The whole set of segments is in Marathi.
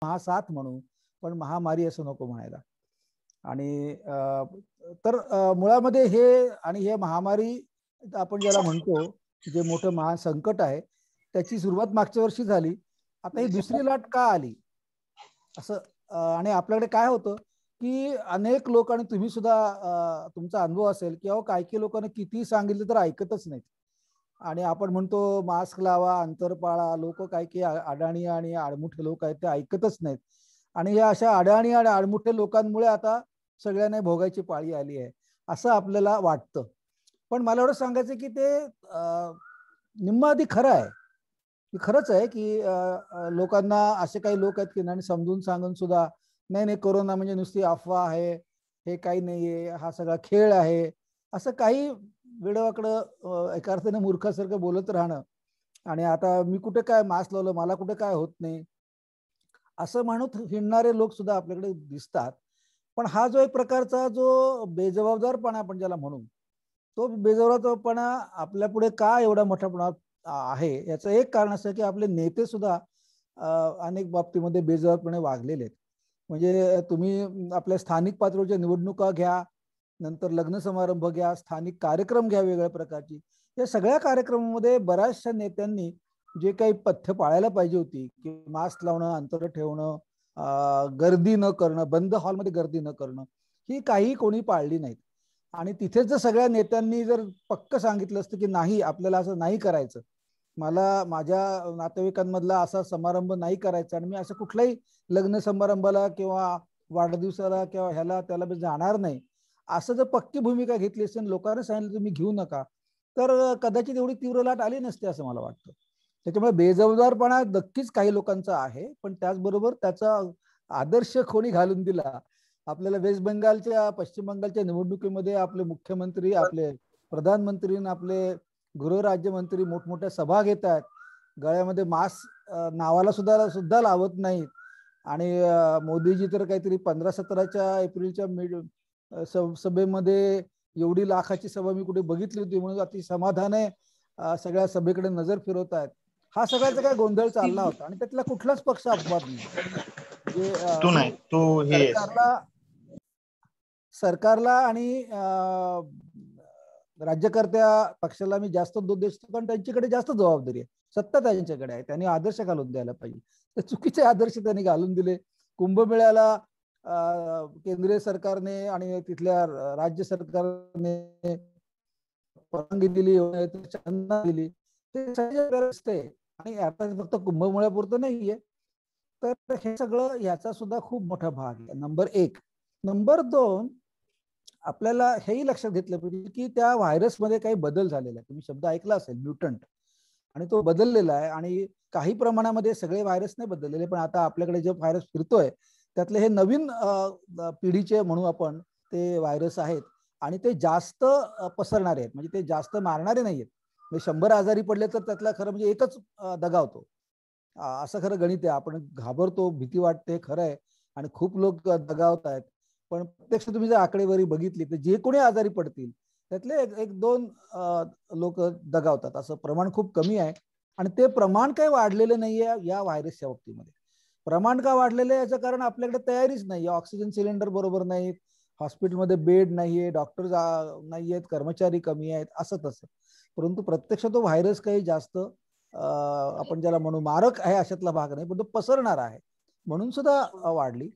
महासाथ म्हणू, पण महामारी असं नको म्हणायला. आणि तर मुळामध्ये हे आणि हे महामारी आपण ज्याला म्हणतो, जे मोठं महासंकट आहे, त्याची सुरुवात मागच्या वर्षी झाली. आता ही दुसरी लाट का आली असं आणि आपल्याकडे काय होतं की अनेक लोक, आणि तुम्ही सुद्धा तुमचा अनुभव असेल की काही काही लोकांना कितीही सांगितलं तर ऐकतच नाहीत. आणि आपण म्हणतो मास्क लावा, अंतर पाळा, लोक काही काही अडाणी आणि आडमुठे लोक आहेत ते ऐकतच नाहीत. आणि या अशा अडाणी आणि आडमुठे लोकांमुळे आता सगळ्यांना भोगायची पाळी आली आहे असं आपल्याला वाटतं. पण मला एवढं सांगायचं की ते निम्म आधी खरं आहे. खरंच आहे की लोकांना असे काही लोक आहेत की समजून सांगून सुद्धा नाही नाही कोरोना म्हणजे नुसती अफवा आहे, हे काही नाहीये, हा सगळा खेळ आहे, असं काही वेडवाकडं एका अर्थाने मूर्खासारखं बोलत राहणं. आणि आता मी कुठे काय मास्क लावलं, मला कुठे काय होत नाही असं म्हणत हिंडणारे लोक सुद्धा आपल्याकडे दिसतात. पण हा जो एक प्रकारचा जो बेजबाबदारपणा आपण ज्याला म्हणू, तो बेजबाबदारपणा आपल्या पुढे का एवढा मोठ्या प्रमाणात आहे याचं एक कारण असं की आपले नेते सुद्धा अनेक बाबतीमध्ये बेजबाबदारपणे वागलेले आहेत. म्हणजे तुम्ही आपल्या स्थानिक पातळीवरच्या निवडणुका घ्या, नंतर लग्न समारंभ घ्या, स्थानिक कार्यक्रम घ्या वेगळ्या प्रकारची, या सगळ्या कार्यक्रमामध्ये बऱ्याचशा नेत्यांनी जे काही पथ्य पाळायला पाहिजे होती की मास्क लावणं, अंतर ठेवणं, गर्दी न करणं, बंद हॉलमध्ये गर्दी न करणं, ही काही कोणी पाळली नाहीत. आणि तिथेच जर सगळ्या नेत्यांनी जर पक्क सांगितलं असतं की नाही आपल्याला असं नाही करायचं, मला माझ्या नातेवाईकांमधला असा समारंभ नाही करायचा आणि मी असं कुठल्याही लग्न समारंभाला किंवा वाढदिवसाला किंवा ह्याला त्याला जाणार नाही, असं जर पक्की भूमिका घेतली असेल, लोकांना सांगितलं तुम्ही घेऊ नका, तर कदाचित एवढी तीव्र लाट आली नसते असं मला वाटतं. त्याच्यामुळे बेजबाबदारपणा नक्कीच काही लोकांचा आहे, पण त्याचबरोबर त्याचा आदर्श कोणी घालून दिला. आपल्याला वेस्ट बेंगालच्या, पश्चिम बंगालच्या निवडणुकीमध्ये आपले मुख्यमंत्री, आपले प्रधानमंत्री, आपले गृहराज्यमंत्री मोठमोठ्या सभा घेत आहेत, गळ्यामध्ये मास्क नावाला सुद्धा सुद्धा लावत नाहीत. आणि मोदीजी तर काहीतरी 15-17 एप्रिलच्या सभेमध्ये एवढी लाखाची सभा मी कुठे बघितली होती म्हणून अति समाधान आहे सगळ्या सभेकडे नजर फिरवत आहेत. हा सगळ्याचा काय गोंधळ चालला होता आणि त्यातला कुठलाच पक्ष अपवाद नाही. म्हणजे तू नाही, तू हे सरकारला आणि राज्यकर्त्या पक्षाला मी जास्त दोष देतो, कारण त्यांच्याकडे जास्त जबाबदारी आहे, सत्ता त्यांच्याकडे आहे, त्यांनी आदर्श घालून द्यायला पाहिजे. तर चुकीचे आदर्श त्यांनी घालून दिले. कुंभमेळ्याला केंद्रीय सरकारने आणि तिथल्या राज्य सरकारने परवानगी दिली, दिली, ते आणि आता फक्त कुंभमेळ्यापुरतं नाहीये. तर हे सगळं याचा सुद्धा खूप मोठा भाग आहे, नंबर एक. नंबर दोन, आपल्याला हेही लक्षात घेतलं पाहिजे की त्या व्हायरसमध्ये काही बदल झालेला आहे. तुम्ही शब्द ऐकला असेल म्युटंट, आणि तो बदललेला आहे. आणि काही प्रमाणामध्ये सगळे व्हायरस नाही बदललेले, पण आता आपल्याकडे जे व्हायरस फिरतोय त्यातले हे नवीन पिढीचे म्हणू आपण ते व्हायरस आहेत, आणि ते जास्त पसरणारे आहेत, म्हणजे ते जास्त मारणारे नाही आहेत. म्हणजे 100 आजारी पडले तर त्यातला खरं म्हणजे एकच दगावतो, असं खरं गणित आहे. आपण घाबरतो, भीती वाटते, खरं आहे, आणि खूप लोक दगावत आहेत. पण प्रत्यक्ष तुम्ही जर आकडेवारी बघितली तर जे कोणी आजारी पडतील त्यातले एक दोन लोक दगावतात, असं प्रमाण खूप कमी आहे. आणि ते प्रमाण काही वाढलेलं नाहीये या व्हायरसच्या बाबतीमध्ये. प्रमाण का वाढलेलं आहे याचं कारण आपल्याकडे तयारीच नाही, ऑक्सिजन सिलेंडर बरोबर नाहीत, हॉस्पिटलमध्ये बेड नाहीये, डॉक्टर नाहीयेत, कर्मचारी कमी आहेत, असं तसं. परंतु प्रत्यक्ष तो व्हायरस काही जास्त आपण ज्याला म्हणू मारक आहे अशातला भाग नाही, पण तो पसरणार आहे म्हणून सुद्धा वाढली.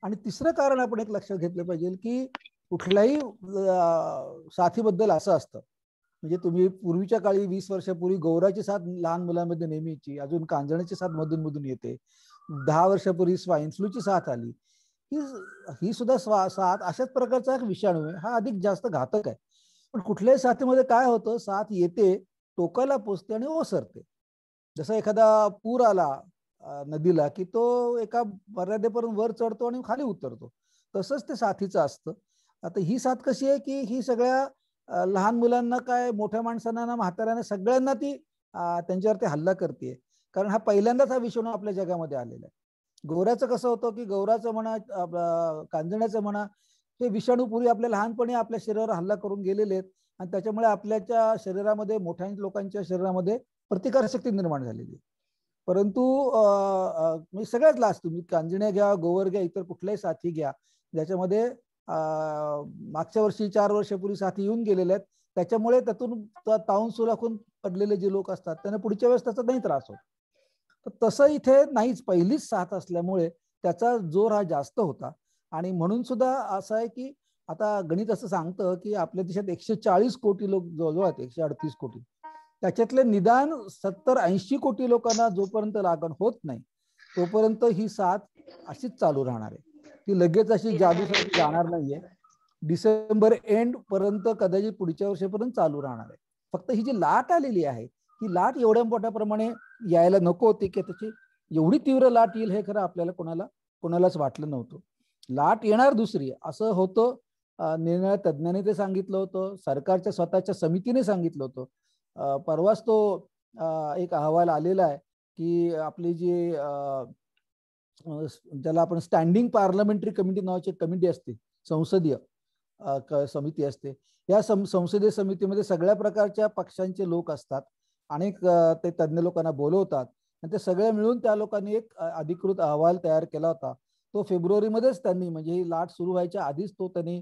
आणि तिसरं कारण आपण एक लक्षात घेतलं पाहिजे की कुठल्याही साथीबद्दल असं असतं, म्हणजे तुम्ही पूर्वीच्या काळी 20 वर्षापूर्वी गौराची साथ लहान मुलांमध्ये नेहमीची, अजून कांजण्याची साथ मधून मधून येते, 10 वर्षापूर्वी स्वाईन फ्लूची साथ आली, ही सुद्धा साथ अशाच प्रकारचा एक विषाणू आहे, हा अधिक जास्त घातक आहे. पण कुठल्याही साथीमध्ये काय होतं, साथ येते, टोकाला पोचते आणि ओसरते. जसं एखादा पूर आला नदीला की तो एका मर्यादेपर्यंत वर चढतो आणि खाली उतरतो, तसंच ते साथीचं असतं. आता ही साथ कशी आहे की ही सगळ्या लहान मुलांना काय, मोठ्या माणसांना, म्हाताऱ्यांना, सगळ्यांना ती त्यांच्यावरती हल्ला करते, कारण हा पहिल्यांदाच हा विषाणू आपल्या जगामध्ये आलेला आहे. गौऱ्याचं कसं होतं की गौराचं म्हणा, कांजण्याचं म्हणा, ते विषाणू पूर्वी आपल्या लहानपणी आपल्या शरीरावर हल्ला करून गेलेले आहेत, आणि त्याच्यामुळे आपल्याच्या शरीरामध्ये, मोठ्या लोकांच्या शरीरामध्ये प्रतिकारशक्ती निर्माण झालेली आहे. परंतु म्हणजे सगळ्याच लास, तुम्ही कांजिण्या घ्या, गोवर घ्या, इतर कुठल्याही साथी घ्या, ज्याच्यामध्ये मागच्या वर्षी 4 वर्षापूर्वी साथी येऊन गेलेल्या आहेत, त्याच्यामुळे त्यातून तावून सुलाखून पडलेले जे लोक असतात त्यांना पुढच्या वेळेस त्याचा नाही त्रास होत. तर तसं इथे नाहीच, पहिलीच साथ असल्यामुळे त्याचा जोर हा जास्त होता. आणि म्हणून सुद्धा असं आहे की आता गणित असं सांगतं की आपल्या देशात 140 कोटी लोक जवळजवळ आहेत, 138 कोटी. त्याच्यातले निदान 70-80 कोटी लोकांना जोपर्यंत लागण होत नाही तोपर्यंत ही साथ अशीच चालू राहणार आहे. ती लगेच अशी जादूसारखी जाणार नाहीये. डिसेंबर एंड पर्यंत कदाचित पुढच्या वर्षापर्यंत चालू राहणार आहे. फक्त ही जी लाट आलेली आहे ही लाट एवढ्या मोठ्या प्रमाणे यायला नको होती की त्याची एवढी तीव्र लाट येईल हे खरं आपल्याला कोणालाच वाटलं नव्हतं. लाट येणार दुसरी असं होतं. निर्णय तज्ज्ञांनी ते सांगितलं होतं, सरकारच्या स्वतःच्या समितीने सांगितलं होतं. परवाच तो एक अहवाल आलेला आहे की आपली जी ज्याला आपण स्टँडिंग पार्लमेंटरी कमिटी नावाची कमिटी असते, संसदीय समिती असते, या संसदीय समितीमध्ये सगळ्या प्रकारच्या पक्षांचे लोक असतात. अनेक ते तज्ज्ञ लोकांना बोलवतात आणि ते सगळे मिळून त्या लोकांनी एक अधिकृत अहवाल तयार केला होता. तो फेब्रुवारीमध्येच त्यांनी, म्हणजे ही लाट सुरू व्हायच्या आधीच तो त्यांनी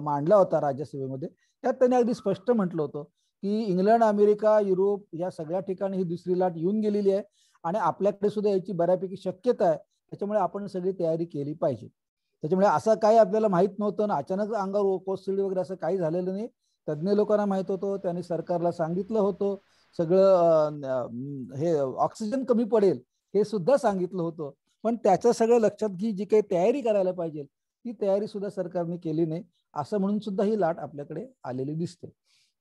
मांडला होता राज्यसभेमध्ये. त्यात त्यांनी अगदी स्पष्ट म्हटलं होतं की इंग्लंड, अमेरिका, युरोप या सगळ्या ठिकाणी ही दुसरी लाट येऊन गेलेली आहे आणि आपल्याकडे सुद्धा याची बऱ्यापैकी शक्यता आहे. त्याच्यामुळे आपण सगळी तयारी केली पाहिजे. त्याच्यामुळे असं काही आपल्याला माहित नव्हतं ना, अचानक अंगावर कोसळली वगैरे असं काही झालेलं नाही. तज्ज्ञ लोकांना माहित होतं, त्यांनी सरकारला सांगितलं होतं. सगळं हे ऑक्सिजन कमी पडेल हे सुद्धा सांगितलं होतं. पण त्याचं सगळं लक्षात घे, जी काही तयारी करायला पाहिजे ती तयारी सुद्धा सरकारने केली नाही. असं म्हणून सुद्धा ही लाट आपल्याकडे आलेली दिसते.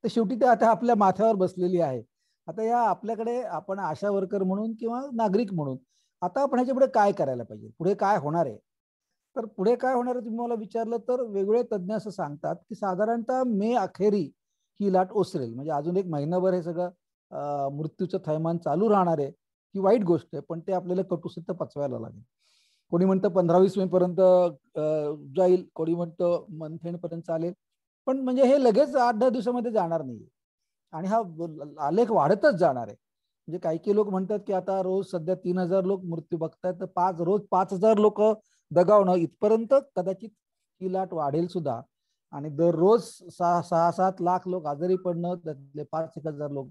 तर शेवटी ते आता आपल्या माथ्यावर बसलेली आहे. आता या आपल्याकडे आपण आशा वर्कर म्हणून किंवा नागरिक म्हणून आता आपण ह्याच्या पुढे काय करायला पाहिजे, पुढे काय होणार आहे? तर पुढे काय होणार आहे तुम्ही मला विचारलं तर वेगवेगळे तज्ज्ञ असं सांगतात की साधारणतः मे अखेरी ही लाट ओसरेल. म्हणजे अजून एक महिनाभर हे सगळं मृत्यूचं थैमान चालू राहणार आहे. ही वाईट गोष्ट आहे, पण ते आपल्याला कटुसत्य पचवायला लागेल. कोणी म्हणतं 15-20 मे पर्यंत जाईल, कोणी म्हणतं मंथ एंड पर्यंत चालेल. पण म्हणजे हे लगेच 8-10 दिवसामध्ये जाणार नाही आणि हा आलेख वाढतच जाणार आहे. म्हणजे काही लोक म्हणतात की आता रोज सध्या 3000 लोक मृत्यू बघतायत, तर रोज 5000 लोक दगावणं इथपर्यंत कदाचित ही लाट वाढेल सुद्धा. आणि दररोज 6-7 लाख लोक आजारी पडणं, त्यातले 5-1000 लोक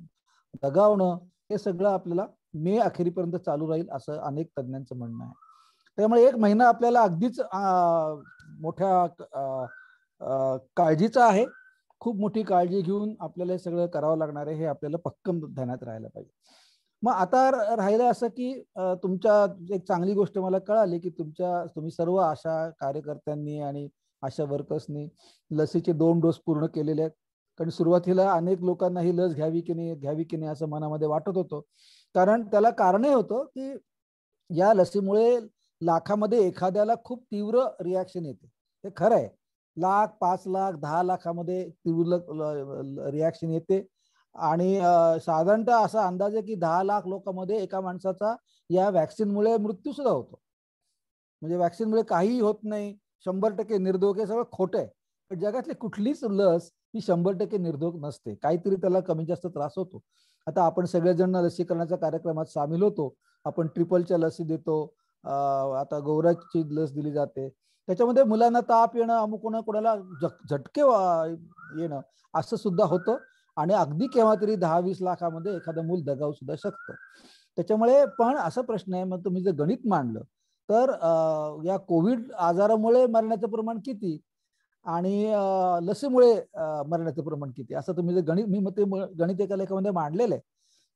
दगावणं, हे सगळं आपल्याला मे अखेरीपर्यंत चालू राहील असं अनेक तज्ज्ञांचं म्हणणं आहे. त्यामुळे एक महिना आपल्याला अगदीच मोठ्या काळजीचा आहे. खूप मोठी काळजी घेऊन आपल्याला हे सगळं करावं लागणार आहे, हे आपल्याला पक्कम ध्यानात राहायला पाहिजे. मग आता राहिलं असं की तुमच्या एक चांगली गोष्ट मला कळाली की तुम्ही सर्व आशा कार्यकर्त्यांनी आणि आशा वर्कर्सनी लसीचे 2 डोस पूर्ण केलेले आहेत. कारण सुरुवातीला अनेक लोकांना ही लस घ्यावी की नाही असं मनामध्ये वाटत होतं. कारण त्याला कारणही होतं की या लसीमुळे लाखामध्ये एखाद्याला खूप तीव्र रिॲक्शन येते. हे खरं आहे. लाख, 5 लाख, 10 लाखामध्ये तीव्र रिॲक्शन येते. आणि साधारणतः असा अंदाज आहे की 10 लाख लोकांमध्ये एका माणसाचा या व्हॅक्सिनमुळे मृत्यू सुद्धा होतो. म्हणजे व्हॅक्सिनमुळे काहीही होत नाही, 100% निर्धोक, हे सगळं खोटं आहे. पण जगातली कुठलीच लस ही 100% निर्धोक नसते. काहीतरी त्याला कमी जास्त त्रास होतो. आता आपण सगळेजण लसीकरणाच्या कार्यक्रमात सामील होतो. आपण ट्रिपलच्या लसी देतो. आता गौराची लस दिली जाते. त्याच्यामध्ये मुलांना ताप येणं, अमुक कोणाला झटके येणं असं सुद्धा होतं. आणि अगदी केव्हा तरी 10-20 लाखामध्ये एखादं मूल दगावू सुद्धा शकतं. त्याच्यामुळे पण असा प्रश्न आहे, मग तुम्ही जर गणित मांडलं तर या कोविड आजारामुळे मरण्याचं प्रमाण किती आणि लसीमुळे मरण्याचं प्रमाण किती, असं तुम्ही जर गणित, मी मग ते गणित एका लेखामध्ये मांडलेलं आहे.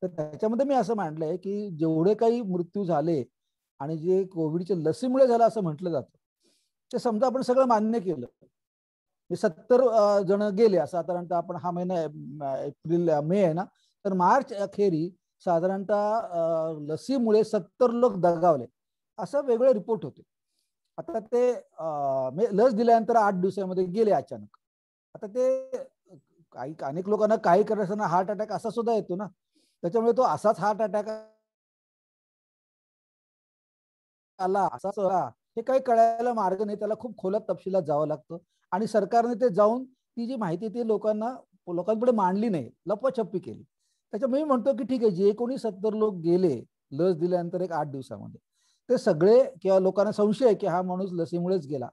तर त्याच्यामध्ये मी असं मांडलंय की जेवढे काही मृत्यू झाले आणि जे कोविडच्या लसीमुळे झालं असं म्हटलं जातं, ते समजा आपण सगळं मान्य केलं, 70 जण गेले साधारणतः. आपण हा महिना एप्रिल मे आहे ना, तर मार्च अखेरी साधारणतः लसीमुळे 70 लोक दगावले असं वेगळे रिपोर्ट होते. आता ते लस दिल्यानंतर 8 दिवसामध्ये गेले अचानक. आता ते अनेक लोकांना काही करायचं हार्ट अटॅक असा सुद्धा येतो ना. त्याच्यामुळे तो असाच हार्ट अटॅक आला असाच हे काही कळायला मार्ग नाही. त्याला खूप खोलात तपशिलात जावं लागतं आणि सरकारने ते जाऊन ती जी माहिती ती लोकांपुढे मांडली नाही, लपवाछप्पी केली. त्याच्यामुळे मी म्हणतो की ठीक आहे, जे कोणी 70 लोक गेले लस दिल्यानंतर एक 8 दिवसामध्ये. ते सगळे किंवा लोकांना संशय आहे की हा माणूस लसीमुळेच गेला.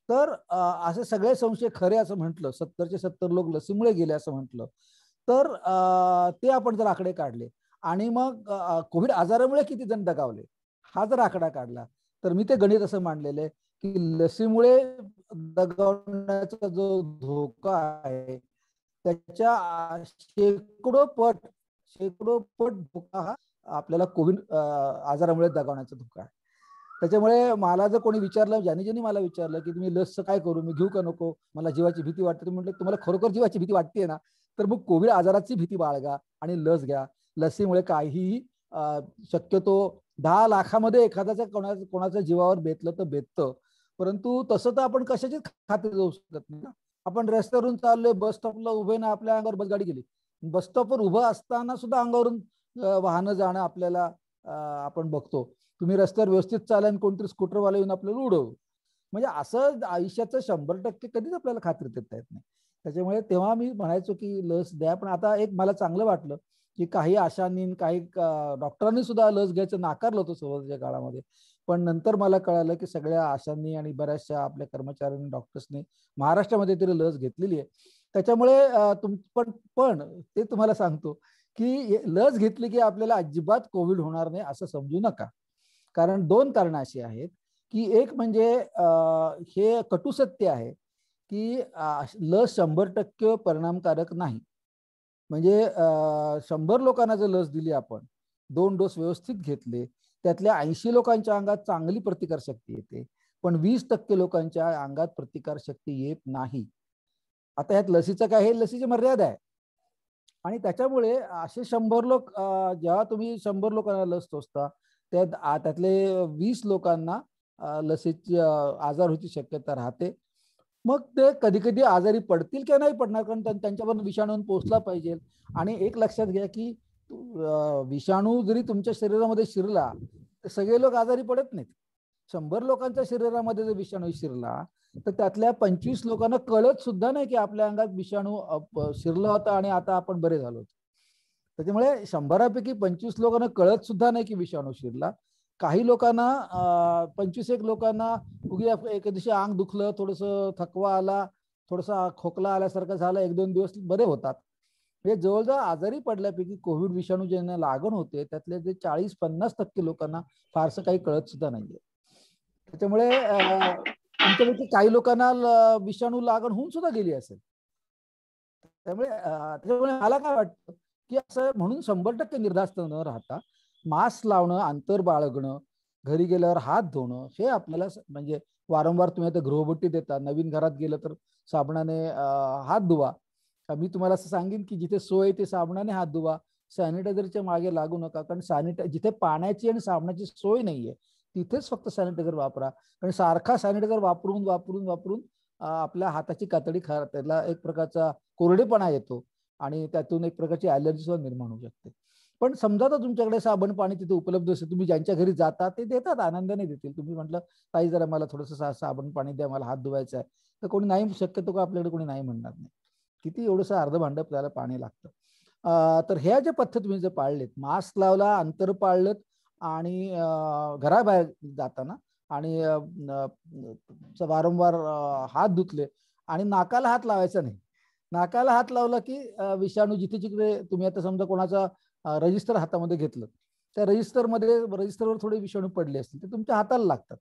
तर असे सगळे संशय खरे असं म्हटलं, 70चे 70 लोक लसीमुळे गेले असं म्हटलं, तर ते आपण जर आकडे काढले आणि मग कोविड आजारामुळे किती जण दगावले हा जर आकडा काढला, तर मी ते गणित असं मांडलेलं आहे की लसीमुळे दगावण्याचा जो धोका आहे त्याच्या शेकडो पट धोका हा आपल्याला कोविड आजारामुळे दगावण्याचा धोका आहे. त्याच्यामुळे मला जर कोणी विचारलं, ज्यांनी मला विचारलं की तुम्ही लसचं काय करू, मी घेऊ का नको, मला जीवाची भीती वाटते, म्हटलं तुम्हाला खरोखर जीवाची भीती वाटते ना, तर मग कोविड आजाराची भीती बाळगा आणि लस घ्या. लसीमुळे काहीही शक्यतो 10 लाखामध्ये एखाद्याच्या कोणाच्या जीवावर बेतलं तर बेततं, परंतु तसं तर आपण कशाचीच खात्री जाऊ शकत नाही ना. आपण रस्त्यावरून चाललोय, बस स्टॉपला उभे ना, आपल्या अंगावर बसगाडी गेली, बस स्टॉपवर उभं असताना सुद्धा अंगावरून वाहनं जाणं आपल्याला आपण बघतो. तुम्ही रस्त्यावर व्यवस्थित चालन, कोणतरी स्कूटरवाला येऊन आपल्याला उडवू. म्हणजे असं आयुष्याचं 100% कधीच आपल्याला खात्री देता येत नाही. त्याच्यामुळे तेव्हा मी म्हणायचो की लस द्या. पण आता एक मला चांगलं वाटलं की काही आशांनी, काही डॉक्टरांनी सुद्धा लस घ्यायचं नाकारलं होतं सुरुवातीच्या काळामध्ये. पण नंतर मला कळालं की सगळ्या आशांनी आणि बऱ्याचशा आपल्या कर्मचाऱ्यांनी, डॉक्टर्सनी महाराष्ट्रामध्ये तरी लस घेतलेली आहे. त्याच्यामुळे पण ते तुम्हाला सांगतो की लस घेतली की आपल्याला अजिबात कोविड होणार नाही असं समजू नका. कारण 2 कारणं अशी आहेत की एक म्हणजे हे कटू सत्य आहे की लस 100% परिणामकारक नाही. म्हणजे 100 लोकांना जर लस दिली आपण, 2 डोस व्यवस्थित घेतले, त्यातल्या 80 लोकांच्या अंगात चांगली प्रतिकारशक्ती येते, पण 20% लोकांच्या अंगात प्रतिकारशक्ती येत नाही. आता यात लसीचं काय, हे लसीची मर्यादा आहे. आणि त्याच्यामुळे असे 100 लोक, जेव्हा तुम्ही 100 लोकांना लस टोचता, त्यातले 20 लोकांना लसीची आजार होण्याची शक्यता राहते. मग ते कधी कधी आजारी पडतील किंवा नाही पडणार, कारण त्यांच्यापर्यंत विषाणू पोहोचला पाहिजे. आणि एक लक्षात घ्या की विषाणू जरी तुमच्या शरीरामध्ये शिरला तर सगळे लोक आजारी पडत नाहीत. 100 लोकांच्या शरीरामध्ये जर विषाणू शिरला तर त्यातल्या 25 लोकांना कळत सुद्धा नाही की आपल्या अंगात विषाणू शिरला होता आणि आता आपण बरे झालो. त्याच्यामुळे 100पैकी 25 लोकांना कळत सुद्धा नाही की विषाणू शिरला. काही लोकांना 25 लोकांना उगी एके दिवशी अंग दुखलं, थोडंसं थकवा आला, थोडासा खोकला आल्यासारखं झालं, 1-2 दिवस बरे होतात. म्हणजे जवळजवळ आजारी पडल्यापैकी कोविड विषाणू ज्यांना लागण होते त्यातले जे 40-50% लोकांना फारसं काही कळत सुद्धा नाहीये. त्याच्यामुळे तुमच्यापैकी काही लोकांना विषाणू लागण होऊन सुद्धा गेली असेल. त्याच्यामुळे मला काय वाटतं की असं म्हणून 100% निर्धास्त न राहता मास्क लावणं, अंतर बाळगणं, घरी गेल्यावर हात धुणं, हे आपल्याला म्हणजे वारंवार तुम्ही आता गृहबट्टी देता, नवीन घरात गेलं तर साबणाने हात धुवा. मी तुम्हाला असं सांगेन की जिथे सोय ते साबणाने हात धुवा, सॅनिटायझरच्या मागे लागू नका. कारण जिथे पाण्याची आणि साबणाची सोय नाहीये तिथेच फक्त सॅनिटायझर वापरा. कारण सारखा सॅनिटायझर वापरून वापरून वापरून आपल्या हाताची कातडी त्याला एक प्रकारचा कोरडेपणा येतो आणि त्यातून एक प्रकारची ॲलर्जी सुद्धा निर्माण होऊ शकते. पण समजा तर तुमच्याकडे साबण पाणी तिथे उपलब्ध असेल, तुम्ही ज्यांच्या घरी जाता ते देतात, आनंदाने देतील. तुम्ही म्हटलं ताई जरा मला थोडंसं साबण पाणी द्या, मला हात धुवायचा आहे, तर कोणी नाही, शक्यतो का आपल्याकडे कोणी नाही म्हणणार नाही. किती एवढंसं अर्ध भांडं आपल्याला पाणी लागतं. तर ह्या ज्या पद्धत तुम्ही जर पाळलेत, मास्क लावला, अंतर पाळलं आणि घराबाहेर जाताना आणि वारंवार हात धुतले आणि नाकाला हात लावायचा नाही. नाकाला हात लावला की विषाणू जिथे जिकडे तुम्ही आता समजा कोणाचा रजिस्टर हातामध्ये घेतलं, त्या रजिस्टरवर थोडे विषाणू पडले असतील ते तुमच्या हाताला लागतात.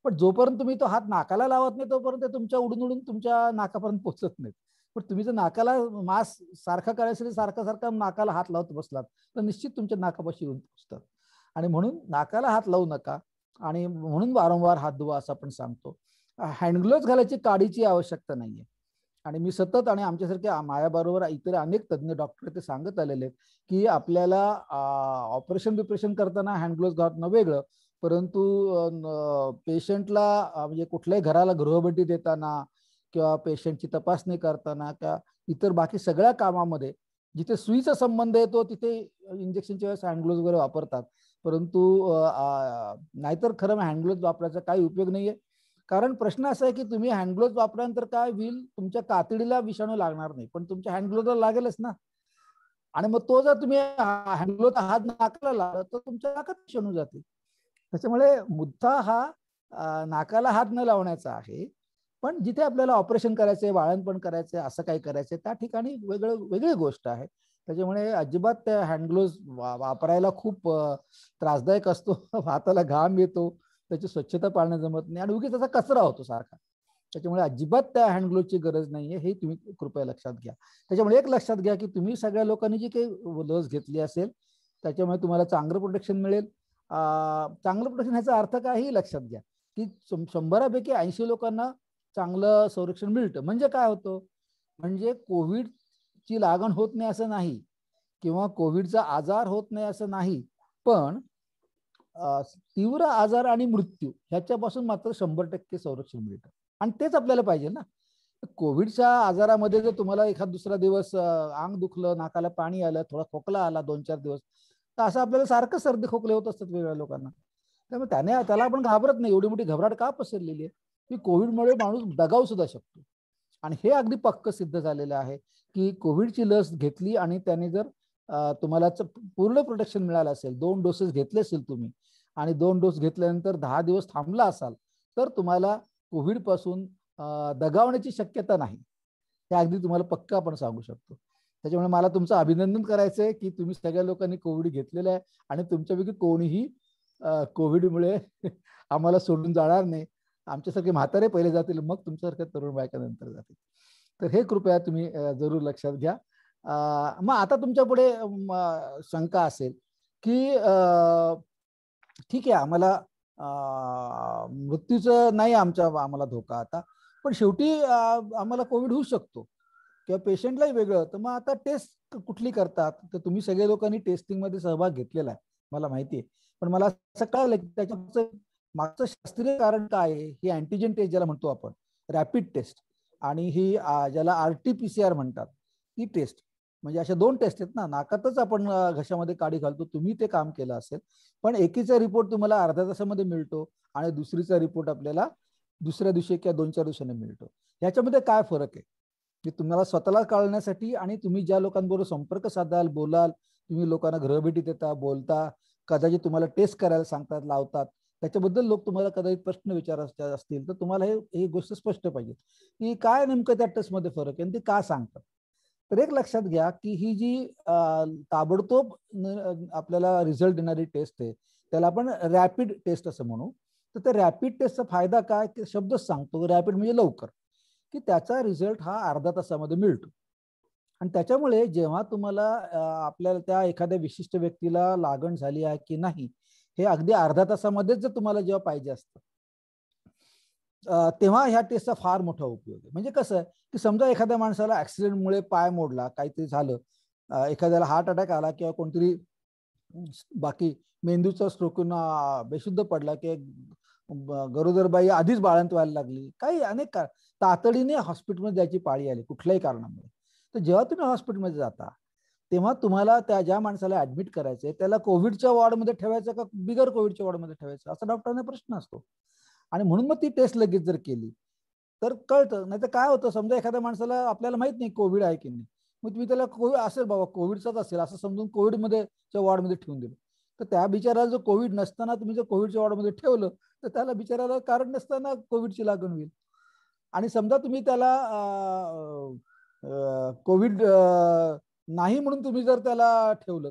पण जोपर्यंत तुम्ही तो हात नाकाला लावत नाही तोपर्यंत तुमच्या उडून उडून तुमच्या नाकापर्यंत पोहोचत नाहीत. पण तुम्ही जर नाकाला मास्क सारखा करायसाठी सारखा नाकाला हात लावत बसलात तर निश्चित तुमच्या नाकापाशी येऊन पोहोचतात. आणि म्हणून नाकाला हात लावू नका आणि म्हणून वारंवार हात धुवा असं आपण सांगतो. हँडग्लोव्ज घालायची काडीची आवश्यकता नाहीये. आणि मी सतत आणि आमच्यासारख्या माझ्याबरोबर इतर अनेक तज्ज्ञ डॉक्टर ते सांगत आलेले आहेत की आपल्याला ऑपरेशन करताना हँडग्लोव्ज घालणं वेगळं, परंतु पेशंटला म्हणजे कुठल्याही घराला गृहभेटी देताना किंवा पेशंटची तपासणी करताना किंवा इतर बाकी सगळ्या कामामध्ये जिथे सुईचा संबंध येतो तिथे इंजेक्शनच्या वेळेस हँडग्लोव्ज वगैरे वापरतात. परंतु नाहीतर खरं हँडग्लोव्ज वापरायचा काही उपयोग नाहीये. कारण प्रश्न असा आहे की तुम्ही हँडग्लोव्ज वापरल्यानंतर काय होईल, तुमच्या कातडीला विषाणू लागणार नाही, पण तुमच्या हँडग्लोव्जला लागेलच ना. आणि मग तो जर तुम्ही हँडग्लोव्हचा हात नाकाला लावला तर तुमच्या नाकात विषाणू जाते. त्याच्यामुळे मुद्दा हा नाकाला हात न लावण्याचा आहे. पण जिथे आपल्याला ऑपरेशन करायचंय, वाळणपण करायचंय, असं काही करायचंय, त्या ठिकाणी वेगळी गोष्ट आहे. त्याच्यामुळे अजिबात त्या हँडग्लोव्ज वापरायला खूप त्रासदायक असतो. हाताला घाम येतो, त्याची स्वच्छता पाळणं जमत नाही आणि उगीच त्याचा कचरा होतो सारखा. त्याच्यामुळे अजिबात त्या हँडग्लोव्हची गरज नाहीये, हे तुम्ही कृपया लक्षात घ्या. त्याच्यामुळे एक लक्षात घ्या की तुम्ही सगळ्या लोकांनी जी काही लस घेतली असेल त्याच्यामुळे तुम्हाला चांगलं प्रोटेक्शन मिळेल. चांगलं प्रोटेक्शन ह्याचा अर्थ काही लक्षात घ्या की 100पैकी 80 लोकांना चांगलं संरक्षण मिळतं. म्हणजे काय होतं, म्हणजे कोविडची लागण होत नाही असं नाही, किंवा कोविडचा आजार होत नाही असं नाही, पण तीव्र आजार आणि मृत्यू ह्याच्यापासून मात्र 100% संरक्षण मिळतं. आणि तेच आपल्याला पाहिजे ना. कोविडच्या आजारामध्ये जर तुम्हाला एखाद दुसरा दिवस अंग दुखलं, नाकाला पाणी आलं, थोडा खोकला आला 2-4 दिवस, तर असं आपल्याला सारखं सर्दी खोकले होत असतात वेगवेगळ्या लोकांना. त्यामुळे त्याला आपण घाबरत नाही. एवढी मोठी घबराट का पसरलेली आहे की कोविडमुळे माणूस दगावू सुद्धा शकतो. आणि हे अगदी पक्क सिद्ध झालेलं आहे की कोविडची लस घेतली आणि त्याने जर तुम्हाला पूर्ण प्रोटेक्शन मिळालं असेल, 2 डोसेस घेतले असेल तुम्ही आणि 2 डोस घेतल्यानंतर 10 दिवस थांबला असाल, तर तुम्हाला कोविड पासून दगावण्याची शक्यता नाही. हे अगदी तुम्हाला पक्क आपण सांगू शकतो. त्याच्यामुळे मला तुमचं अभिनंदन करायचंय की तुम्ही सगळ्या लोकांनी कोविड घेतलेलं आहे आणि तुमच्यापैकी कोणीही कोविडमुळे आम्हाला सोडून जाणार नाही. आमच्यासारखे म्हातारे पहिले जातील, मग तुमच्यासारख्या तरुण बायका नंतर जातील. तर हे कृपया तुम्ही जरूर लक्षात घ्या. मग आता तुमच्या पुढे शंका असेल की ठीक आहे, आम्हाला मृत्यूचं नाही आम्हाला धोका आता, पण शेवटी आम्हाला कोविड होऊ शकतो किंवा पेशंटलाही वेगळं, तर मग आता टेस्ट कुठली करतात? तर तुम्ही सगळे लोकांनी टेस्टिंग मध्ये सहभाग घेतलेला आहे, मला माहिती आहे. पण मला असं कळलं की त्याच्या मागचं शास्त्रीय कारण काय आहे. ही अँटीजन टेस्ट ज्याला म्हणतो आपण, रॅपिड टेस्ट, आणि ही ज्याला RT-PCR म्हणतात, ती टेस्ट. म्हणजे अशा 2 टेस्ट आहेत ना. नाकातच आपण घशामध्ये काडी घालतो, तुम्ही ते काम केलं असेल, पण एकीचा रिपोर्ट तुम्हाला अर्ध्या तासामध्ये मिळतो आणि दुसरीचा रिपोर्ट आपल्याला दुसऱ्या दिवशी किंवा 2-4 दिवसांनी मिळतो. ह्याच्यामध्ये काय फरक आहे की तुम्हाला स्वतःला कळण्यासाठी आणि तुम्ही ज्या लोकांबरोबर संपर्क साधाल, बोलाल, तुम्ही लोकांना घरभेटी देता, बोलता, कदाचित तुम्हाला टेस्ट करायला सांगतात, लावतात, त्याच्याबद्दल लोक तुम्हाला कदाचित प्रश्न विचारत असतील, तर तुम्हाला ही गोष्ट स्पष्ट पाहिजे की काय नेमकं त्या टेस्टमध्ये फरक आहे आणि ते का सांगतात. तर एक लक्षात घ्या की ही जी ताबडतोब आपल्याला रिझल्ट देणारी टेस्ट आहे, त्याला आपण रॅपिड टेस्ट असं म्हणू. तर त्या रॅपिड टेस्टचा फायदा काय, ते शब्दच सांगतो. रॅपिड म्हणजे लवकर, की त्याचा रिझल्ट हा अर्ध्या तासामध्ये मिळतो. आणि त्याच्यामुळे जेव्हा तुम्हाला आपल्याला त्या एखाद्या विशिष्ट व्यक्तीला लागण झाली आहे की नाही हे अगदी अर्ध्या तासामध्येच जर तुम्हाला जेव्हा पाहिजे असतं, तेव्हा ह्या टेस्टचा फार मोठा उपयोग आहे. म्हणजे कसं आहे की समजा एखाद्या माणसाला ऍक्सिडेंटमुळे पाय मोडला, काहीतरी झालं, एखाद्याला हार्ट अटॅक आला किंवा कोणतरी बाकी मेंदूचा स्ट्रोकून बेशुद्ध पडला, की गरोदरबाई आधीच बाळंत व्हायला लागली, काही अनेक तातडीने हॉस्पिटलमध्ये जायची पाळी आली कुठल्याही कारणामुळे. तर जेव्हा तुम्ही हॉस्पिटलमध्ये जाता तेव्हा तुम्हाला त्या ज्या माणसाला ऍडमिट करायचंय त्याला कोविडच्या वॉर्डमध्ये ठेवायचं का बिगर कोविडच्या वॉर्डमध्ये ठेवायचं, असा डॉक्टरांना प्रश्न असतो. आणि म्हणून मग ती टेस्ट लगेच जर केली तर कळतं. नाही तर काय होतं, समजा एखाद्या माणसाला आपल्याला माहित नाही कोविड आहे की नाही, मग तुम्ही त्याला कोविड असेल बाबा, कोविडचाच असेल असं समजून कोविडमध्ये वॉर्डमध्ये ठेवून दिलं, तर त्या बिचाराला जो कोविड नसताना तुम्ही जर कोविडच्या वॉर्डमध्ये ठेवलं तर त्याला बिचाराला कारण नसताना कोविडची लागण होईल. आणि समजा तुम्ही त्याला कोविड नाही म्हणून तुम्ही जर त्याला ठेवलं,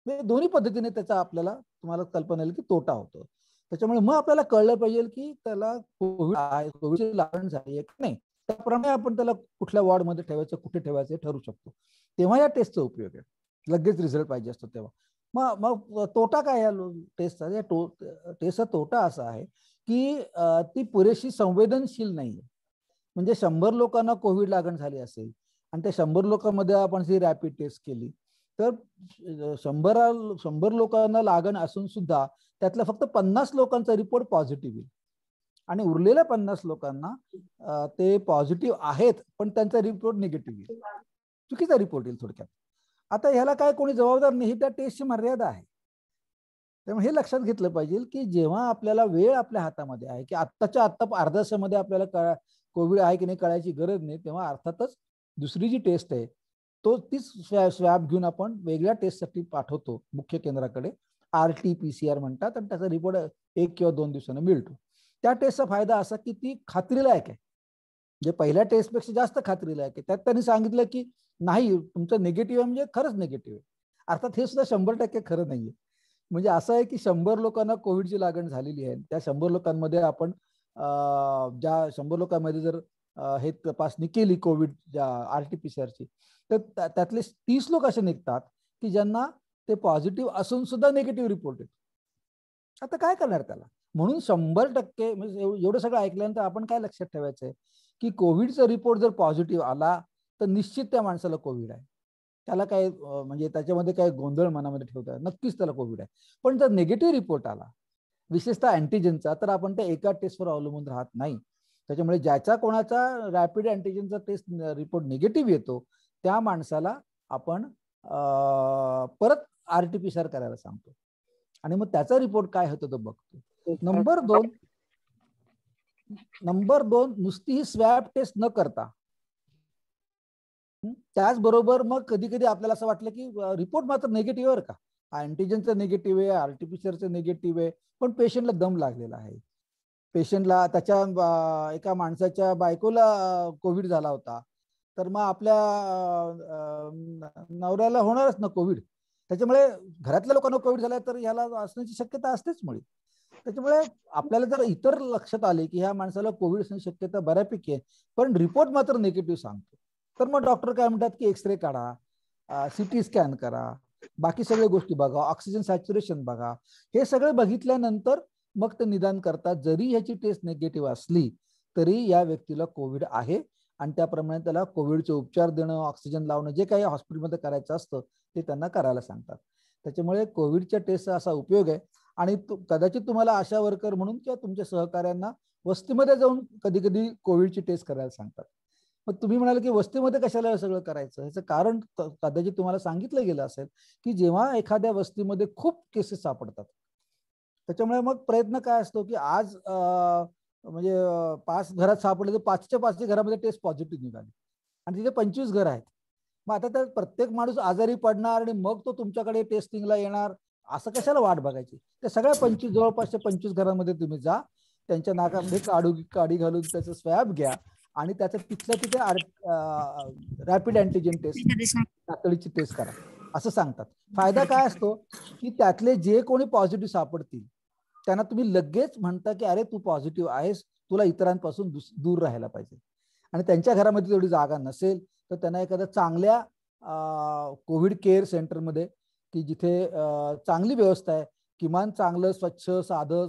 म्हणजे दोन्ही पद्धतीने त्याचा आपल्याला तुम्हाला कल्पना येईल की तोटा होतो. त्याच्यामुळे मग आपल्याला कळलं पाहिजे की त्याला कोविड आहे, कोविडची लागण झाली आहे की नाही, त्याप्रमाणे आपण त्याला कुठल्या वॉर्डमध्ये ठेवायचं, कुठे ठेवायचं ठरू शकतो. तेव्हा या टेस्टचा उपयोग आहे. लगेच रिझल्ट पाहिजे असतो तेव्हा. मग मग तोटा काय या टेस्टचा? या टेस्टचा तोटा असा आहे की ती पुरेशी संवेदनशील नाही. म्हणजे 100 लोकांना कोविड लागण झाली असेल आणि त्या 100 लोकांमध्ये आपण जी रॅपिड टेस्ट केली, तर 100 लोकांना लागण असून सुद्धा त्यातल्या फक्त 50 लोकांचा रिपोर्ट पॉझिटिव्ह येईल आणि उरलेल्या 50 लोकांना ते पॉझिटिव्ह आहेत पण त्यांचा रिपोर्ट निगेटिव्ह येईल, चुकीचा रिपोर्ट येईल थोडक्यात. आता ह्याला काय कोणी जबाबदार नाही, त्या टेस्टची मर्यादा आहे. त्यामुळे हे लक्षात घेतलं पाहिजे की जेव्हा आपल्याला वेळ आपल्या हातामध्ये आहे, की आत्ताच्या आत्ता अर्ध्या तासामध्ये आपल्याला कोविड आहे की नाही कळायची गरज नाही, तेव्हा अर्थातच दुसरी जी टेस्ट आहे तो तीच स्वॅब घेऊन आपण वेगळ्या टेस्टसाठी पाठवतो मुख्य केंद्राकडे, RT-PCR म्हणतात, आणि त्याचा रिपोर्ट 1 किंवा 2 दिवसांनी मिळतो. त्या टेस्टचा फायदा असा की ती खात्रीलायक आहे, म्हणजे पहिल्या टेस्टपेक्षा जास्त खात्रीलायक आहे. त्यात त्यांनी सांगितलं की नाही तुमचं निगेटिव्ह आहे म्हणजे खरंच निगेटिव्ह आहे. अर्थात हे सुद्धा 100% खरं नाहीये. म्हणजे असं आहे की 100 लोकांना कोविडची लागण झालेली आहे, त्या 100 लोकांमध्ये आपण ज्या 100 लोकांमध्ये जर हे तपासणी केली कोविड RT-PCRची, तर त्यातले 30 लोक असे निघतात की ज्यांना ते पॉझिटिव्ह असून सुद्धा निगेटिव्ह रिपोर्ट येतो. आता काय करणार त्याला? म्हणून 100% म्हणजे एवढं सगळं ऐकल्यानंतर आपण काय लक्षात ठेवायचंय की कोविडचा रिपोर्ट जर पॉझिटिव्ह आला तर निश्चित त्या माणसाला कोविड आहे. त्याला काय म्हणजे त्याच्यामध्ये काय गोंधळ मनामध्ये ठेवता, नक्कीच त्याला कोविड आहे. पण जर निगेटिव्ह रिपोर्ट आला विशेषतः अँटीजेनचा, तर आपण त्या एका टेस्टवर अवलंबून राहत नाही. त्याच्यामुळे ज्याचा कोणाचा रॅपिड अँटीजेनचा टेस्ट रिपोर्ट निगेटिव्ह येतो त्या माणसाला आपण परत RT-PCR करायला सांगतो आणि मग त्याचा रिपोर्ट काय होतो तो बघतो. नंबर दोन नुसती ही स्वॅब टेस्ट न करता, त्याचबरोबर मग कधी कधी आपल्याला असं वाटलं की रिपोर्ट मात्र निगेटिव्ह आहे का, अँटीजेनचं निगेटिव्ह आहे, RT-PCRचं निगेटिव्ह आहे, पण पेशंटला दम लागलेला आहे. पेशंटला त्याच्या एका माणसाच्या बायकोला कोविड झाला होता, तर मग आपल्या नवऱ्याला होणारच ना कोविड. त्याच्यामुळे घरातल्या लोकांना कोविड झाला तर ह्याला असण्याची शक्यता असतेच मुळे. त्याच्यामुळे आपल्याला जर इतर लक्षात आले की ह्या माणसाला कोविड असण्याची शक्यता बऱ्यापैकी आहे, पण रिपोर्ट मात्र निगेटिव्ह सांगतो, तर मग डॉक्टर काय म्हणतात की एक्सरे काढा, CT स्कॅन करा, बाकी सगळ्या गोष्टी बघा, ऑक्सिजन सॅच्युरेशन बघा. हे सगळं बघितल्यानंतर मग ते निदान करतात जरी ह्याची टेस्ट निगेटिव्ह असली तरी या व्यक्तीला कोविड आहे आणि त्याप्रमाणे त्याला कोविडचे उपचार देणं, ऑक्सिजन लावणं, जे काही हॉस्पिटलमध्ये करायचं असतं ते त्यांना करायला सांगतात. त्याच्यामुळे कोविडच्या टेस्टचा असा उपयोग आहे. आणि कदाचित तुम्हाला आशा वर्कर म्हणून किंवा तुमच्या सहकाऱ्यांना वस्तीमध्ये जाऊन कधी कधी कोविडची टेस्ट करायला सांगतात. मग तुम्ही म्हणाले की वस्तीमध्ये कशाला सगळं करायचं, ह्याचं कारण कदाचित तुम्हाला सांगितलं गेलं असेल की जेव्हा एखाद्या वस्तीमध्ये खूप केसेस सापडतात, त्याच्यामुळे मग प्रयत्न काय असतो की आज म्हणजे 5 घरात सापडले तर 5च्या 5 घरामध्ये टेस्ट पॉझिटिव्ह निघाली आणि तिथे 25 घर आहेत. मग आता त्या प्रत्येक माणूस आजारी पडणार आणि मग तो तुमच्याकडे टेस्टिंगला येणार, असं कशाला वाट बघायची. त्या सगळ्या 25 जवळपासच्या 25 घरांमध्ये तुम्ही जा, त्यांच्या नाकामध्ये काडी घालून त्याचं स्वॅब घ्या आणि त्याचं तिथल्या तिथे रॅपिड अँटीजेन टेस्ट, तातडीची टेस्ट करा असं सांगतात. फायदा काय असतो की त्यातले जे कोणी पॉझिटिव्ह सापडतील त्यांना तुम्ही लगेच म्हणता की अरे तू पॉझिटिव्ह आहेस, तुला इतरांपासून दूर राहायला पाहिजे. आणि त्यांच्या घरामध्ये तेवढी जागा नसेल तर त्यांना एखाद्या चांगल्या कोविड केअर सेंटरमध्ये की जिथे चांगली व्यवस्था आहे, किमान चांगलं स्वच्छ साधं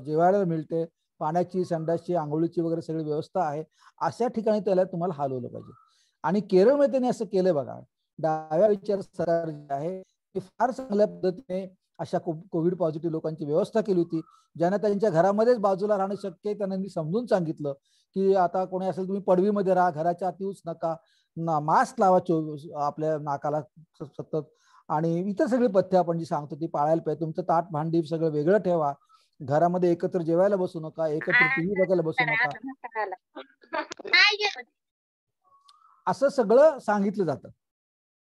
जेवायला मिळते, पाण्याची, संडासची, आंघोळीची वगैरे सगळी व्यवस्था आहे, अशा ठिकाणी त्याला तुम्हाला हलवलं पाहिजे. आणि केरळमध्ये त्यांनी असं केलं बघा. डाव्या विचार सरकार जे आहे ते फार चांगल्या पद्धतीने अशा कोविड पॉझिटिव्ह लोकांची व्यवस्था केली होती. ज्यांना त्यांच्या घरामध्येच बाजूला राहणं शक्य आहे त्यांना मी समजून सांगितलं की आता कोणी असेल तुम्ही पडवीमध्ये राहा, घराच्या आत येऊच नका, मास्क लावा आपल्या नाकाला सतत, आणि इतर सगळी पथ्य आपण जी सांगतो ती पाळायला पाहिजे. तुमचं ताट भांडी सगळं वेगळं ठेवा, घरामध्ये एकत्र जेवायला बसू नका, एकत्र टीव्ही बघायला बसू नका, असं सगळं सांगितलं जातं.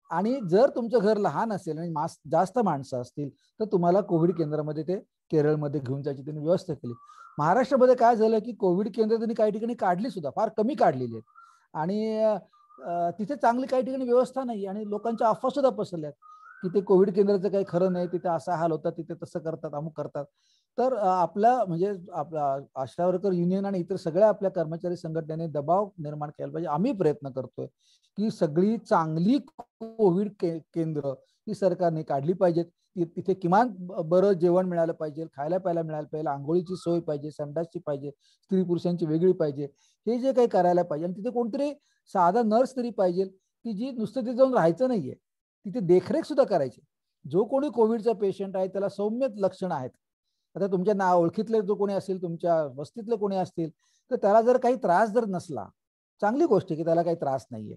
आणि जर तुमचं घर लहान असेल आणि जास्त माणसं असतील तर तुम्हाला कोविड केंद्रामध्ये ते केरळमध्ये घेऊन जायची त्यांनी व्यवस्था केली. महाराष्ट्रामध्ये काय झालं की कोविड केंद्र त्यांनी काही ठिकाणी काढली सुद्धा, फार कमी काढलेली आहेत, आणि तिथे चांगली काही ठिकाणी व्यवस्था नाही आणि लोकांच्या अफवा सुद्धा पसरल्यात की ते कोविड केंद्राचं काही खरं नाही, तिथे असा हाल होतात, तिथे तसं करतात, अमुक करतात. तर आपला म्हणजे आपला आशा वर्कर युनियन आणि इतर सगळ्या आपल्या कर्मचारी संघटनेने दबाव निर्माण केला पाहिजे. आम्ही प्रयत्न करतोय की सगळी चांगली कोविड केंद्र ही सरकारने काढली पाहिजेत. तिथे किमान बरं जेवण मिळालं पाहिजे, खायला प्यायला मिळालं पाहिजे, आंघोळीची सोय पाहिजे, संडासची पाहिजे, स्त्री पुरुषांची वेगळी पाहिजे, हे जे काही करायला पाहिजे. आणि तिथे कोणतरी साधा नर्स तरी पाहिजे की जी नुसतं तिथे जाऊन राहायचं नाहीये, तिथे देखरेख सुद्धा करायची. जो कोणी कोविडचा पेशंट आहे त्याला सौम्य लक्षणं आहेत, आता तुमच्या ओळखीतले जो कोणी असेल, तुमच्या वस्तीतले कोणी असतील, तर त्याला जर काही त्रास जर नसला, चांगली गोष्ट आहे की त्याला काही त्रास नाहीये,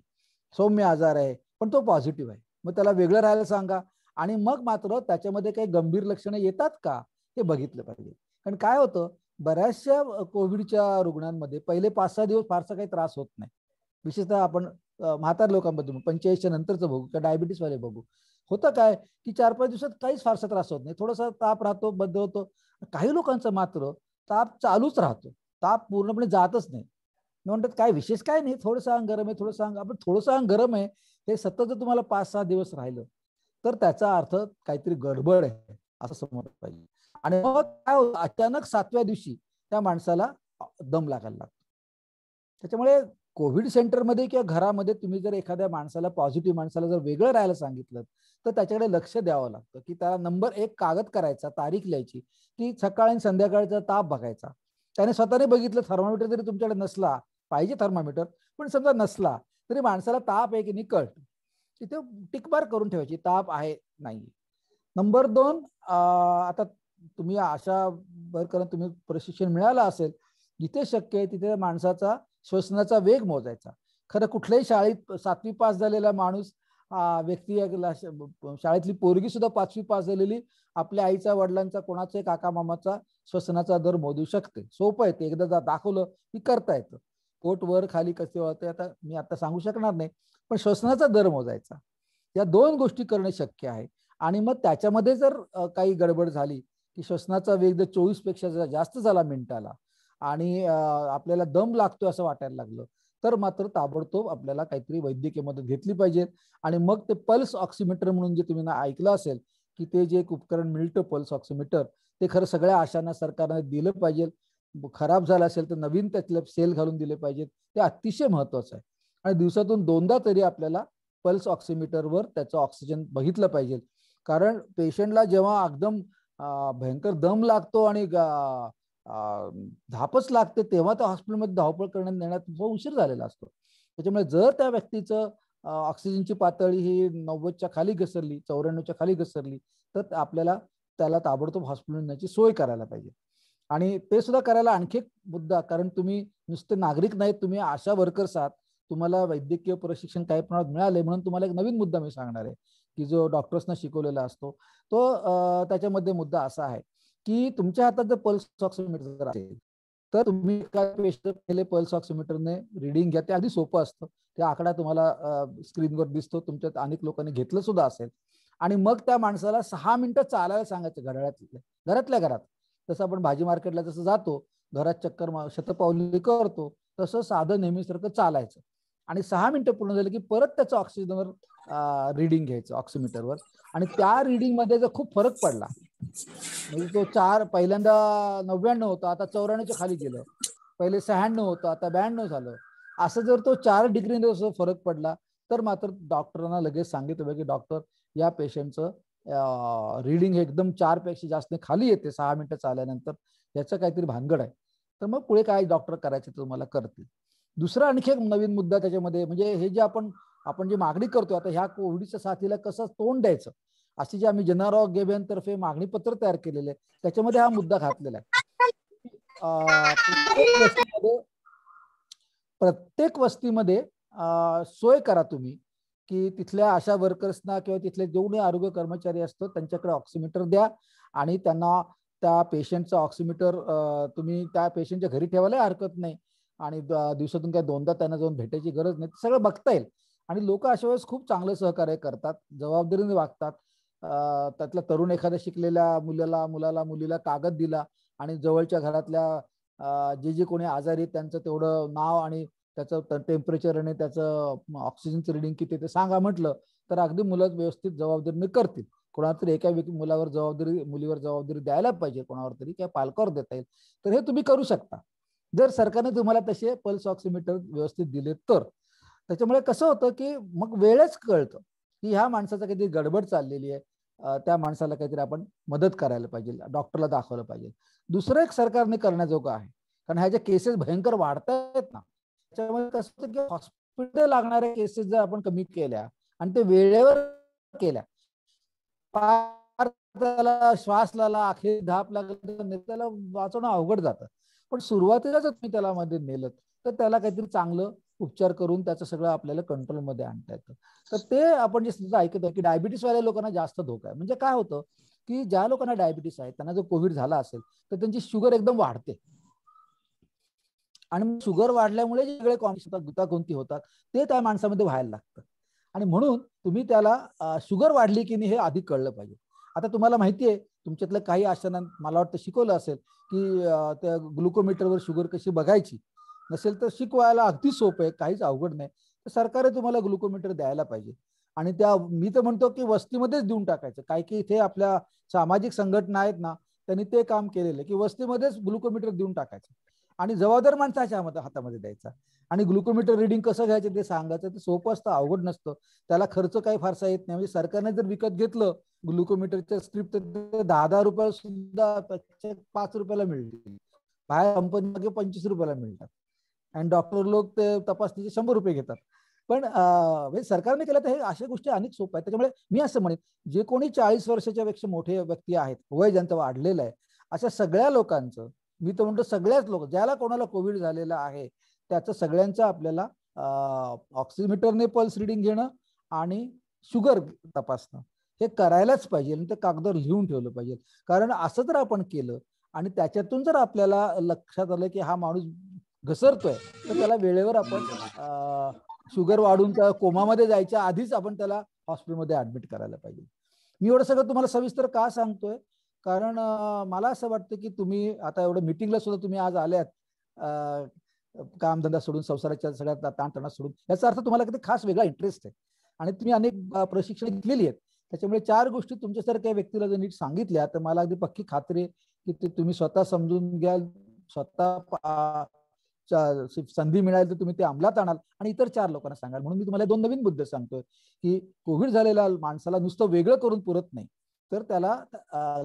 सौम्य आजार आहे पण तो पॉझिटिव्ह आहे, मग त्याला वेगळं राहायला सांगा. आणि मग मात्र त्याच्यामध्ये काही गंभीर लक्षणं येतात का हे बघितलं पाहिजे. कारण काय होतं, बऱ्याचशा कोविडच्या रुग्णांमध्ये पहिले 5-6 दिवस फारसा काही त्रास होत नाही, विशेषतः आपण म्हातार लोकांबद्दल 45च्या नंतरचं बघू किंवा डायबिटीस वाले बघू. होतं काय की 4-5 दिवसात काहीच फारसा त्रास होत नाही, थोडासा ताप राहतो, बद्ध होतो. काही लोकांचं मात्र ताप चालूच राहतो, ताप पूर्णपणे जातच नाही. म्हणतात काय विशेष काय नाही, थोडंसं अंग गरम आहे, थोडंसं अंग, आपण थोडंसं अंग गरम आहे हे सतत जर तुम्हाला 5-6 दिवस राहिलं तर त्याचा अर्थ काहीतरी गडबड आहे असं समजलं पाहिजे. आणि मग काय होतं, अचानक 7व्या दिवशी त्या माणसाला दम लागायला लागतो. त्याच्यामुळे कोविड सेंटरमध्ये किंवा घरामध्ये तुम्ही जर एखाद्या माणसाला, पॉझिटिव्ह माणसाला जर वेगळं राहायला सांगितलं तर त्याच्याकडे लक्ष द्यावं लागतं, की त्याला नंबर 1 कागद करायचा, तारीख लिहायची, की सकाळी आणि संध्याकाळचा ताप बघायचा. त्याने स्वतःने बघितलं, थर्मामीटर जरी तुमच्याकडे नसला, पाहिजे थर्मामीटर, पण समजा नसला तरी माणसाला ताप आहे की नाही कळतं, तिथे टिक मार्क करून ठेवायची, ताप आहे नाही. नंबर 2, आता तुम्ही अशा वर्करांना तुम्ही प्रशिक्षण मिळालं असेल, जिथे शक्य आहे तिथे माणसाचा श्वसनाचा वेग मोजायचा. खरं कुठल्याही शाळेत 7वी पास झालेला माणूस, व्यक्ती, शाळेतली पोरगी सुद्धा 5वी पास झालेली आपल्या आईचा, वडिलांचा, कोणाचा काका मामाचा श्वसनाचा दर मोजू शकते. सोपं आहे ते, एकदा दाखवलं की करता येतं. पोट वर खाली कसे होते आता मी आता सांगू शकणार नाही, पण श्वसनाचा दर मोजायचा, या 2 गोष्टी करणे शक्य आहे. आणि मग त्याच्यामध्ये जर काही गडबड झाली की श्वसनाचा वेग जर 24 पेक्षा जास्त झाला मिनिटाला आणि आपल्याला दम लागतो असं वाटायला लागलं तर मात्र ताबडतोब आपल्याला काहीतरी वैद्यकीय मदत घेतली पाहिजे. आणि मग ते पल्स ऑक्सिमीटर म्हणून जे तुम्ही ऐकलं असेल की ते जे एक उपकरण मिळतं पल्स ऑक्सिमीटर, ते खरं सगळ्या आशांना सरकारने दिलं पाहिजे. खराब झालं असेल तर नवीन त्यातले सेल घालून दिले पाहिजेत, ते अतिशय महत्वाचं आहे. आणि दिवसातून 2दा तरी आपल्याला पल्स ऑक्सिमीटरवर त्याचं ऑक्सिजन बघितलं पाहिजे. कारण पेशंटला जेव्हा एकदम भयंकर दम लागतो आणि धापच लागते तेव्हा त्या हॉस्पिटलमध्ये धावपळ करण्यात नेण्यात उशीर झालेला असतो. त्याच्यामुळे जर त्या व्यक्तीचं ऑक्सिजनची पातळी ही 90च्या खाली घसरली, 94च्या खाली घसरली तर आपल्याला त्याला ताबडतोब हॉस्पिटल नेण्याची सोय करायला पाहिजे. आणि ते सुद्धा करायला आणखी एक मुद्दा, कारण तुम्ही नुसते नागरिक नाहीत, तुम्ही आशा वर्कर्स आहात, तुम्हाला वैद्यकीय प्रशिक्षण काही प्रमाणात मिळाले, म्हणून तुम्हाला एक नवीन मुद्दा मी सांगणार आहे की जो डॉक्टर्सना शिकवलेला असतो तो, त्याच्यामध्ये मुद्दा असा आहे की तुमच्या हातात जर पल्स ऑक्सिमीटर असेल तर तुम्ही पहिले पल्स ऑक्सिमीटरने रिडिंग घ्या. ते अगदी सोपं असतं, ते आकडा तुम्हाला स्क्रीनवर दिसतो, तुमच्यात अनेक लोकांनी घेतलं सुद्धा असेल. आणि मग त्या माणसाला 6 मिनिटं चालायला सांगायचं घरातल्या घरात. जसं आपण भाजी मार्केटला जसं जातो, घरात चक्कर शतपावली करतो, तसं साधं नेहमीसारखं चालायचं. आणि 6 मिनिटं पूर्ण झाली की परत त्याचं ऑक्सिजनवर रिडिंग घ्यायचं ऑक्सिमीटरवर. आणि त्या रिडिंग मध्ये जर खूप फरक पडला, म्हणजे तो पहिल्यांदा 99 होता, आता 94च्या खाली गेलं, पहिले 96 होतं, आता 92 झालं, असं जर तो 4 डिग्रीने फरक पडला तर मात्र डॉक्टरांना लगेच सांगितलं की डॉक्टर या पेशंटचं रीडिंग एकदम 4 पेक्षा जास्त खाली येते 6 मिनिटं चालल्यानंतर, याचं काहीतरी भानगड आहे. तर मग पुढे काय डॉक्टर करायचे तुम्हाला करतील. दुसरा आणखी एक नवीन मुद्दा त्याच्यामध्ये, म्हणजे हे जे आपण जे मागणी करतो आता ह्या कोविडच्या साथीला कसं तोंड द्यायचं, अशी जे आम्ही जनराव गेबेंतर्फे मागणी पत्र तयार केलेले आहे, त्याच्यामध्ये हा मुद्दा घातलेला आहे. प्रत्येक वस्तीमध्ये सोय करा तुम्ही की तिथल्या आशा वर्कर्सना किंवा तिथले जेवढे आरोग्य कर्मचारी असतो त्यांच्याकडे ऑक्सिमीटर द्या आणि त्यांना त्या पेशंटचा ऑक्सिमीटर तुम्ही त्या पेशंटच्या घरी ठेवायला हरकत नाही. आणि दिवसातून काय 2दा त्यांना जाऊन भेटायची गरज नाही, सगळं बघता येईल. आणि लोक अशा वेळेस खूप चांगलं सहकार्य करतात, जबाबदारीने वागतात. त्यातल्या तरुण एखाद्या शिकलेल्या मुलीला कागद दिला आणि जवळच्या घरातल्या जे कोणी आजारी त्यांचं तेवढं नाव आणि त्याचं टेम्परेचर आणि त्याचं ऑक्सिजनचं रिडिंग किती ते सांगा म्हटलं तर अगदी मुलं व्यवस्थित जबाबदारीने करतील. कोणाला तरी एका मुलीवर जबाबदारी द्यायला पाहिजे, कोणावर तरी किंवा पालकावर देता येईल. तर हे तुम्ही करू शकता जर सरकारने तुम्हाला तसे पल्स ऑक्सिमीटर व्यवस्थित दिले तर. त्याच्यामुळे कसं होतं की मग वेळच कळतं की ह्या माणसाचा काहीतरी गडबड चाललेली आहे, त्या माणसाला काहीतरी आपण मदत करायला पाहिजे, डॉक्टरला दाखवलं पाहिजे. दुसरं एक सरकारने करण्याजोगं आहे, कारण ह्या ज्या केसेस भयंकर वाढत आहेत ना, त्याच्यामुळे कसं होतं की हॉस्पिटल लागणाऱ्या केसेस जर आपण कमी केल्या आणि ते वेळेवर केल्या, त्याला श्वास लागला, अखेर धाप लागला, त्याला वाचवणं अवघड जातं. पण सुरुवातीला जर तुम्ही त्याला मध्ये नेलं तर त्याला काहीतरी चांगलं उपचार करून त्याचं सगळं आपल्याला कंट्रोलमध्ये आणता येतं. तर ते आपण जे सुद्धा ऐकतो की डायबिटीस वाल्या लोकांना जास्त धोका आहे. म्हणजे काय होतं की ज्या लोकांना डायबिटीस आहे त्यांना जर कोविड झाला असेल तर त्यांची शुगर एकदम वाढते आणि शुगर वाढल्यामुळे जे वेगळे गुंतागुंती होतात ते त्या माणसामध्ये व्हायला लागतं. आणि म्हणून तुम्ही त्याला शुगर वाढली की नाही हे आधी कळलं पाहिजे. आता तुम्हाला माहिती आहे, तुमच्यातलं काही अशांना मला वाटतं शिकवलं असेल की त्या ग्लुकोमीटरवर शुगर कशी बघायची. नसेल तर शिकवायला अगदी सोपं आहे, काहीच अवघड नाही. तर सरकारने तुम्हाला ग्लुकोमीटर द्यायला पाहिजे. आणि मी तर म्हणतो की वस्तीमध्येच देऊन टाकायचं. काय की इथे आपल्या सामाजिक संघटना आहेत ना, त्यांनी ते काम केलेलं की वस्तीमध्येच ग्लुकोमीटर देऊन टाकायचं आणि जबाबदार माणसाच्या हातामध्ये द्यायचा. आणि ग्लुकोमीटर रिडिंग कसं घ्यायचं ते सांगायचं. ते सोपं असतं, अवघड नसतं. त्याला खर्च काही फारसा येत नाही. म्हणजे सरकारने जर विकत घेतलं ग्लुकोमीटरच्या स्ट्रीप तर 10-10 रुपये सुद्धा 5 रुपयाला मिळतील. बाहेर कंपनी 25 रुपयाला मिळतात. आणि डॉक्टर लोक ते तपासणीचे 100 रुपये घेतात. पण म्हणजे सरकारने केलं तर हे अशा गोष्टी अनेक सोप्या आहेत. त्याच्यामुळे मी असं म्हणेन, जे कोणी 40 वर्षाच्या पेक्षा मोठे व्यक्ती आहेत, वय ज्यांचं वाढलेलं आहे, अशा सगळ्या लोकांचं, मी तर म्हणतो सगळ्याच लोक, ज्याला कोणाला कोविड झालेला आहे त्याचं सगळ्यांचं आपल्याला ऑक्सिमीटरने पल्स रिडिंग घेणं आणि शुगर तपासणं हे करायलाच पाहिजे. आणि ते कागदावर लिहून ठेवलं पाहिजे. कारण असं जर आपण केलं आणि त्याच्यातून जर आपल्याला लक्षात आलं की हा माणूस घसरतोय, तर त्याला वेळेवर आपण शुगर वाढून त्या कोमामध्ये जायच्या आधीच आपण त्याला हॉस्पिटलमध्ये ऍडमिट करायला पाहिजे. मी एवढं सगळं तुम्हाला सविस्तर का सांगतोय, कारण मला असं वाटतं की तुम्ही आता एवढं मिटिंगला सुद्धा तुम्ही आज आल्यात, कामधंदा सोडून, संसाराच्या सगळ्या ताणतणा सोडून, याचा अर्थ तुम्हाला किती खास वेगळा इंटरेस्ट आहे आणि तुम्ही अनेक प्रशिक्षण घेतलेली आहेत. त्याच्यामुळे 4 गोष्टी तुमच्यासारख्या व्यक्तीला जर नीट सांगितल्या तर मला अगदी पक्की खात्री आहे की ते तुम्ही स्वतः समजून घ्याल, स्वतः संधी मिळाली तर तुम्ही ते अंमलात आणाल आणि इतर 4 लोकांना सांगाल. म्हणून मी तुम्हाला 2 नवीन मुद्दे सांगतोय की कोविड झालेल्या माणसाला नुसतं वेगळं करून पुरत नाही, तर त्याला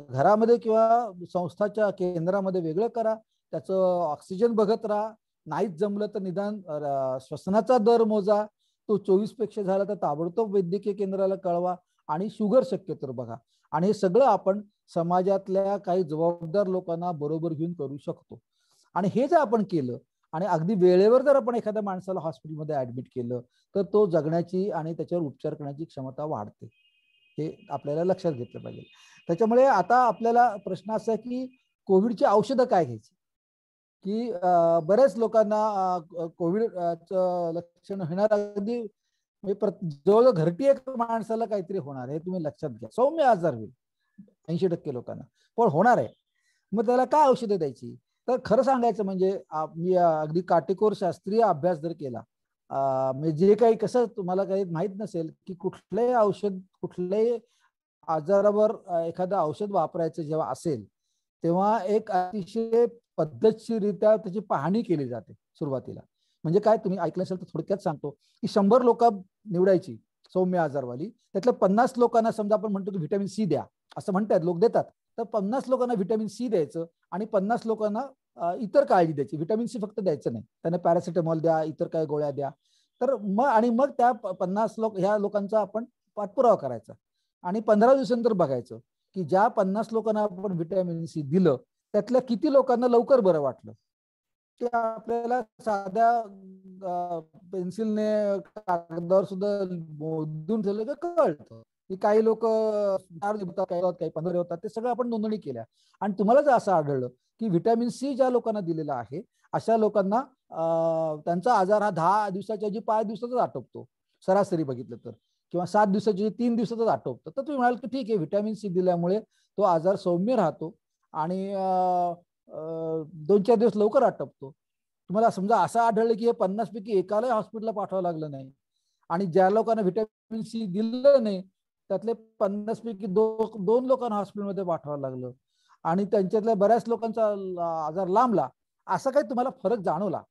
घरामध्ये किंवा संस्थाच्या केंद्रामध्ये वेगळं करा, त्याचं ऑक्सिजन बघत राहा, नाहीच जमलं तर निदान श्वसनाचा दर मोजा, तो 24 पेक्षा झाला तर ताबडतोब वैद्यकीय केंद्राला कळवा आणि शुगर शक्यतो बघा. आणि हे सगळं आपण समाजातल्या काही जबाबदार लोकांना बरोबर घेऊन करू शकतो. आणि हे जर आपण केलं आणि अगदी वेळेवर जर आपण एखाद्या माणसाला हॉस्पिटलमध्ये ऍडमिट केलं तर तो जगण्याची आणि त्याच्यावर उपचार करण्याची क्षमता वाढते. हे आपल्याला लक्षात घेतलं पाहिजे. त्याच्यामुळे आता आपल्याला प्रश्न असा आहे की कोविडची औषधं काय घ्यायची, की बऱ्याच लोकांना कोविडचं लक्षण होणार, अगदी जवळ घरटी एक माणसाला काहीतरी होणार हे तुम्ही लक्षात घ्या. सौम्य आजार होईल 80% लोकांना, पण होणार आहे. मग त्याला काय औषधं द्यायची, तर खरं सांगायचं म्हणजे मी अगदी काटेकोर शास्त्रीय अभ्यास जर केला, म्हणजे जे काही, कसं तुम्हाला काही माहित नसेल की कुठलंही औषध कुठल्याही आजारावर एखादं औषध वापरायचं जेव्हा असेल तेव्हा एक अतिशय पद्धतशीररित्या त्याची पाहणी केली जाते सुरुवातीला. म्हणजे काय, तुम्ही ऐकलं असेल तर थोडक्यात सांगतो की 100 लोक निवडायची सौम्य आजारवाली, त्यातल्या 50 लोकांना समजा आपण म्हणतो की व्हिटॅमिन सी द्या, असं म्हणतात लोक, देतात. तर 50 लोकांना व्हिटॅमिन सी द्यायचं आणि 50 लोकांना इतर काळजी द्यायची. व्हिटॅमिन सी फक्त द्यायचं नाही, त्यांना पॅरासिटामॉल द्या, इतर काय गोळ्या द्या. तर मग त्या 50 ह्या लोकांचा आपण पाठपुरावा करायचा आणि 15 दिवसांनंतर बघायचं की ज्या 50 लोकांना आपण व्हिटॅमिन सी दिलं त्यातल्या किती लोकांना लवकर बरं वाटलं. ते आपल्याला साध्या पेन्सिलने कागदावर सुद्धा मोजून ठेवलं तर कळतं की काही लोक 4 होतात, काही 15 होतात. ते सगळं आपण नोंदणी केल्या आणि तुम्हाला जर असं आढळलं की व्हिटॅमिन सी ज्या लोकांना दिलेला आहे अशा लोकांना त्यांचा आजार हा 10 दिवसाच्या ऐवजी 5 दिवसातच आटोपतो, सरासरी बघितलं तर, किंवा 7 दिवसाच्या 3 दिवसातच आटोपतो. तर तुम्ही म्हणाल की ठीक आहे, व्हिटॅमिन सी दिल्यामुळे तो आजार सौम्य राहतो आणि 2-4 दिवस लवकर आटोपतो. तुम्हाला समजा असं आढळलं की हे 50 पैकी एकालाही हॉस्पिटलला पाठवावं लागलं नाही आणि ज्या लोकांना व्हिटॅमिन सी दिलं नाही त्यातले 50 पैकी 2 लोकांना हॉस्पिटलमध्ये पाठवावं लागलं आणि त्यांच्यातल्या बऱ्याच लोकांचा आजार लांबला, असा काही तुम्हाला फरक जाणवला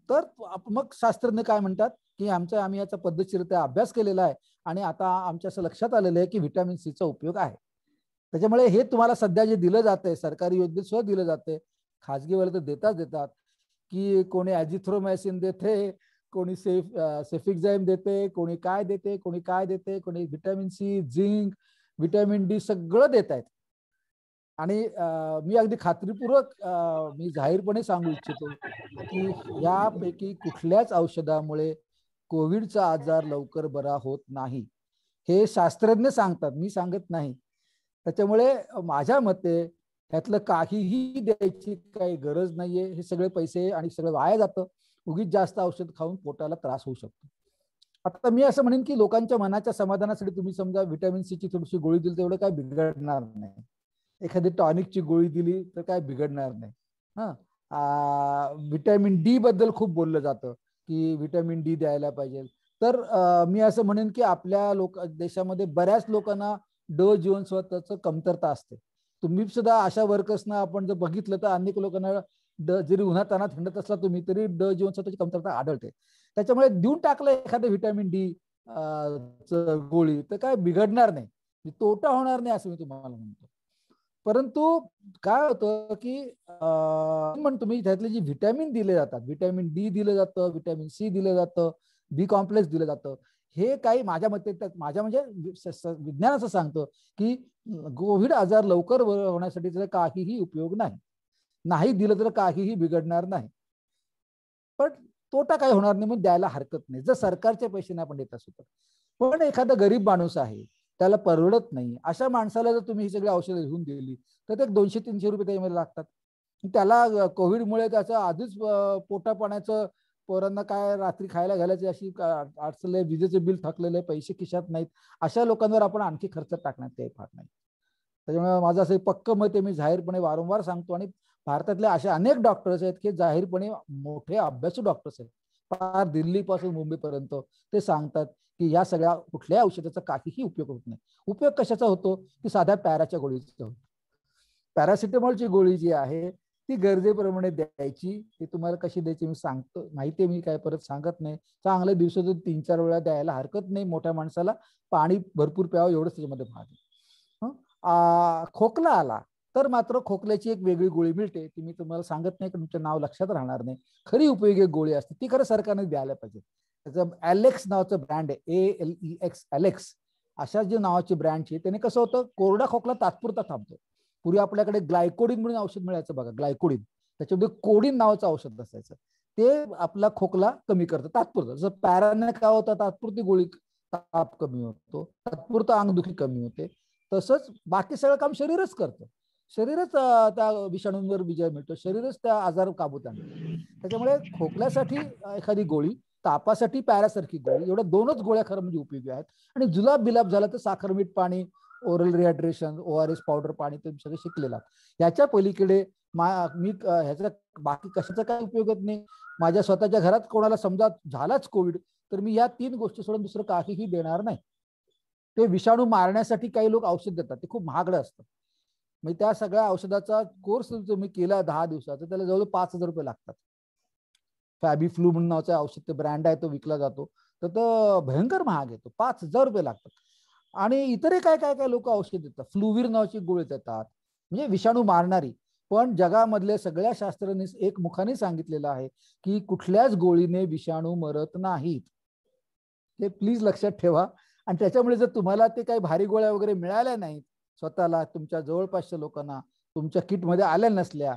तर मग शास्त्रज्ञ काय म्हणतात की आम्ही याचा पद्धतशीररित्या अभ्यास केलेला आहे आणि आता आमच्या असं लक्षात आलेलं आहे की व्हिटॅमिन सीचा उपयोग आहे. त्याच्यामुळे हे तुम्हाला सध्या जे दिलं जातंय, सरकारी योजनेत सुद्धा दिलं जाते, खाजगीवाले तर देतात की कोणी ॲझिथ्रोमायसिन देते, कोणी सेफिक्झाईम देते, कोणी काय देते, कोणी vitamin C, zinc, vitamin D सगळं देत आहेत. आणि मी अगदी खात्रीपूर्वक मी जाहीरपणे सांगू इच्छितो की यापैकी कुठल्याच औषधामुळे कोविडचा आजार लवकर बरा होत नाही. हे शास्त्रज्ञ सांगतात, मी सांगत नाही. त्याच्यामुळे माझ्या मते ह्यातलं काहीही द्यायची काही गरज नाहीये. हे सगळे पैसे आणि सगळं वाया जातं. उगीच जास्त औषध खाऊन पोटाला त्रास होऊ शकतो. आता मी असं म्हणेन की लोकांच्या मनाच्या समाधानासाठी तुम्ही समजा व्हिटॅमिन सी ची थोडीशी गोळी दिली तर एवढं काय बिघडणार नाही. एखादी टॉनिकची गोळी दिली तर काय बिघडणार नाही. व्हिटॅमिन डी बद्दल खूप बोललं जातं की व्हिटॅमिन डी द्यायला पाहिजे. तर मी असं म्हणेन की आपल्या देशामध्ये बऱ्याच लोकांना ड जीवनसत्वाचं कमतरता असते. तुम्ही सुद्धा अशा वर्कर्सना आपण जर बघितलं तर अनेक लोकांना जरी उन्हातानात हिंडत असला तुम्ही तरी ड जीवनसत्वाची कमतरता आढळते. त्याच्यामुळे देऊन टाकलं एखादं व्हिटॅमिन डी गोळी तर काय बिघडणार नाही, तोटा होणार नाही असं मी तुम्हाला म्हणतो. परंतु काय होतं की तुम्ही त्यातले जे व्हिटॅमिन दिले जातात, व्हिटॅमिन डी दिलं जातं, व्हिटॅमिन सी दिलं जातं, बी कॉम्प्लेक्स दिलं जातं, हे काही माझ्या मते माझ्या म्हणजे विज्ञान असं सांगतं की कोविड आजार लवकर होण्यासाठी त्याचा काहीही उपयोग नाही. नाही दिलं तर काहीही बिघडणार नाही, पण तोटा काही होणार नाही, मग द्यायला हरकत नाही जर सरकारच्या पैशाने आपण देत असू तर. पण एखादा गरीब माणूस आहे, त्याला परवडत नाही, अशा माणसाला जर तुम्ही ही सगळी औषधं लिहून दिली तर ते 200-300 रुपये त्यामध्ये लागतात. त्याला कोविडमुळे त्याचं आधीच पोटा पाण्याचं, पोरांना काय रात्री खायला घालायची अशी अडचण, विजेचं बिल थकलेलं, पैसे खिशात नाहीत, अशा लोकांवर आपण आणखी खर्च टाकण्यात काही फार नाही. त्याच्यामुळे माझं असं पक्क मत आहे, मी जाहीरपणे वारंवार सांगतो. आणि भारतातले असे अनेक डॉक्टर्स आहेत की जाहीरपणे मोठे अभ्यासू डॉक्टर्स आहेत, फार दिल्लीपासून मुंबईपर्यंत, ते सांगतात की या सगळ्या कुठल्याही औषधाचा काहीही उपयोग होत नाही. उपयोग कशाचा होतो की साध्या पॅराच्या गोळीचा होतो. पॅरासिटामॉलची गोळी जी आहे ती गरजेप्रमाणे द्यायची. ती तुम्हाला कशी द्यायची मी सांगतो, माहिती मी काय परत सांगत नाही. चांगल्या दिवसातून 3-4 वेळा द्यायला हरकत नाही. मोठ्या माणसाला पाणी भरपूर प्यावं एवढंच त्याच्यामध्ये भाग आहे. खोकला आला तर मात्र खोकल्याची एक वेगळी गोळी मिळते, ती मी तुम्हाला सांगत नाही, तुमचं नाव लक्षात राहणार नाही. खरी उपयोगी गोळी असते ती खरं सरकारने द्यायला पाहिजे. त्याचं ॲलेक्स नावाचं ब्रँड आहे, ALEX, ॲलेक्स अशा जे नावाची ब्रँडची. त्याने कसं होतं, कोरडा खोकला तात्पुरता थांबतो. पूर्वी आपल्याकडे ग्लायकोडिन म्हणून औषध मिळायचं बघा, ग्लायकोडिन, त्याच्यामध्ये कोडिन नावाचं औषध असायचं, ते आपला खोकला कमी करतं तात्पुरतं. जसं पॅराने काय होतं, तात्पुरती गोळी, ताप कमी होतो, तात्पुरतं अंगदुखी कमी होते, तसंच बाकी सगळं काम शरीरच करतं. शरीरच त्या विषाणूंवर विजय मिळतो, शरीरच त्या आजार काबूत आणतो. त्याच्यामुळे खोकल्यासाठी एखादी गोळी, तापासाठी पॅरासारखी गोळी, एवढ्या 2च गोळ्या खरं म्हणजे उपयोगी आहेत. आणि जुलाब बिलाब झाला तर साखर मीठ पाणी, ओरल रिहायड्रेशन, ORS पावडर पाणी, तुम्ही सगळे शिकलेला. याच्या पलीकडे मी ह्याचा बाकी कशाचा काय उपयोग होत नाही. माझ्या स्वतःच्या घरात कोणाला समजा झालाच कोविड तर मी या 3 गोष्टी सोडून दुसरं काहीही देणार नाही. ते विषाणू मारण्यासाठी काही लोक औषध देतात, ते खूप महागडं असतं. म्हणजे त्या सगळ्या औषधाचा कोर्स तुम्ही केला 10 दिवसाचा, त्याला जवळ 5,000 रुपये लागतात. फॅबी फ्लू म्हणून नावाचं औषध, ते ब्रँड आहे, तो विकला जातो, तर तो भयंकर महाग येतो, 5,000 रुपये लागतात. आणि इतरही काय काय काय लोक औषध देतात, फ्लूवीर नावाची गोळी देतात, म्हणजे विषाणू मारणारी. पण जगामधले सगळ्या शास्त्रांनी एकमुखाने सांगितलेलं आहे की कुठल्याच गोळीने विषाणू मरत नाहीत. ते प्लीज लक्षात ठेवा. आणि त्याच्यामुळे जर तुम्हाला ते काही भारी गोळ्या वगैरे मिळाल्या नाहीत, स्वतःला, तुमच्या जवळपासच्या लोकांना, तुमच्या किटमध्ये आल्या नसल्या,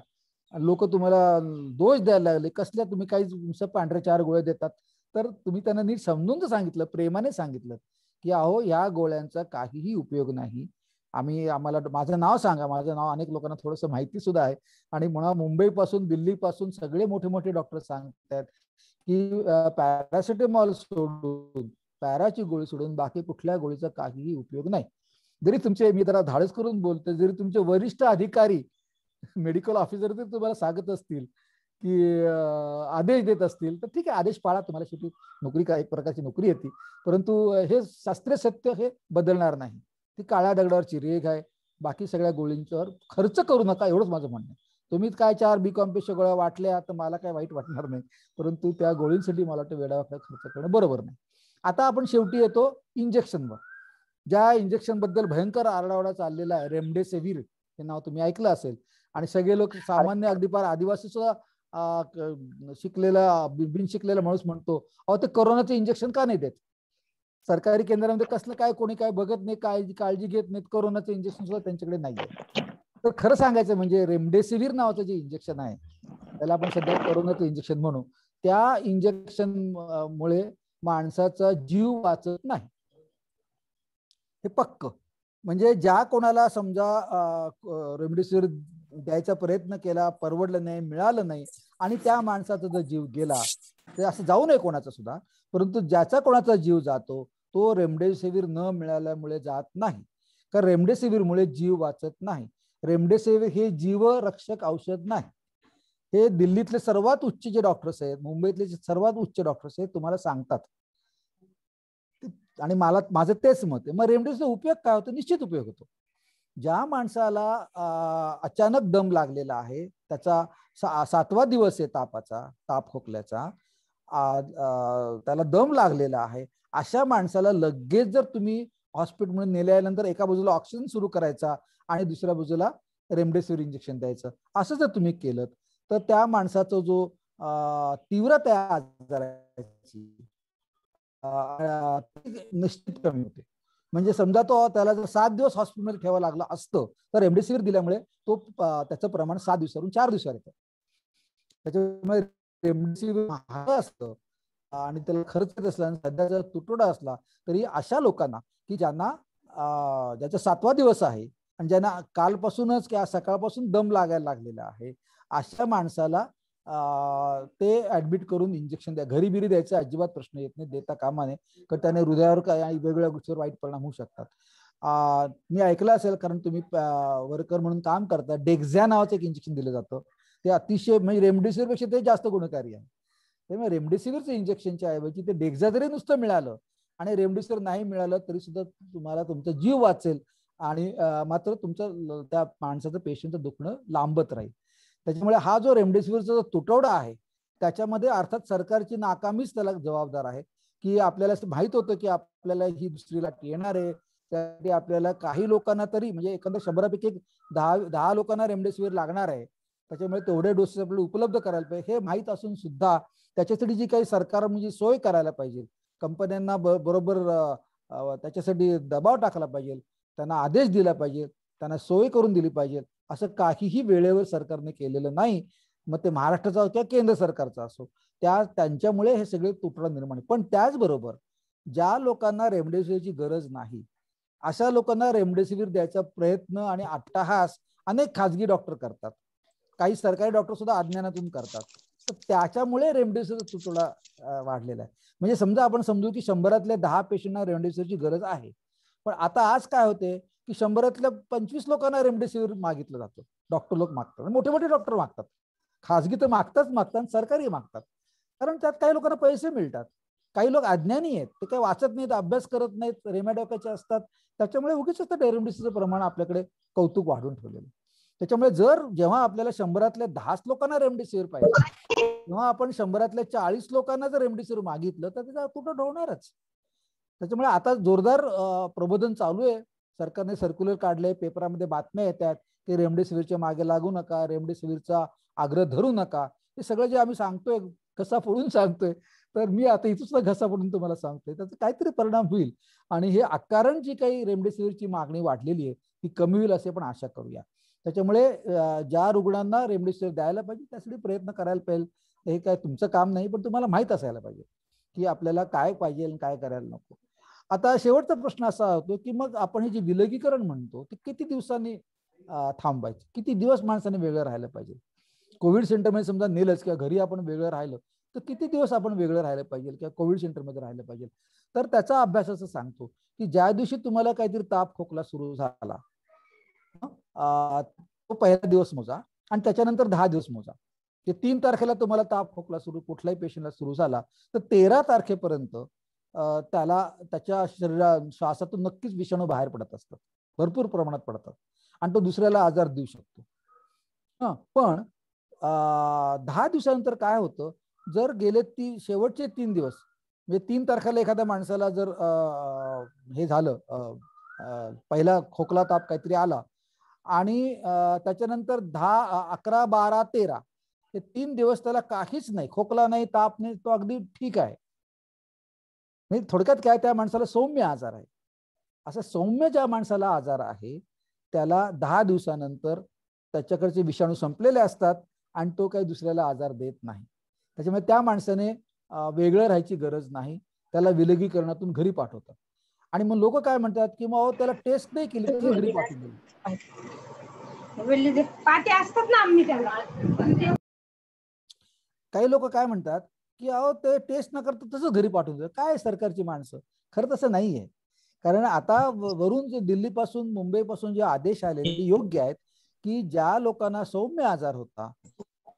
लोक तुम्हाला दोष द्यायला लागले, कसल्या तुम्ही काही पांढऱ्या 4 गोळ्या देतात, तर तुम्ही त्यांना नीट समजून सांगितलं, प्रेमाने सांगितलं की अहो या गोळ्यांचा काहीही उपयोग नाही. आम्हाला माझं नाव सांगा, माझं नाव अनेक लोकांना थोडंसं माहिती सुद्धा आहे. आणि म्हणा मुंबईपासून दिल्लीपासून सगळे मोठे मोठे डॉक्टर सांगतात की पॅरासिटामॉल सोडून, पॅराची गोळी सोडून बाकी कुठल्या गोळीचा काहीही उपयोग नाही. जरी तुमचे, मी जरा धाडस करून बोलतो, जरी तुमचे वरिष्ठ अधिकारी, मेडिकल ऑफिसर जर तुम्हाला सांगत असतील की आदेश देत असतील तर ठीक आहे, आदेश पाळा, तुम्हाला शेवटी नोकरी, एक प्रकारची नोकरी येते. परंतु हे शास्त्रीय सत्य हे बदलणार नाही. ती काळ्या दगडावरची रेघ आहे. बाकी सगळ्या गोळींच्यावर खर्च करू नका, एवढंच माझं म्हणणं आहे. तुम्ही काय 4 बी कॉम्प्लेक्सच्या गोळ्या वाटल्या तर मला काय वाईट वाटणार नाही, परंतु त्या गोळींसाठी मला वाटतं वेळावर खर्च करणं बरोबर नाही. आता आपण शेवटी येतो इंजेक्शनवर. ज्या इंजेक्शन बद्दल भयंकर आरडाओरडा चाललेला आहे, रेमडेसिवीर हे नाव तुम्ही ऐकलं असेल. आणि सगळे लोक, सामान्य अगदी फार आदिवासी सुद्धा शिकलेला, बिन शिकलेला माणूस म्हणतो, अहो ते कोरोनाचे इंजेक्शन का नाही देत? सरकारी केंद्रामध्ये कसलं काय, कोणी काय बघत नाही, काळजी घेत नाहीत, कोरोनाचे इंजेक्शन सुद्धा त्यांच्याकडे नाहीये. तर खरं सांगायचं म्हणजे रेमडेसिवीर नावाचं जे इंजेक्शन आहे, त्याला आपण सध्या कोरोनाचं इंजेक्शन म्हणू, त्या इंजेक्शन मुळे माणसाचा जीव वाचत नाही, हे पक्क. म्हणजे ज्या कोणाला समजा रेमडेसिवीर द्यायचा प्रयत्न केला, परवडलं नाही, मिळालं नाही आणि त्या माणसाचा जर जीव गेला, ते असं जाऊ नये कोणाचा सुद्धा, परंतु ज्याचा कोणाचा जीव जातो तो रेमडेसिवीर न मिळाल्यामुळे जात नाही. कारण रेमडेसिवीरमुळे जीव वाचत नाही. रेमडेसिवीर हे जीवरक्षक औषध नाही. हे दिल्लीतले सर्वात उच्च जे डॉक्टर्स आहेत, मुंबईतले जे सर्वात उच्च डॉक्टर्स आहेत तुम्हाला सांगतात. आणि मला माझं तेच मत आहे. मग रेमडेसिवीर उपयोग काय होतो? निश्चित उपयोग होतो. ज्या माणसाला अचानक दम लागलेला आहे, त्याचा 7वा दिवस आहे तापाचा, ताप खोकल्याचा, त्याला दम लागलेला आहे, अशा माणसाला लगेच जर तुम्ही हॉस्पिटलमध्ये नेल्यानंतर एका बाजूला ऑक्सिजन सुरू करायचा आणि दुसऱ्या बाजूला रेमडेसिवीर इंजेक्शन द्यायचं, असं जर तुम्ही केलं तर त्या माणसाचा जो तीव्रता आजाराची निश्चित कमी होते. म्हणजे समजा तो त्याला जर 7 दिवस हॉस्पिटलमध्ये ठेवावं लागलं असतं तर रेमडेसिवीर दिल्यामुळे तो त्याचं प्रमाण 7 दिवसावरून 4 दिवसावर येतं. त्याच्यामुळे रेमडेसिवीर महाग असतं आणि त्याला खर्च येत असला आणि सध्याचा तुटवडा असला तरी अशा लोकांना की ज्यांना ज्याचा 7वा दिवस आहे आणि ज्यांना कालपासूनच किंवा सकाळपासून दम लागायला लागलेला आहे, अशा माणसाला ते ऍडमिट करून इंजेक्शन द्या. घरी बिरी द्यायचा अजिबात प्रश्न येत नाही, देता कामा नये, कारण त्याने हृदयावर काय आणि वेगवेगळ्या गोष्टीवर वाईट परिणाम होऊ शकतात. मी ऐकलं असेल, कारण तुम्ही वर्कर म्हणून काम करता, डेक्झा नावाचं एक इंजेक्शन दिलं जातं. ते अतिशय म्हणजे रेमडेसिवीर पेक्षा ते जास्त गुणकारी आहे. त्यामुळे रेमडेसिवीरचं इंजेक्शनच्या ऐवजी ते डेक्झा जरी नुसतं मिळालं आणि रेमडेसिवीर नाही मिळालं तरी सुद्धा तुम्हाला तुमचा जीव वाचेल आणि मात्र तुमचं त्या माणसाचं पेशंटचं दुखणं लांबत राहील. त्याच्यामुळे हा जो रेमडेसिवीरचा जो तुटवडा आहे त्याच्यामध्ये अर्थात सरकारची नाकामीच त्याला जबाबदार आहे. की आपल्याला माहित होतं की आपल्याला ही दुसरी लाट येणार आहे, त्यासाठी आपल्याला काही लोकांना तरी म्हणजे एकंदर 100पैकी 10 लोकांना रेमडेसिवीर लागणार आहे, त्याच्यामुळे तेवढे डोसेस आपल्याला उपलब्ध करायला पाहिजे. हे माहीत असून सुद्धा त्याच्यासाठी जी काही सरकार म्हणजे सोय करायला पाहिजे, कंपन्यांना बरोबर त्याच्यासाठी दबाव टाकला पाहिजे, त्यांना आदेश दिला पाहिजे, त्यांना सोय करून दिली पाहिजे, असं काहीही वेळेवर सरकारने केलेलं नाही. मग ते महाराष्ट्राचा किंवा केंद्र सरकारचा असो, त्यांच्यामुळे हे सगळे तुटवडा निर्माण. पण त्याचबरोबर ज्या लोकांना रेमडेसिवीरची गरज नाही अशा लोकांना रेमडेसिवीर द्यायचा प्रयत्न आणि अट्टहास अनेक खाजगी डॉक्टर करतात, काही सरकारी डॉक्टर सुद्धा अज्ञानातून करतात. तर त्याच्यामुळे रेमडेसिवीर तुटवडा वाढलेला आहे. म्हणजे समजा आपण समजू की 100तल्या 10 पेशंटना रेमडेसिवीरची गरज आहे, पण आता आज काय होते की 100तल्या 25 लोकांना रेमडेसिवीर मागितलं जातं. डॉक्टर लोक मागतात, मोठे मोठे डॉक्टर मागतात, खाजगी तर मागतात, सरकारी मागतात, कारण त्यात काही लोकांना पैसे मिळतात. काही लोक अज्ञानी आहेत, ते काही वाचत नाहीत, अभ्यास करत नाहीत, रेमेडोकाचे असतात, त्याच्यामुळे उगीच रेमडेसिवीरचं प्रमाण आपल्याकडे कौतुक वाढून ठेवलेलं. त्याच्यामुळे जेव्हा आपल्याला 100तल्या 10 लोकांना रेमडेसिवीर पाहिजे, तेव्हा आपण 100तल्या 40 लोकांना जर रेमडेसिवीर मागितलं तर त्याचा तुटवडा होणारच. त्याच्यामुळे आता जोरदार प्रबोधन चालू आहे. सरकारने सर्क्युलर काढले, पेपरामध्ये बातम्या येतात की रेमडेसिवीरच्या मागे लागू नका, रेमडेसिवीरचा आग्रह धरू नका. हे सगळं जे आम्ही सांगतोय, घसा फोडून सांगतोय, तर मी आता इथं सुद्धा घसा फोडून तुम्हाला सांगतोय, त्याचा काहीतरी परिणाम होईल आणि हे अकारण जी काही रेमडेसिवीरची मागणी वाढलेली आहे ती कमी होईल असे पण आशा करूया. त्याच्यामुळे ज्या रुग्णांना रेमडेसिवीर द्यायला पाहिजे त्यासाठी प्रयत्न करायला पाहिजे. हे काय तुमचं काम नाही, पण तुम्हाला माहित असायला पाहिजे की आपल्याला काय पाहिजे आणि काय करायला नको. आता शेवटचा प्रश्न असा होतो की मग आपण हे जे विलगीकरण म्हणतो ते किती दिवसांनी थांबायचं, किती दिवस माणसाने वेगळं राहायला पाहिजे. कोविड सेंटरमध्ये समजा नेलंच किंवा घरी आपण वेगळं राहिलं तर किती दिवस आपण वेगळं राहायला पाहिजे किंवा कोविड सेंटरमध्ये राहायला पाहिजे. तर त्याचा अभ्यास असं सांगतो की ज्या दिवशी तुम्हाला काहीतरी ताप खोकला सुरू झाला तो पहिला दिवस मोजा आणि त्याच्यानंतर 10 दिवस मोजा. 3 तारखेला तुम्हाला ताप खोकला सुरू कुठल्याही पेशंटला सुरू झाला तर 13 तारखेपर्यंत त्याला त्याच्या श्वासातून नक्कीच विषाणू बाहेर पडत असतात, भरपूर प्रमाणात पडतात आणि तो दुसऱ्याला आजार देऊ शकतो. पण 10 दिवसानंतर काय होतं, जर गेले शेवटचे 3 दिवस म्हणजे 3 तारखेला एखाद्या माणसाला जर हे झालं, पहिला खोकला ताप काहीतरी आला आणि त्याच्यानंतर 10, 11, 12, 13 हे 3 दिवस त्याला काहीच नाही, खोकला नाही, ताप नाही, तो अगदी ठीक आहे. म्हणजे थोडक्यात काय, त्या माणसाला सौम्य आजार आहे. असं सौम्य ज्या माणसाला आजार आहे त्याला 10 दिवसानंतर त्याच्याकडचे विषाणू संपलेले असतात आणि तो काही दुसऱ्याला आजार देत नाही. त्याच्यामुळे त्या माणसाने वेगळं राहायची गरज नाही, त्याला विलगीकरणातून घरी पाठवतात. आणि मग लोक काय म्हणतात की मग त्याला टेस्ट नाही केली तरी घरी पाठवून दिली. पाते असतात ना आम्ही त्याला. काही लोक काय म्हणतात की अहो ते टेस्ट न करता तसं घरी पाठवून द्या. काय सरकारची माणसं, खरं तसं नाहीये. कारण आता वरून जे दिल्लीपासून मुंबईपासून जे आदेश आले ते योग्य आहेत की ज्या लोकांना सौम्य आजार होता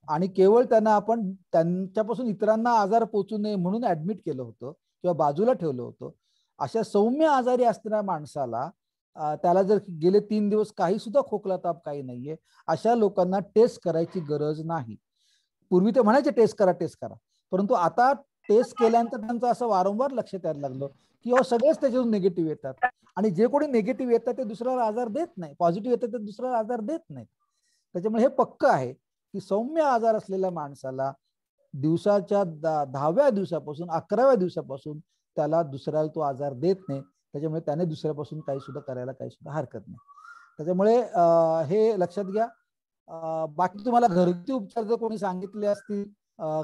आणि केवळ त्यांना आपण त्यांच्यापासून इतरांना आजार पोचू नये म्हणून ऍडमिट केलं होतं किंवा बाजूला ठेवलं होतं, अशा सौम्य आजारी असणाऱ्या माणसाला त्याला जर गेले 3 दिवस काही सुद्धा खोकला ताप काही नाहीये, अशा लोकांना टेस्ट करायची गरज नाही. पूर्वी ते म्हणायचे टेस्ट करा, परंतु आता टेस्ट केल्यानंतर त्यांचं असं वारंवार लक्षात यायला लागलं की सगळेच त्याच्यातून निगेटिव्ह येतात आणि जे कोणी निगेटिव्ह येतात ते दुसऱ्याला आजार देत नाही, पॉझिटिव्ह येतात ते दुसऱ्याला आजार देत नाहीत. त्याच्यामुळे हे पक्क आहे की सौम्य आजार असलेल्या माणसाला दिवसाच्या 10व्या दिवसापासून 11व्या दिवसापासून त्याला दुसऱ्याला तो आजार देत नाही. त्याच्यामुळे त्याने दुसऱ्यापासून काही सुद्धा करायला काही सुद्धा हरकत नाही. त्याच्यामुळे हे लक्षात घ्या. बाकी तुम्हाला घरगुती उपचार जर कोणी सांगितले असतील,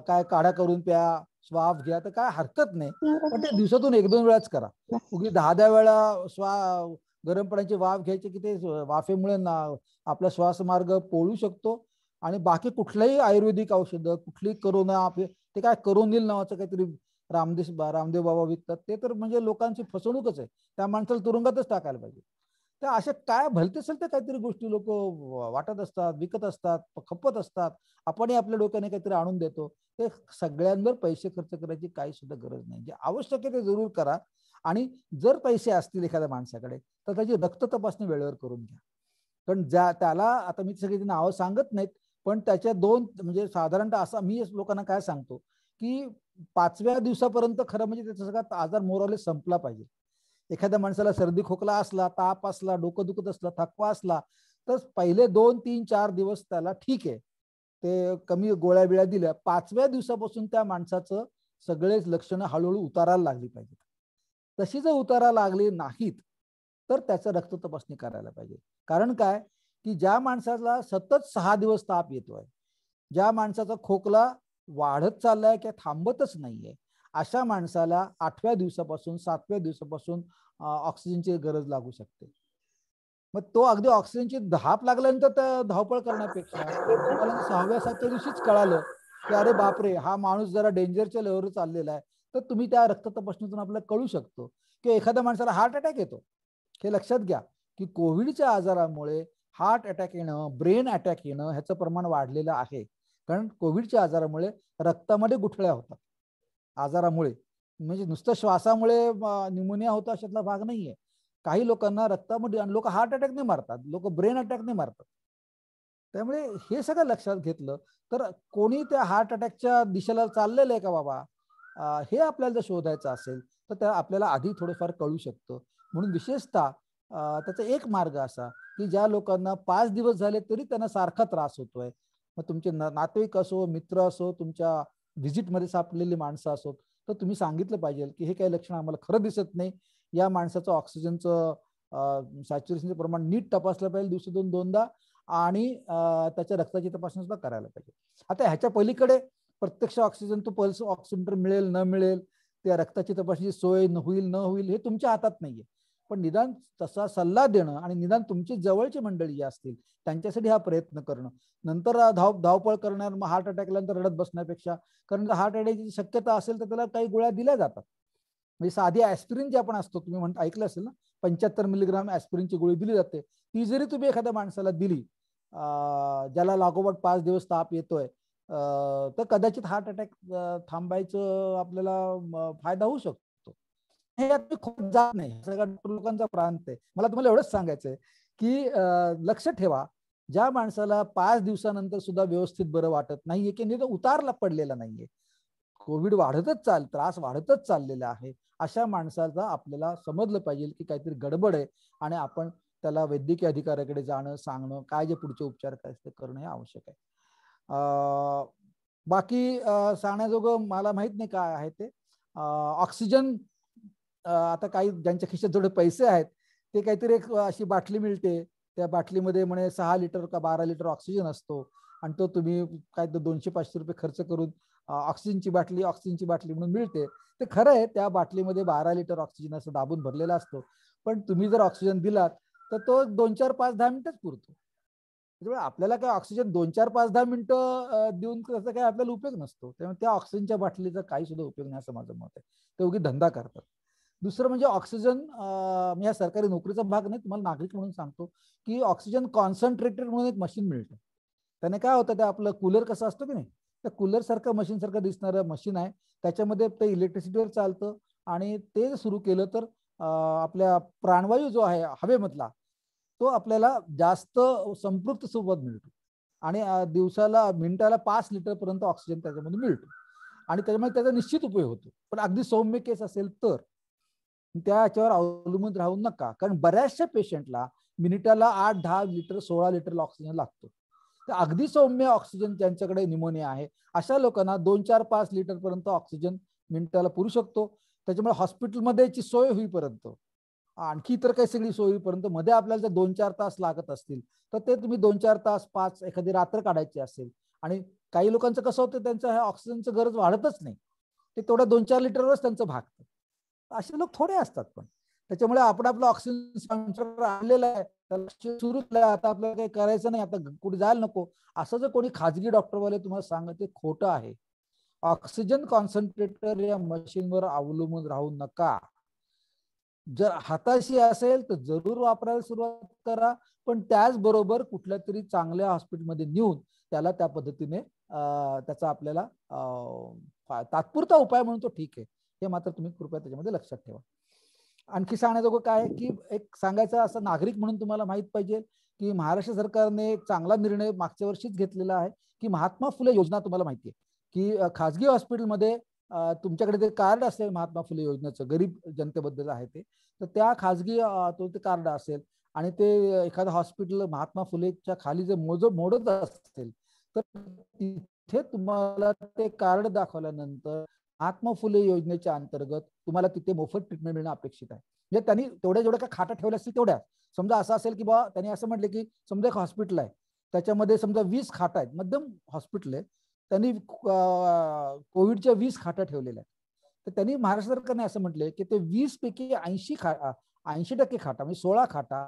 काय काढा करून प्या, श्वास घ्या, तर काय हरकत नाही, पण ते दिवसातून 1-2 वेळाच करा. उगी 10 वेळा गरम पाण्याची वाफ घ्यायची की ते वाफेमुळे आपला श्वासमार्ग पोळू शकतो. आणि बाकी कुठलंही आयुर्वेदिक औषध, कुठली करोना, ते काय करोनिल नावाचं काहीतरी रामदेव बाबा विकतात, ते तर म्हणजे लोकांची फसवणूकच आहे. त्या माणसाला तुरुंगातच टाकायला पाहिजे. तर अशा काय भलते सलते काहीतरी गोष्टी लोक वाटत असतात, विकत असतात, खपत असतात. आपणही आपल्या डोक्याने काहीतरी आणून देतो. ते सगळ्यांवर पैसे खर्च करायची काही सुद्धा गरज नाही. जे आवश्यक आहे ते जरूर करा. आणि जर पैसे असतील एखाद्या माणसाकडे तर त्याची रक्त तपासणी वेळेवर करून घ्या. कारण त्याला आता मी सगळी नावं सांगत नाहीत, पण त्याच्या 2 म्हणजे साधारणतः असं मी लोकांना काय सांगतो की 5व्या दिवसापर्यंत खरं म्हणजे त्याचा सगळा आजार मोरवले संपला पाहिजे. एखाद्या माणसाला सर्दी खोकला असला, ताप असला, डोकं दुखत असलं, थकवा असला, तर पहिले 2, 3, 4 दिवस त्याला ठीक आहे, ते कमी गोळ्या बिळ्या दिल्या. 5व्या दिवसापासून त्या माणसाचं सगळेच लक्षणं हळूहळू उतारायला लागली पाहिजेत. तशी जर उतारा लागली नाहीत तर त्याचं रक्त तपासणी करायला पाहिजे. कारण काय की ज्या माणसाला सतत 6 दिवस ताप येतोय, ज्या माणसाचा खोकला वाढत चाललाय किंवा थांबतच नाहीये, अशा माणसाला 8व्या दिवसापासून 7व्या दिवसापासून ऑक्सिजनची गरज लागू शकते. मग तो अगदी ऑक्सिजनची धाप लागल्यानंतर धावपळ करण्यापेक्षा तुम्हाला 6व्या-7व्या दिवशीच कळालं की अरे बापरे, हा माणूस जरा डेंजरच्या लेवलवर चाललेला आहे, तर तुम्ही त्या रक्त तपासणीतून आपल्याला कळू शकतो की एखाद्या माणसाला हार्ट अटॅक येतो. हे लक्षात घ्या की कोविडच्या आजारामुळे हार्ट अटॅक येणं, ब्रेन अटॅक येणं ह्याचं प्रमाण वाढलेलं आहे. कारण कोविडच्या आजारामुळे रक्तामध्ये गुठळ्या होतात. आजारामुळे म्हणजे नुसतं श्वासामुळे न्यूमोनिया होतो अशातला भाग नाहीये. काही लोकांना रक्तामध्ये, आणि लोक हार्ट अटॅकने मारतात, लोक ब्रेन अटॅकने मारतात. त्यामुळे हे सगळं लक्षात घेतलं तर कोणी त्या हार्ट अटॅकच्या दिशेला चाललेलं आहे का बाबा, हे आपल्याला जर शोधायचं असेल तर त्या आपल्याला आधी थोडंफार कळू शकतं. म्हणून विशेषतः त्याचा एक मार्ग असा की ज्या लोकांना 5 दिवस झाले तरी त्यांना सारखा त्रास होतोय, मग तुमचे नातेवाईक असो, मित्र असो, तुमच्या व्हिजिटमध्ये सापडलेली माणसं असो, तर तुम्ही सांगितलं पाहिजे की हे काही लक्षण आम्हाला खरं दिसत नाही, या माणसाचं ऑक्सिजनचं सॅच्युरेशनचं प्रमाण नीट तपासलं पाहिजे दिवसातून 2दा, आणि त्याच्या रक्ताची तपासणी सुद्धा करायला पाहिजे. आता ह्याच्या पलीकडे प्रत्यक्ष ऑक्सिजन तो पल्स ऑक्सिमीटर मिळेल न मिळेल, त्या रक्ताची तपासणी सोय होईल न होईल हे तुमच्या हातात नाहीये. पण निदान तसा सल्ला देणं आणि निदान तुमची जवळची मंडळी जी असतील त्यांच्यासाठी हा प्रयत्न करणं. नंतर धावपळ करणार, मग हार्ट अटॅकला नंतर रडत बसण्यापेक्षा, कारण हार्ट अटॅकची शक्यता असेल तर त्याला काही गोळ्या दिल्या जातात. म्हणजे साधी ऍस्पिरिन जे आपण असतो, तुम्ही ऐकलं असेल ना, 75 मिलीग्राम ऍस्पिरिनची गोळी दिली जाते. ती जरी तुम्ही एखाद्या माणसाला दिली ज्याला लागोपाठ 5 दिवस ताप येतोय, तर कदाचित हार्ट अटॅक थांबायचं आपल्याला फायदा होऊ शकतो. हे खूप जात नाही, सगळ्या लोकांचा प्रांत आहे. मला तुम्हाला एवढंच सांगायचंय की लक्ष ठेवा, ज्या माणसाला 5 दिवसानंतर सुद्धा व्यवस्थित बरं वाटत नाहीये की निदान उतारला पडलेला नाहीये, कोविड त्रास वाढतच चाललेला आहे, अशा माणसाचा आपल्याला समजलं पाहिजे की काहीतरी गडबड आहे आणि आपण त्याला वैद्यकीय अधिकाऱ्याकडे जाणं, सांगणं, काय जे पुढचे उपचार करायचे ते करणं हे आवश्यक आहे. बाकी सांगण्याजोगं मला माहित नाही काय आहे ते. ऑक्सिजन आता काही ज्यांच्या खिशात थोडे पैसे आहेत ते काहीतरी एक अशी बाटली मिळते, त्या बाटलीमध्ये म्हणे 6 लिटर का 12 लिटर ऑक्सिजन असतो, आणि तो तुम्ही काय 200-500 रुपये खर्च करून ऑक्सिजनची बाटली म्हणून मिळते. ते खरं आहे, त्या बाटलीमध्ये 12 लिटर ऑक्सिजन असं दाबून भरलेला असतो, पण तुम्ही जर ऑक्सिजन दिलात तर तो 2, 4, 5, 10 मिनिटच पुरतो. त्याच्यामुळे आपल्याला काय ऑक्सिजन 2, 4, 5, 10 मिनिटं देऊन त्याचा काय आपल्याला उपयोग नसतो. त्यामुळे त्या ऑक्सिजनच्या बाटलीचा काही सुद्धा उपयोग नाही असं माझं मत आहे. ते उगी धंदा करतात. दुसरं म्हणजे ऑक्सिजन, मी या सरकारी नोकरीचा भाग नाही, तुम्हाला नागरिक म्हणून सांगतो की ऑक्सिजन कॉन्सन्ट्रेटेड म्हणून एक मशीन मिळतं. त्याने काय होतं, ते आपलं कूलर कसं असतं की नाही, त्या कूलर सारखं मशीन सारखं दिसणारं मशीन आहे. त्याच्यामध्ये ते इलेक्ट्रिसिटीवर चालतं आणि ते सुरू केलं तर आपल्या प्राणवायू जो आहे हवेमधला, तो आपल्याला जास्त संपृक्त स्वरूपात मिळतो आणि दिवसाला मिनिटाला 5 लिटर पर्यंत ऑक्सिजन त्याच्यामध्ये मिळतो आणि त्याच्यामुळे त्याचा निश्चित उपयोग होतो. पण अगदी सौम्य केस असेल तर त्याच्यावर अवलंबून राहू नका, कारण बऱ्याचशा पेशंटला मिनिटाला 8, 10 लिटर 16 लिटर ऑक्सिजन लागतो. तर अगदी सौम्य ऑक्सिजन ज्यांच्याकडे निमोनिया आहे अशा लोकांना 2, 4, 5 लिटर पर्यंत ऑक्सिजन मिनिटाला पुरू शकतो. त्याच्यामुळे हॉस्पिटलमध्येची सोय होईपर्यंत, आणखी इतर काही सगळी सोय होईपर्यंत मध्ये आपल्याला जर 2, 4 तास लागत असतील तर ते तुम्ही 2, 4 तास 5 एखादी रात्र काढायची असेल, आणि काही लोकांचं कसं होतं, त्यांचं ह्या ऑक्सिजनचं गरज वाढतच नाही, ते तेवढ्या 2, 4 लिटरवरच त्यांचं भागतं. असे लोक थोडे असतात. पण त्याच्यामुळे आपण आपलं ऑक्सिजन आणलेलं आहे, त्याला सुरू आता आपल्याला काही करायचं नाही, आता कुठे जायला नको असं जर कोणी खाजगी डॉक्टरवाले तुम्हाला सांगत, ते खोटं आहे. ऑक्सिजन कॉन्सन्ट्रेटर या मशीनवर अवलंबून राहू नका. जर हाताशी असेल तर जरूर वापरायला सुरुवात करा, पण त्याचबरोबर कुठल्या तरी चांगल्या हॉस्पिटलमध्ये नेऊन त्याला त्या पद्धतीने त्याचा आपल्याला तात्पुरता उपाय म्हणून तो ठीक आहे, हे मात्र तुम्ही कृपया त्याच्यामध्ये लक्षात ठेवा. आणखी सांगण्याजोगं काय की एक सांगायचं असं नागरिक म्हणून तुम्हाला माहित पाहिजे की महाराष्ट्र सरकारने एक चांगला निर्णय मागच्या वर्षीच घेतलेला आहे की महात्मा फुले योजना, तुम्हाला माहिती आहे की खाजगी हॉस्पिटलमध्ये तुमच्याकडे ते कार्ड असेल महात्मा फुले योजनेचं, गरीब जनतेबद्दल आहे ते, तर त्या खाजगी तो ते कार्ड असेल आणि ते एखादं हॉस्पिटल महात्मा फुलेच्या खाली जर मोडत असेल तर तिथे तुम्हाला ते कार्ड दाखवल्यानंतर महात्मा फुले योजनेच्या अंतर्गत तुम्हाला तिथे मोफत ट्रीटमेंट मिळणं अपेक्षित आहे. म्हणजे त्यांनी जेवढ्या काय खाटा ठेवल्या असतील तेवढ्या, समजा असं असेल की बा त्यांनी असं म्हटलं की समजा एक हॉस्पिटल आहे, त्याच्यामध्ये समजा 20 खाटा आहेत, मध्यम हॉस्पिटल आहे, त्यांनी कोविडच्या 20 खाटा ठेवलेल्या आहेत, तर त्यांनी महाराष्ट्र सरकारने असं म्हटलंय की ते 20 पैकी 80% खाटा म्हणजे 16 खाटा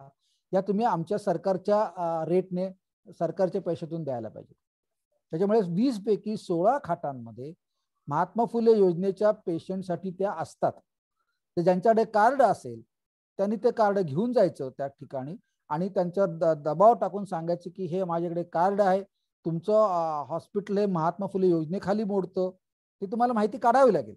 या तुम्ही आमच्या सरकारच्या रेटने सरकारच्या पैशातून द्यायला पाहिजे. त्याच्यामुळे 20 पैकी 16 खाटांमध्ये महात्मा फुले योजनेच्या पेशंटसाठी त्या असतात. तर ज्यांच्याकडे कार्ड असेल त्यांनी ते कार्ड घेऊन जायचं त्या ठिकाणी आणि त्यांच्यावर दबाव टाकून सांगायचं की हे माझ्याकडे कार्ड आहे, तुमचं हॉस्पिटल हे महात्मा फुले योजनेखाली मोडतं, ते तुम्हाला माहिती काढावी लागेल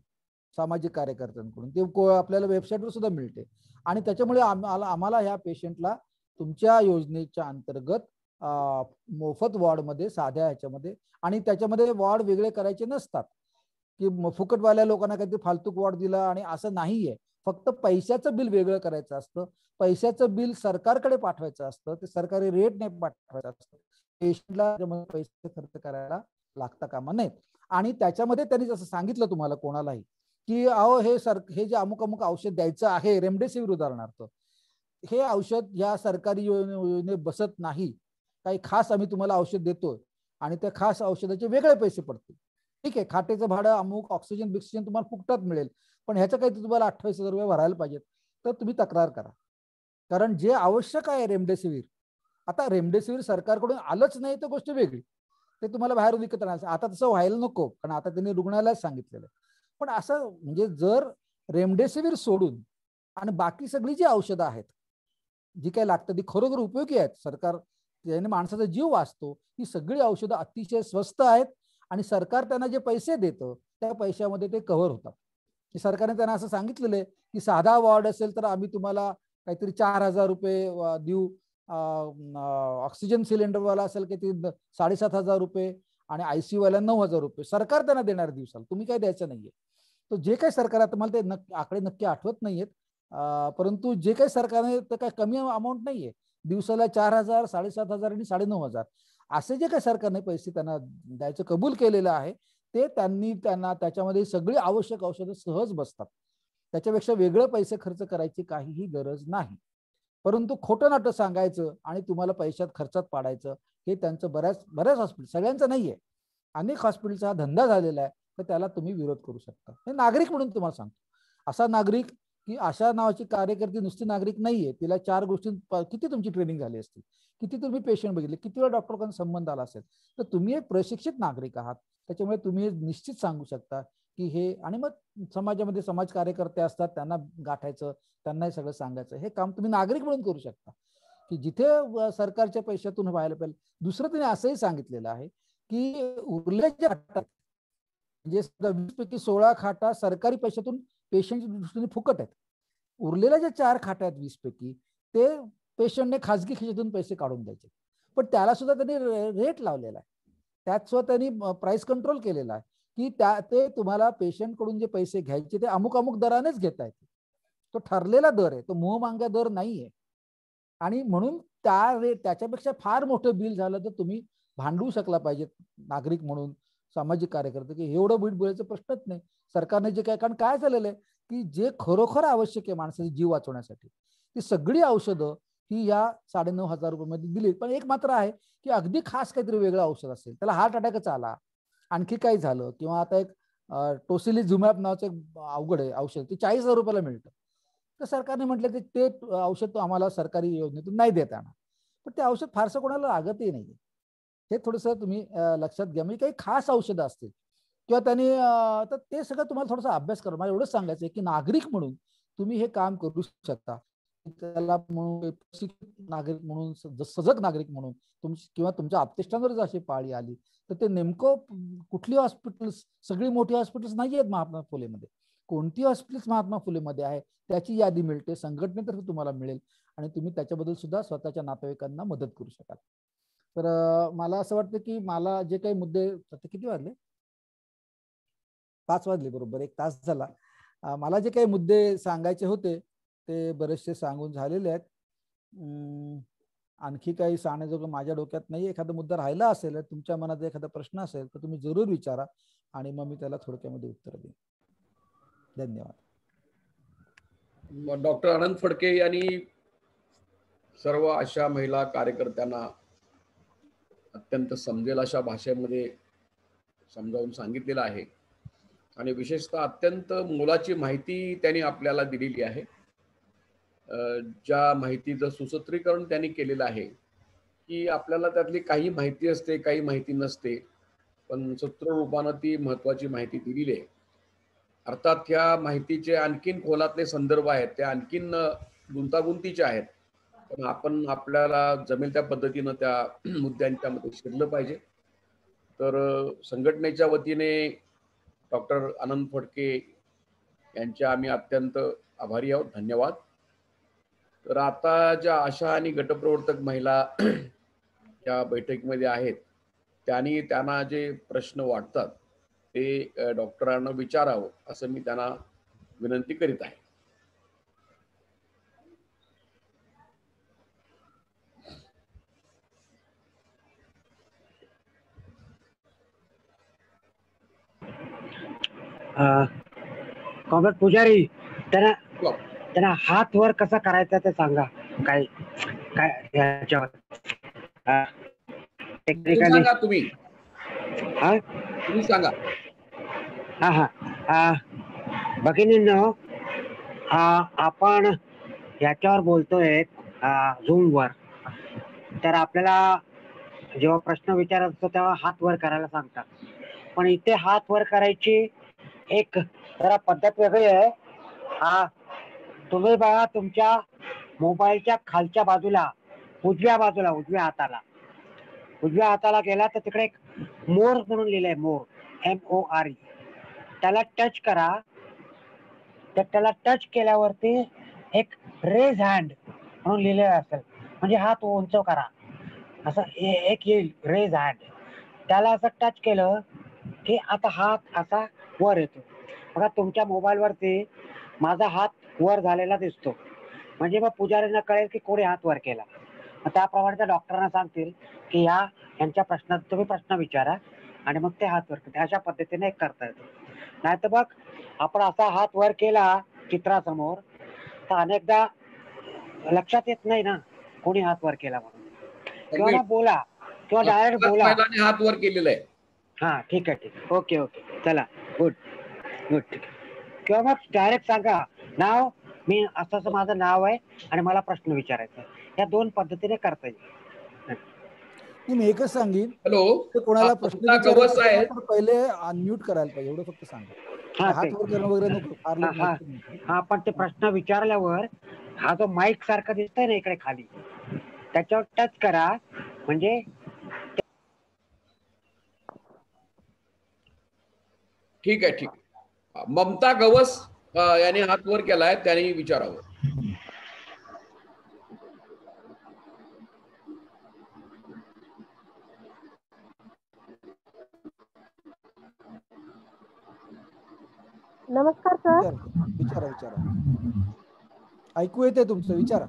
सामाजिक कार्यकर्त्यांकडून, ते आपल्याला वेबसाईटवर सुद्धा मिळते. आणि त्याच्यामुळे आम्हाला ह्या पेशंटला तुमच्या योजनेच्या अंतर्गत मोफत वॉर्डमध्ये साध्या ह्याच्यामध्ये, आणि त्याच्यामध्ये वॉर्ड वेगळे करायचे नसतात की फुकटवाल्या लोकांना काहीतरी फालतूक वॉर्ड दिला आणि असं नाहीये, फक्त पैशाचं बिल वेगळं करायचं असतं, पैशाचं बिल सरकारकडे पाठवायचं असतं, ते सरकारी रेटने पाठवायचं असतं, पेशंटला पैसे खर्च करायला लागता कामा नयेत. आणि त्याच्यामध्ये त्यांनी जसं सांगितलं तुम्हाला कोणालाही की अहो हे जे अमुक अमुक औषध द्यायचं आहे, रेमडेसिवीर उदाहरणार्थ, हे औषध या सरकारी योजने बसत नाही, काही खास आम्ही तुम्हाला औषध देतोय आणि त्या खास औषधाचे वेगळे पैसे पडतील. ठीक आहे, खाटेचं भाडं अमुक ऑक्सिजन बिक्सिजन तुम्हाला फुकटात मिळेल, पण ह्याचं काही तुम्हाला 28,000 रुपये भरायला पाहिजेत, तर तुम्ही तक्रार करा. कारण जे आवश्यक आहे रेमडेसिवीर, आता रेमडेसिवीर सरकारकडून आलंच नाही तर गोष्ट वेगळी, ते तुम्हाला बाहेर विकत राहायचं. आता तसं व्हायला नको, कारण आता त्यांनी रुग्णालयात सांगितलेलं आहे. पण असं म्हणजे जर रेमडेसिवीर सोडून आणि बाकी सगळी जी औषधं आहेत जी काही लागतं ती खरोखर उपयोगी आहेत, सरकार त्याने माणसाचा जीव वाचतो, ही सगळी औषधं अतिशय स्वस्त आहेत आणि सरकार त्यांना जे पैसे देतं त्या पैशामध्ये ते कव्हर होतात. सरकारने त्यांना असं सांगितलेलं आहे की साधा वॉर्ड असेल तर आम्ही तुम्हाला काहीतरी 4,000 रुपये देऊ, ऑक्सिजन सिलेंडरवाला असेल की ते 7,500 रुपये आणि ICU वाला 9,000 रुपये सरकार त्यांना देणार दिवसाला, तुम्ही काय द्यायचं नाहीये. तर जे काही सरकार, आता मला ते आकडे नक्की आठवत नाहीयेत, परंतु जे काही सरकारने तर काही कमी अमाऊंट नाहीये, दिवसाला 4,000, 7,500 आणि 9,500 असे जे काही सरकारने पैसे त्यांना द्यायचं कबूल केलेलं आहे, ते त्यांना त्याच्यामध्ये सगळी आवश्यक औषधं सहज बसतात. त्याच्यापेक्षा वेगळे पैसे खर्च करायची काहीही गरज नाही. परंतु खोटं नाटं सांगायचं आणि तुम्हाला पैशात खर्चात पाडायचं हे त्यांचं बऱ्याच हॉस्पिटल, सगळ्यांचं नाहीये, अनेक हॉस्पिटलचा हा धंदा झालेला आहे, तर त्याला तुम्ही विरोध करू शकता. हे नागरिक म्हणून तुम्हाला सांगतो, असा नागरिक की आशा नावाची कार्यकर्ती नुसती नागरिक नाहीये, तिला 4 गोष्टी किती तुमची ट्रेनिंग झाली असती, किती तुम्ही पेशंट बघितले, किती वेळा डॉक्टरांना संबंध आला असेल, तर तुम्ही एक प्रशिक्षित नागरिक आहात. त्याच्यामुळे तुम्ही निश्चित सांगू शकता की हे, आणि मग समाजामध्ये समाज कार्यकर्ते असतात, त्यांना गाठायचं, त्यांना हे सगळं सांगायचं, हे काम तुम्ही नागरिक म्हणून करू शकता की जिथे सरकारच्या पैशातून व्हायला पाहिजे. दुसरं तिने असंही सांगितलेलं आहे की उरल्याच्या खाटा, म्हणजे 20 पैकी 16 खाटा सरकारी पैशातून पेशंटच्या दृष्टीने फुकट आहेत. उरलेल्या ज्या 4 खाटा आहेत 20 पैकी, ते पेशंटने खाजगी खिशातून पैसे काढून द्यायचे. पण त्याला सुद्धा त्यांनी रेट लावलेला आहे, त्यात सुद्धा त्यांनी प्राइस कंट्रोल केलेला आहे की ते तुम्हाला पेशंट कडून जे पैसे घ्यायचे ते अमुक अमुक दरानेच घेता येते. तो ठरलेला दर आहे, तो मोहमांगा दर नाहीये. आणि म्हणून त्याच्यापेक्षा फार मोठं बिल झालं तर तुम्ही भांडवू शकला पाहिजे नागरिक म्हणून, सामाजिक कार्यकर्ते, की एवढं बिल बोलायचा प्रश्नच नाही. सरकारने जे काय, कारण काय झालेलं आहे की जे खरोखर आवश्यक आहे माणसाचे जीव वाचवण्यासाठी, ती सगळी औषधं ही या 9,500 रुपयामध्ये दिली. पण एक मात्र आहे की अगदी खास काहीतरी वेगळं औषध असेल, त्याला हार्ट अटॅकच आला, आणखी काही झालं, किंवा आता एक टोसिलिझुमॅब नावाचं एक अवघड आहे औषध, ते 40,000 रुपयाला मिळतं. तर सरकारने म्हटलं की ते औषध तो आम्हाला सरकारी योजनेतून नाही देत येणार. पण ते औषध फारसं कोणाला लागतही नाहीये, हे थोडंसं तुम्ही लक्षात घ्या. म्हणजे काही खास औषधं असतील किंवा त्यांनी तर ते सगळं तुम्हाला थोडासा अभ्यास करा. मला एवढंच सांगायचं आहे की नागरिक म्हणून तुम्ही हे काम करू शकता. त्याला नागरिक म्हणून, सजग नागरिक म्हणून तुमची किंवा तुमच्या आपतेष्टांवर जर अशी पाळी आली तर ते नेमकं कुठली हॉस्पिटल्स, सगळी मोठी हॉस्पिटल्स नाही आहेत महात्मा फुलेमध्ये, कोणती हॉस्पिटल्स महात्मा फुलेमध्ये आहे त्याची यादी मिळते, संघटनेतर्फे तुम्हाला मिळेल, आणि तुम्ही त्याच्याबद्दल सुद्धा स्वतःच्या नातेवाईकांना मदत करू शकाल. तर मला असं वाटतं की मला जे काही मुद्दे, आता किती वाजले, 5 वाजले बरोबर, 1 तास झाला. मला जे काही मुद्दे सांगायचे होते ते बरेचसे सांगून झालेले आहेत. आणखी काही सांगण्याजोगं माझ्या डोक्यात नाही. एखादा मुद्दा राहिला असेल, तुमच्या मनात एखादा प्रश्न असेल तर तुम्ही जरूर विचारा आणि मग मी त्याला थोडक्यामध्ये उत्तर देईन. धन्यवाद. डॉक्टर आनंद फडके यांनी सर्व अशा महिला कार्यकर्त्यांना अत्यंत समजेल अशा भाषेमध्ये समजावून सांगितलेलं आहे, आणि विशेषतः अत्यंत मोलाची माहिती त्यांनी आपल्याला दिलेली आहे. ज्या माहितीचं सुसूत्रीकरण त्यांनी केलेलं आहे की आपल्याला त्यातली काही माहिती असते, काही माहिती नसते, पण सूत्र रूपानं ती महत्वाची माहिती दिलेली आहे. अर्थात ह्या माहितीचे आणखीन खोलातले संदर्भ आहेत, ते आणखीन गुंतागुंतीचे आहेत, पण आपण आपल्याला जमेल त्या पद्धतीनं त्या मुद्द्यांच्या मध्ये शिरलं पाहिजे. तर संघटनेच्या वतीने डॉक्टर आनंद फडके यांचे आम्ही अत्यंत आभारी आहोत. धन्यवाद. तर आता ज्या आशा आणि गटप्रवर्तक महिला या बैठकीमध्ये आहेत, त्यांना जे प्रश्न वाटतात ते डॉक्टरांना विचारावं असं मी त्यांना विनंती करीत आहे. कॉम्रेड पुजारी, त्यांना हात वर कसा करायचा ते सांगा. काय काय ह्याच्यावर सांगा तुम्ही. हा तुम्ही सांगा. हा भगिनींनो, आपण याच्यावर बोलतोय झूम वर, तर आपल्याला जेव्हा प्रश्न विचारत असतो तेव्हा हात वर करायला सांगतात, पण इथे हात वर करायची एक जरा पद्धत वेगळी आहे. तुम्ही बघा, तुमच्या मोबाईलच्या खालच्या बाजूला उजव्या हाताला गेला तर तिकडे एक मोर म्हणून लिहिलंय, मोर, MORE. त्याला टच करा. तर त्याला टच केल्यावरती एक रेज हँड म्हणून लिहिलेलं असेल, म्हणजे हात उंच करा, असं एक येईल रेज हँड. त्याला असं टच केलं की आता हात असा वर येतो. बघा, तुमच्या मोबाईल वरती माझा हात वर झालेला दिसतो, म्हणजे मग पुजाऱ्यांना कळेल की कोणी हात वर केला. त्याप्रमाणे त्या डॉक्टरांना सांगतील की यांच्या प्रश्नात तुम्ही प्रश्न विचारा आणि मग ते हात वर करते. अशा पद्धतीने एक करता येतो. नाही तर बघ, आपण असा हात वर केला चित्रासमोर तर अनेकदा लक्षात येत नाही ना कोणी हात वर केला म्हणून, किंवा बोला किंवा डायरेक्ट बोला. हात वर केलेला आहे. हा, ठीक आहे, ओके, चला, गुड, ठीक आहे. किंवा मग डायरेक्ट सांगा, नाव मी असं असं माझं नाव आहे आणि मला प्रश्न विचारायचा आहे. या दोन पद्धतीने करता येईल. मी एकच सांगेन, हॅलो, कोणाला प्रश्न ममता विचारायचा गवस असेल ना आहेत. तर पहिले अनम्यूट करायला पाहिजे, एवढं फक्त सांगा. हात वर करणं वगैरे नको, फार लोक नसतील. हा, पण ते प्रश्न विचारल्यावर हा जो माईक सारखा दिसतोय ना इकडे खाली, त्याच्यावर टच करा म्हणजे. ठीक आहे, ठीक आहे. ममता गवस याने हात वर केलाय, त्याने विचारावं. नमस्कार सर. विचारा विचारा, ऐकू येते तुमचं, विचारा.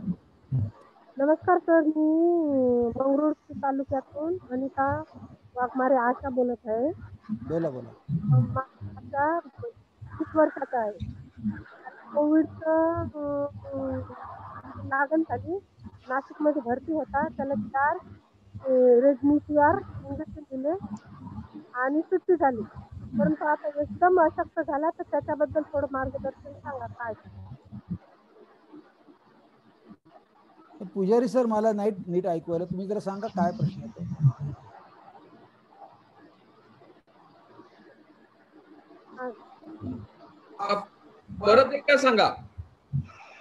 नमस्कार सर, मी मंगरुळ तालुक्यातून अनिता वाघमारे आशा बोलत आहे. बोला बोला. माझा 30 वर्षाचा आहे. कोविडचं लागण झाली, नाशिकमध्ये भरती होता. त्याला 4 रेमडेसिवीर इंजेक्शन दिले आणि सुट्टी झाली. परंतु आता एकदम अशक्त झाला, तर त्याच्याबद्दल थोडं मार्गदर्शन सांगा काय. पुजारी सर, मला नीट ऐकू आलं, तुम्ही जरा सांगा काय प्रश्न आहे. परत एकदा सांगा,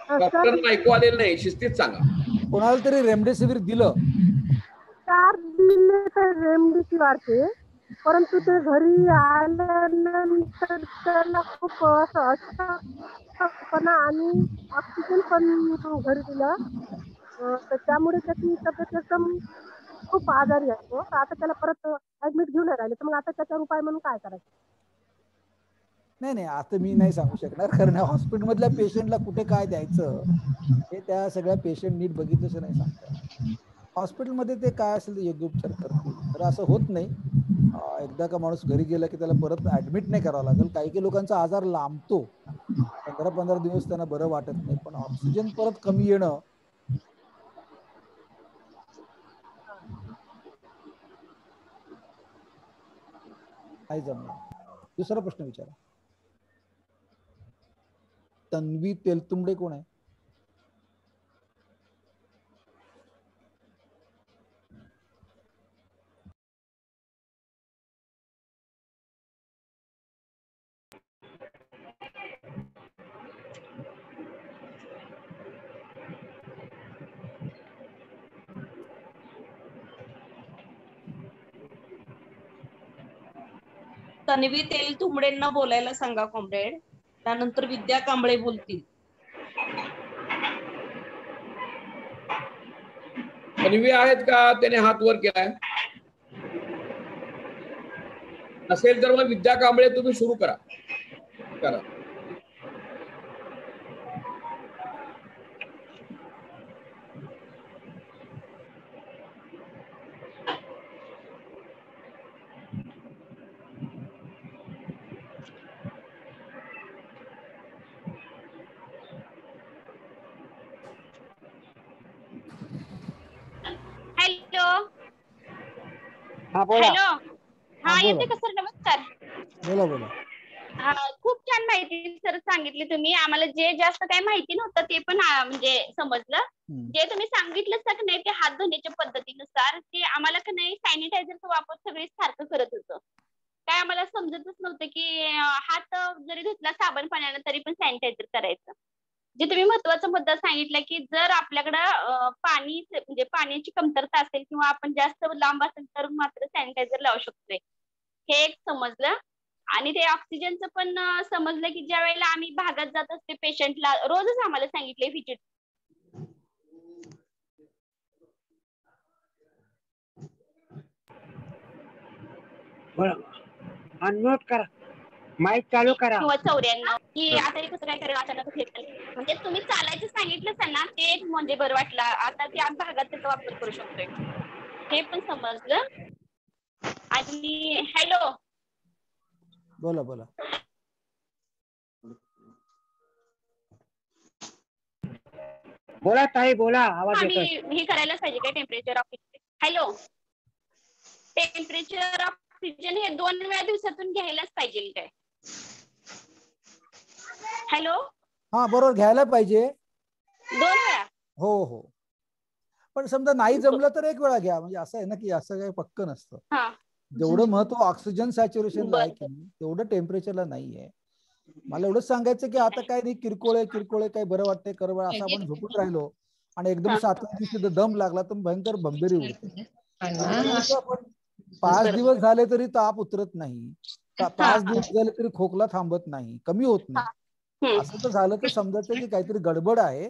डॉक्टरांना ऐकू आलेलं नाही, शिस्तीत सांगा. कोणाला तरी रेमडेसिवीर दिलं? 4 दिले तर रेमडेसिवीरचे, परंतु ते घरी आल्यानंतर त्याला खूप असं अशक्तपणा आणि ऑक्सिजन पण घरी दिलं, तर त्यामुळे त्याची तब्येत एकदम खूप आजारी आहे. आता त्याला परत ऍडमिट घेऊन राहिले, तर मग आता त्याच्यावर उपाय म्हणून काय करायचं? नाही, आता मी नाही सांगू शकणार, कारण हॉस्पिटल मधल्या पेशंटला कुठे काय द्यायचं हे त्या सगळ्या पेशंट नीट बघितलंच नाही सांगतात. हॉस्पिटलमध्ये ते काय असेल ते योग्य उपचार करतील. तर असं होत नाही, एकदा का माणूस घरी गेला की त्याला परत ऍडमिट नाही करावं लागेल. काही लोकांचा आजार लांबतो, 15-15 दिवस त्यांना बरं वाटत नाही, पण ऑक्सिजन परत कमी येणं नाही जमणार. दुसरा प्रश्न विचारा. तन्वी तेलतुंबडे कोण आहे? तन्वी तेलतुंबडेंना बोलायला सांगा कॉम्रेड. त्यानंतर विद्या कांबळे बोलतील. तन्वी आहेत का? त्याने हात वर केलाय. नसेल तर मग विद्या कांबळे तुम्ही सुरू करा. हॅलो. बोला. हॅलो. हा, येते का सर? नमस्कार. बोला बोला. खूप छान माहिती सर सांगितली तुम्ही. आम्हाला जे जास्त काही माहिती नव्हतं ते पण म्हणजे समजलं. जे तुम्ही सांगितलं का नाही ते हात धुण्याच्या पद्धतीनुसार, ते आम्हाला का नाही सॅनिटायझरचा वापर सगळे सारखं करत होतं. काय आम्हाला समजतच नव्हतं की हात जरी धुतला साबण पाण्यानं तरी पण सॅनिटायझर करायचं. जे तुम्ही महत्वाचा मुद्दा सांगितला की जर आपल्याकडं पाणी म्हणजे पाण्याची कमतरता असेल किंवा आपण जास्त लांब असेल तर मात्र सॅनिटायझर लावू शकतोय, हे एक समजलं. आणि ते ऑक्सिजनचं पण समजलं की ज्या वेळेला आम्ही भागात जात असते पेशंटला, रोजच आम्हाला सांगितलंय व्हिजिट. अनम्यूट करा, माईक चालू करा. किंवा 94 की आता हे कसं काय करायला अचानक म्हणजे तुम्ही चालायचं सांगितलं ना, ते एक म्हणजे बरं वाटलं. आता ते आम्ही भागात त्याचा वापर करू शकतोय, हे पण समजलं. आणि हॅलो. बोला बोला. बोला ताई, बोला. आवाज येतोय. हे करायलाच पाहिजे काय temperature oxygen? Hello. Temperature oxygen हे 2 वेळा दिवसातून घ्यायलाच पाहिजे काय? हॅलो. हा बरोबर, घ्यायला पाहिजे. 2 वेळा? हो हो, पण समजा नाही जमलं तर 1 वेळा घ्या. म्हणजे असं आहे ना की असं काही पक्क नसतं. हा. जेवढं महत्व ऑक्सिजन सॅच्युरेशनला आहे बरं. की नाही तेवढं टेम्परेचरला नाहीये. मला एवढंच सांगायचं की आता काय नाही, किरकोळ आहे, काही बरं वाटतंय करवळ असं आपण झोपून राहिलो आणि एकदम 7व्या दिवशी दम लागला तर भयंकर बंबेरी उडते. आपण 5 दिवस झाले तरी ताप उतरत नाही, 5 दिवस झाले तरी खोकला थांबत नाही, कमी होत नाही, असं तर झालं तर समजायचं की काहीतरी गडबड आहे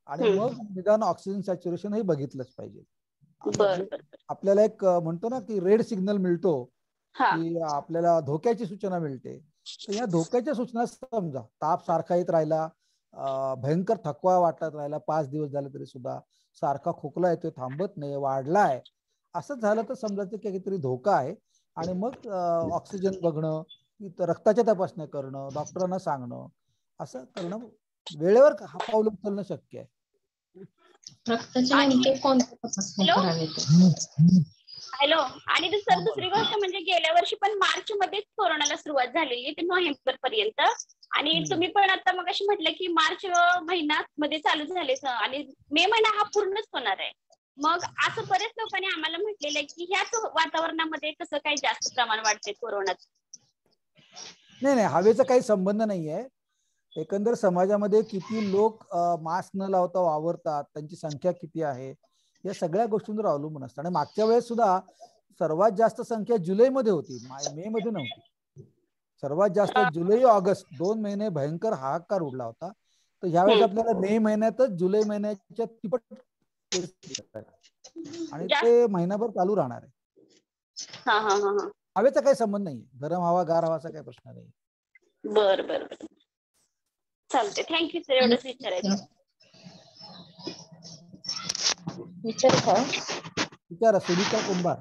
आणि मग निदान ऑक्सिजन सॅच्युरेशन हे बघितलंच पाहिजे. आपल्याला एक म्हणतो ना की रेड सिग्नल मिळतो, की आपल्याला धोक्याची सूचना मिळते. तर या धोक्याच्या सूचना समजा ताप सारखा येत राहिला, भयंकर थकवा वाटत राहिला 5 दिवस झाले तरी सुद्धा, सारखा खोकला येतोय थांबत नाही, वाढलाय, असं झालं तर समजायचं की काहीतरी धोका आहे आणि मग ऑक्सिजन बघणं, रक्ताच्या तपासण्या करणं, डॉक्टरांना सांगणं, असं करणं वेळेवर पाऊल उचलणं शक्य आहे. हॅलो, आणि सर दुसरी गोष्ट म्हणजे गेल्या वर्षी पण मार्च मध्येच कोरोनाला सुरुवात झालेली ते नोव्हेंबर पर्यंत, आणि तुम्ही पण आता मग अशी म्हटलं की मार्च महिना मध्ये चालू झाले आणि मे महिना हा पूर्णच होणार आहे. मग असं बरेच लोकांनी आम्हाला म्हटलेलं आहे की ह्याच वातावरणामध्ये कसं काही जास्त प्रमाण वाढते कोरोनात. नाही, हवेचा काही संबंध नाहीये. एकंदर समाजामध्ये किती लोक मास्क न लावता वावरतात, त्यांची संख्या किती आहे, या सगळ्या गोष्टींवर अवलंबून असतं. आणि मागच्या वेळेस सुद्धा सर्वात जास्त संख्या जुलैमध्ये होती, मे मध्ये नव्हती. सर्वात जास्त जुलै ऑगस्ट 2 महिने भयंकर हाहाकार उडला होता. तर ह्यावेळेस आपल्याला मे महिन्यातच जुलै महिन्याच्या तिप्पट आणि ते महिनाभर चालू राहणार आहे. हवेचा काही संबंध नाही, गरम हवा गार हवाचा काही प्रश्न नाही. बर बर बर, चालते. थँक्यू सर, एवढंच विचारायचं. विचारा सुनीता कुंभार.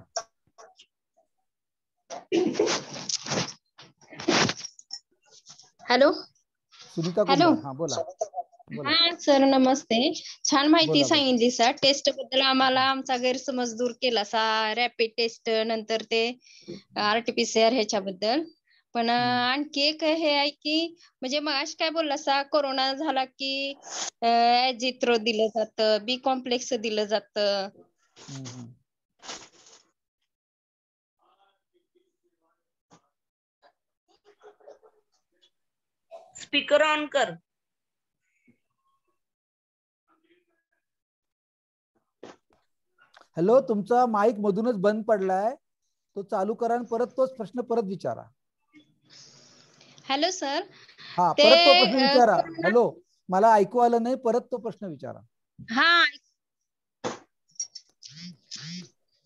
हॅलो सुनीता हॅलो, कुंभार, हा बोला. हा सर नमस्ते. छान माहिती सांगितली सर. टेस्ट बद्दल आम्हाला आमचा गैरसमज दूर केला सा, रॅपिड टेस्ट नंतर ते RT-PCR ह्याच्याबद्दल. पण आणखी एक हे आहे की म्हणजे मग काय बोलला सा, कोरोना झाला की ॲझिथ्रो दिलं जातं, बी कॉम्प्लेक्स दिलं जातं. स्पीकर ऑन कर. हॅलो, तुमचा माईक मधूनच बंद पडलाय, तो चालू करा आणि परत तोच प्रश्न परत विचारा. Hello sir. हा, परत तो प्रश्न विचारा. हॅलो, मला ऐकू आलं नाही, परत तो प्रश्न विचारा. हा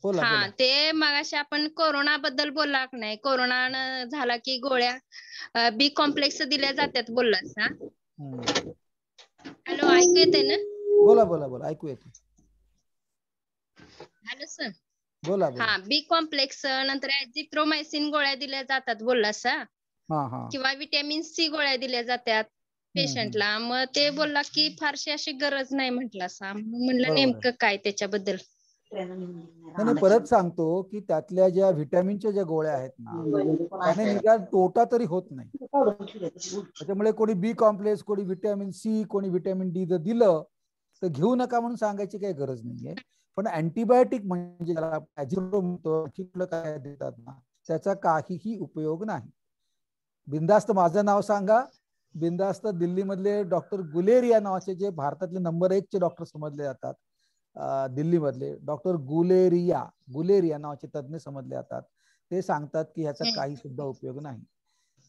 बोला बोला. ते मगाशी आपण कोरोना बद्दल बोलला नाही, कोरोना झाला की गोळ्या बी कॉम्प्लेक्स दिल्या जातात बोललास ना. हॅलो, ऐकू येते ना? बोला बोला बोला, ऐकू येते. Hello sir. बोला बोला. हा, बी कॉम्प्लेक्स नंतर ॲझिथ्रोमायसिन गोळ्या दिल्या जातात बोललास, किंवा विटॅमिन C गोळ्या दिल्या जातात पेशंटला. मग ते बोलला की फारशी अशी गरज नाही म्हटला सा. म्हणलं नेमकं काय त्याच्याबद्दल. नाही, परत सांगतो की त्यातल्या ज्या व्हिटॅमिनच्या ज्या गोळ्या आहेत ना, त्याने निदान तोटा तरी होत नाही. त्याच्यामुळे कोणी बी कॉम्प्लेक्स, कोणी व्हिटॅमिन C, कोणी व्हिटॅमिन D जर दिलं तर घेऊ नका म्हणून सांगायची काही गरज नाहीये. पण अँटीबायोटिक म्हणजे काय देतात ना, त्याचा काहीही उपयोग नाही. बिंदास्त माझं नाव सांगा, बिंदास्त दिल्लीमधले डॉक्टर गुलेरिया नावाचे, जे भारतातले नंबर 1 चे डॉक्टर समजले जातात, दिल्लीमधले डॉक्टर गुलेरिया नावाचे तज्ज्ञ समजले जातात, ते सांगतात की ह्याचा काही सुद्धा उपयोग नाही.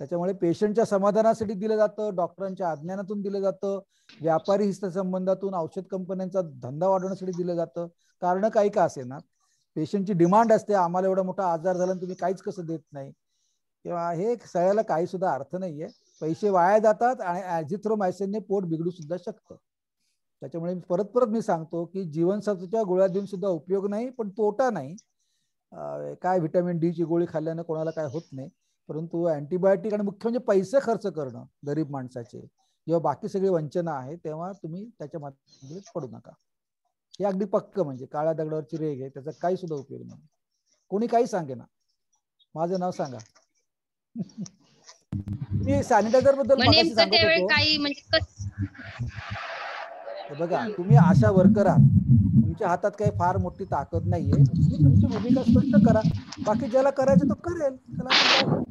त्याच्यामुळे पेशंटच्या समाधानासाठी दिलं जातं, डॉक्टरांच्या अज्ञानातून दिलं जातं, व्यापारी हितसंबंधातून औषध कंपन्यांचा धंदा वाढवण्यासाठी दिलं जातं. कारण काही का असे ना, पेशंटची डिमांड असते, आम्हाला एवढा मोठा आजार झाला तुम्ही काहीच कसं देत नाही, किंवा हे सगळ्याला काही सुद्धा अर्थ नाहीये. पैसे वाया जातात आणि ॲझिथ्रोमायसिनने पोट बिघडू सुद्धा शकतं. त्याच्यामुळे परत परत मी सांगतो की जीवनसत्वाच्या गोळ्या देऊन सुद्धा उपयोग नाही, पण तोटा नाही. काय व्हिटॅमिन D ची गोळी खाल्ल्याने कोणाला काय होत नाही, परंतु अँटीबायोटिक आणि मुख्य म्हणजे पैसे खर्च करणं गरीब माणसाचे, जेव्हा बाकी सगळी वंचना आहे तेव्हा तुम्ही त्याच्या मध्ये पडू नका. हे अगदी पक्क, म्हणजे काळ्या दगडावरची रेघ आहे, त्याचा काही सुद्धा उपयोग नाही. कोणी काही सांगे ना, माझं नाव सांगा. मी सॅनिटायझर बद्दल मगाशी सांगत होतो. काही म्हणजे हे बघा, तुम्ही आशा वर्कर आहात, तुमच्या हातात काही फार मोठी ताकद नाहीये, तुम्ही तुमची भूमिका स्पष्ट करा, बाकी ज्याला करायचं तो करेल, त्याला आपण काय करतो.